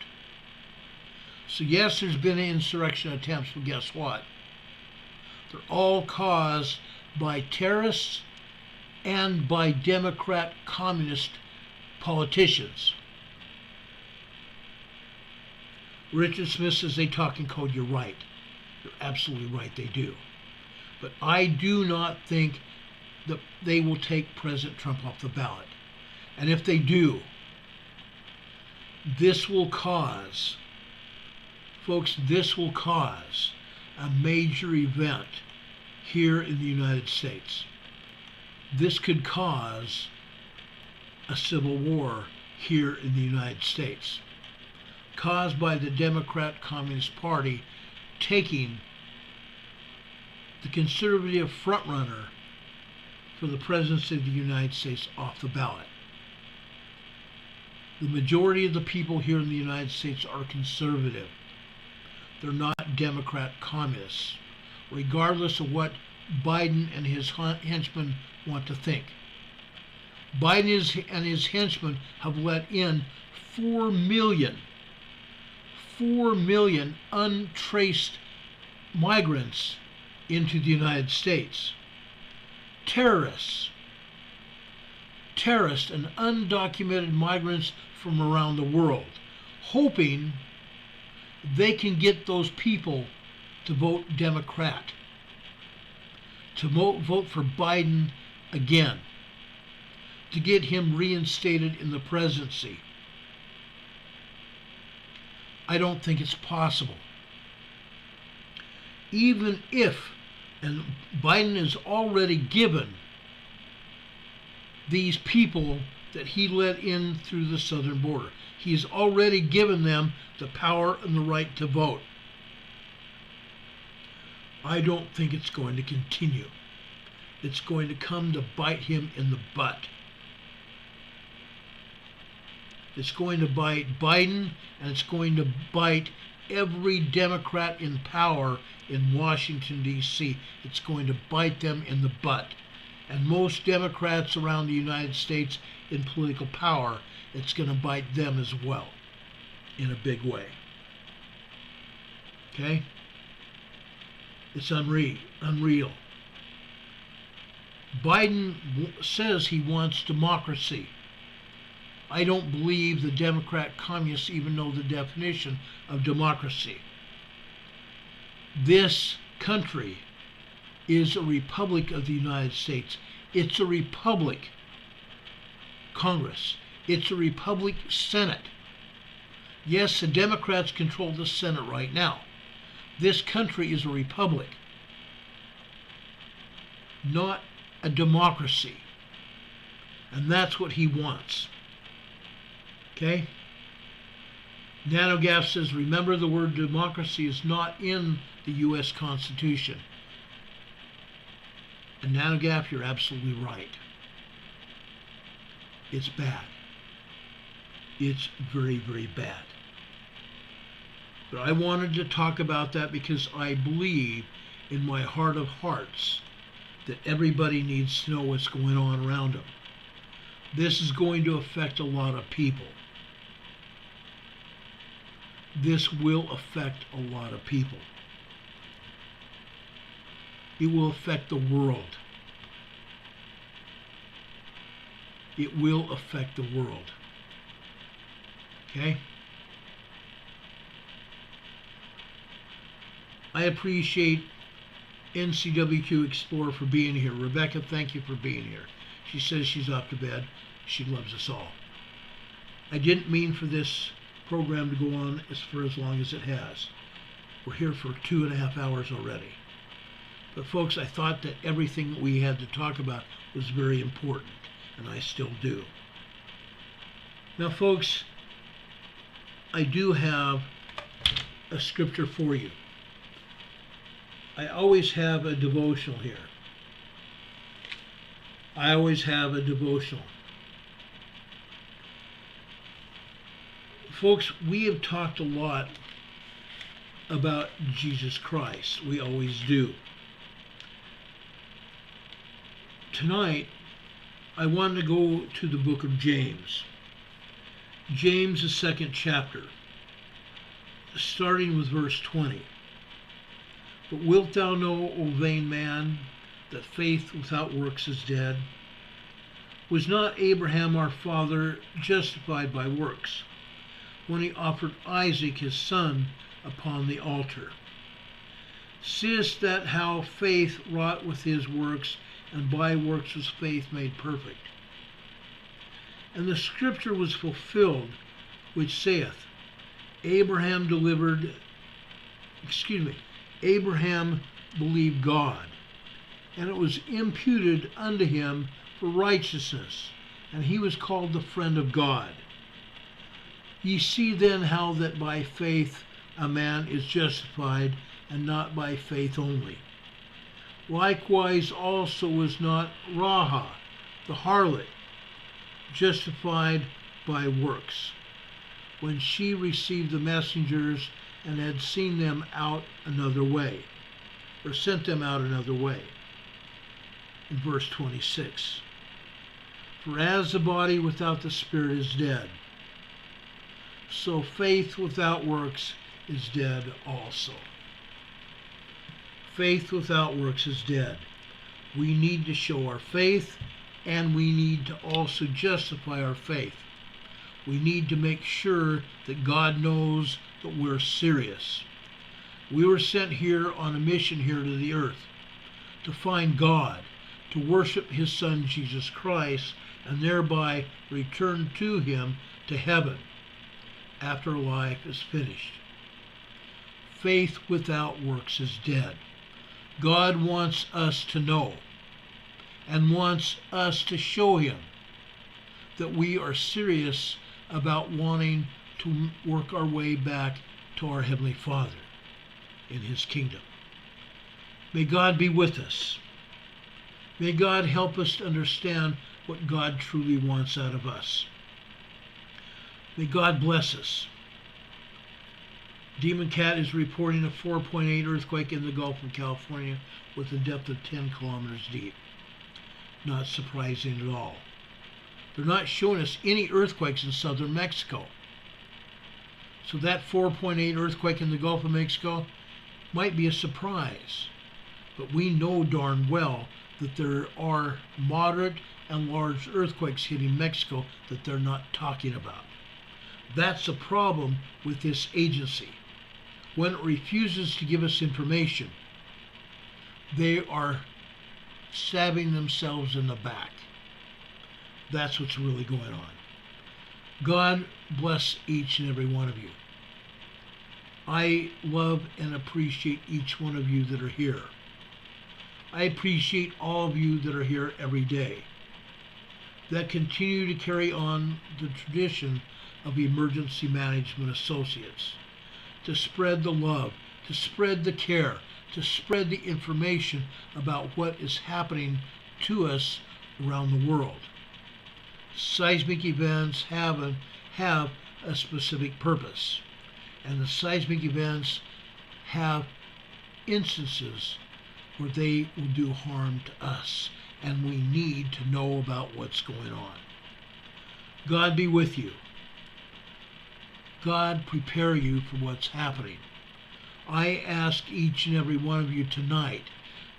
So yes, there's been insurrection attempts, but guess what? They're all caused by terrorists and by Democrat communist politicians. Richard Smith says they talk in code. You're right. You're absolutely right, they do. But I do not think that they will take President Trump off the ballot. And if they do, this will cause, folks, this will cause a major event here in the United States. This could cause a civil war here in the United States, caused by the Democrat Communist Party taking the conservative frontrunner for the presidency of the United States off the ballot. The majority of the people here in the United States are conservative. They're not Democrat communists, regardless of what Biden and his henchmen want to think. Biden and his henchmen have let in 4 million untraced migrants into the United States. Terrorists and undocumented migrants from around the world, hoping they can get those people to vote Democrat, to vote for Biden again, to get him reinstated in the presidency. I don't think it's possible. Even if, and Biden has already given these people that he let in through the southern border, he's already given them the power and the right to vote. I don't think it's going to continue. It's going to come to bite him in the butt. It's going to bite Biden, and it's going to bite every Democrat in power in Washington, D.C. It's going to bite them in the butt. And most Democrats around the United States in political power, it's going to bite them as well in a big way. Okay? It's unreal. Biden says he wants democracy. I don't believe the Democrat communists even know the definition of democracy. This country is a republic of the United States. It's a republic Congress. It's a republic Senate. Yes, the Democrats control the Senate right now. This country is a republic, not a democracy. And that's what he wants. Okay? NanoGaf says, remember, the word democracy is not in the U.S. Constitution. And NanoGaf, you're absolutely right. It's bad. It's very, very bad. But I wanted to talk about that because I believe in my heart of hearts that everybody needs to know what's going on around them. This is going to affect a lot of people. This will affect a lot of people. It will affect the world. It will affect the world. Okay? I appreciate NCWQ Explorer for being here. Rebecca, thank you for being here. She says she's off to bed. She loves us all. I didn't mean for this program to go on for as long as it has. We're here for 2.5 hours already. But folks, I thought that everything that we had to talk about was very important, and I still do. Now, folks, I do have a scripture for you. I always have a devotional here. I always have a devotional. Folks, we have talked a lot about Jesus Christ. We always do. Tonight, I wanted to go to the book of James. James, the 2nd chapter, starting with verse 20. But wilt thou know, O vain man, that faith without works is dead? Was not Abraham our father justified by works, when he offered Isaac his son upon the altar? Seest that how faith wrought with his works, and by works was faith made perfect? And the scripture was fulfilled, which saith, Abraham believed God, and it was imputed unto him for righteousness, and he was called the friend of God. Ye see then how that by faith a man is justified, and not by faith only. Likewise also was not Rahab, the harlot, justified by works, when she received the messengers and had seen them out another way, or sent them out another way. In verse 26. For as the body without the spirit is dead, so faith without works is dead also. Faith without works is dead. We need to show our faith, and we need to also justify our faith. We need to make sure that God knows that we're serious. We were sent here on a mission here to the earth to find God, to worship his Son Jesus Christ, and thereby return to him to heaven after life is finished. Faith without works is dead. God wants us to know and wants us to show him that we are serious about wanting to work our way back to our Heavenly Father in his kingdom. May God be with us. May God help us to understand what God truly wants out of us. May God bless us. Demon Cat is reporting a 4.8 earthquake in the Gulf of California with a depth of 10 kilometers deep. Not surprising at all. They're not showing us any earthquakes in southern Mexico. So that 4.8 earthquake in the Gulf of Mexico might be a surprise. But we know darn well that there are moderate and large earthquakes hitting Mexico that they're not talking about. That's a problem with this agency. When it refuses to give us information, they are stabbing themselves in the back. That's what's really going on. God bless each and every one of you. I love and appreciate each one of you that are here. I appreciate all of you that are here every day, that continue to carry on the tradition of Emergency Management Associates, to spread the love, to spread the care, to spread the information about what is happening to us around the world. Seismic events have a specific purpose, and the seismic events have instances where they will do harm to us, and we need to know about what's going on. God be with you. God prepare you for what's happening. I ask each and every one of you tonight,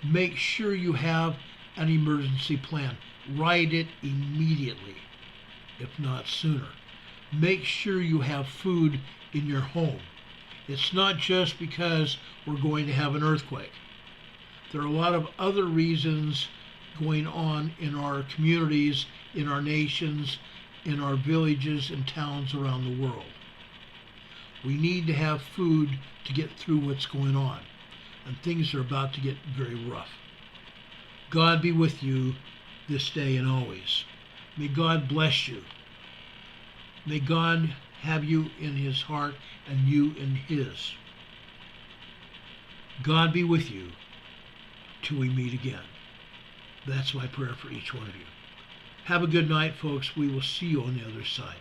make sure you have an emergency plan. Write it immediately, if not sooner. Make sure you have food in your home. It's not just because we're going to have an earthquake. There are a lot of other reasons going on in our communities, in our nations, in our villages and towns around the world. We need to have food to get through what's going on, and things are about to get very rough. God be with you this day and always. May God bless you. May God have you in his heart and you in his. God be with you till we meet again. That's my prayer for each one of you. Have a good night, folks. We will see you on the other side.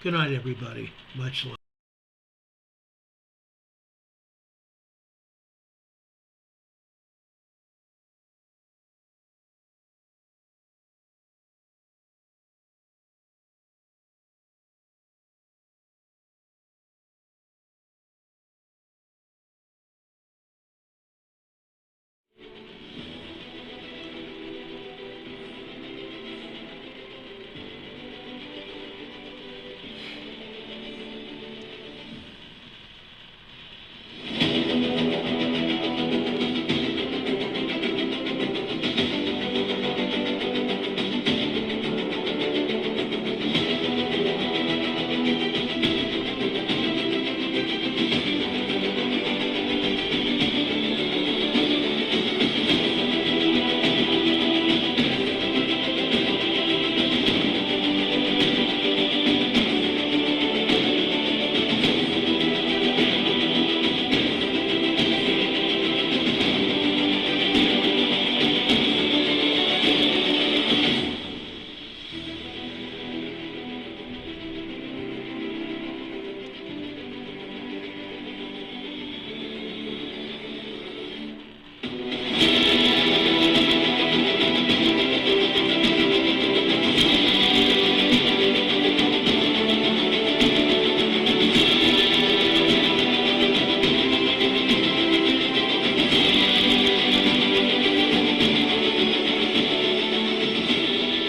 Good night, everybody. Much love.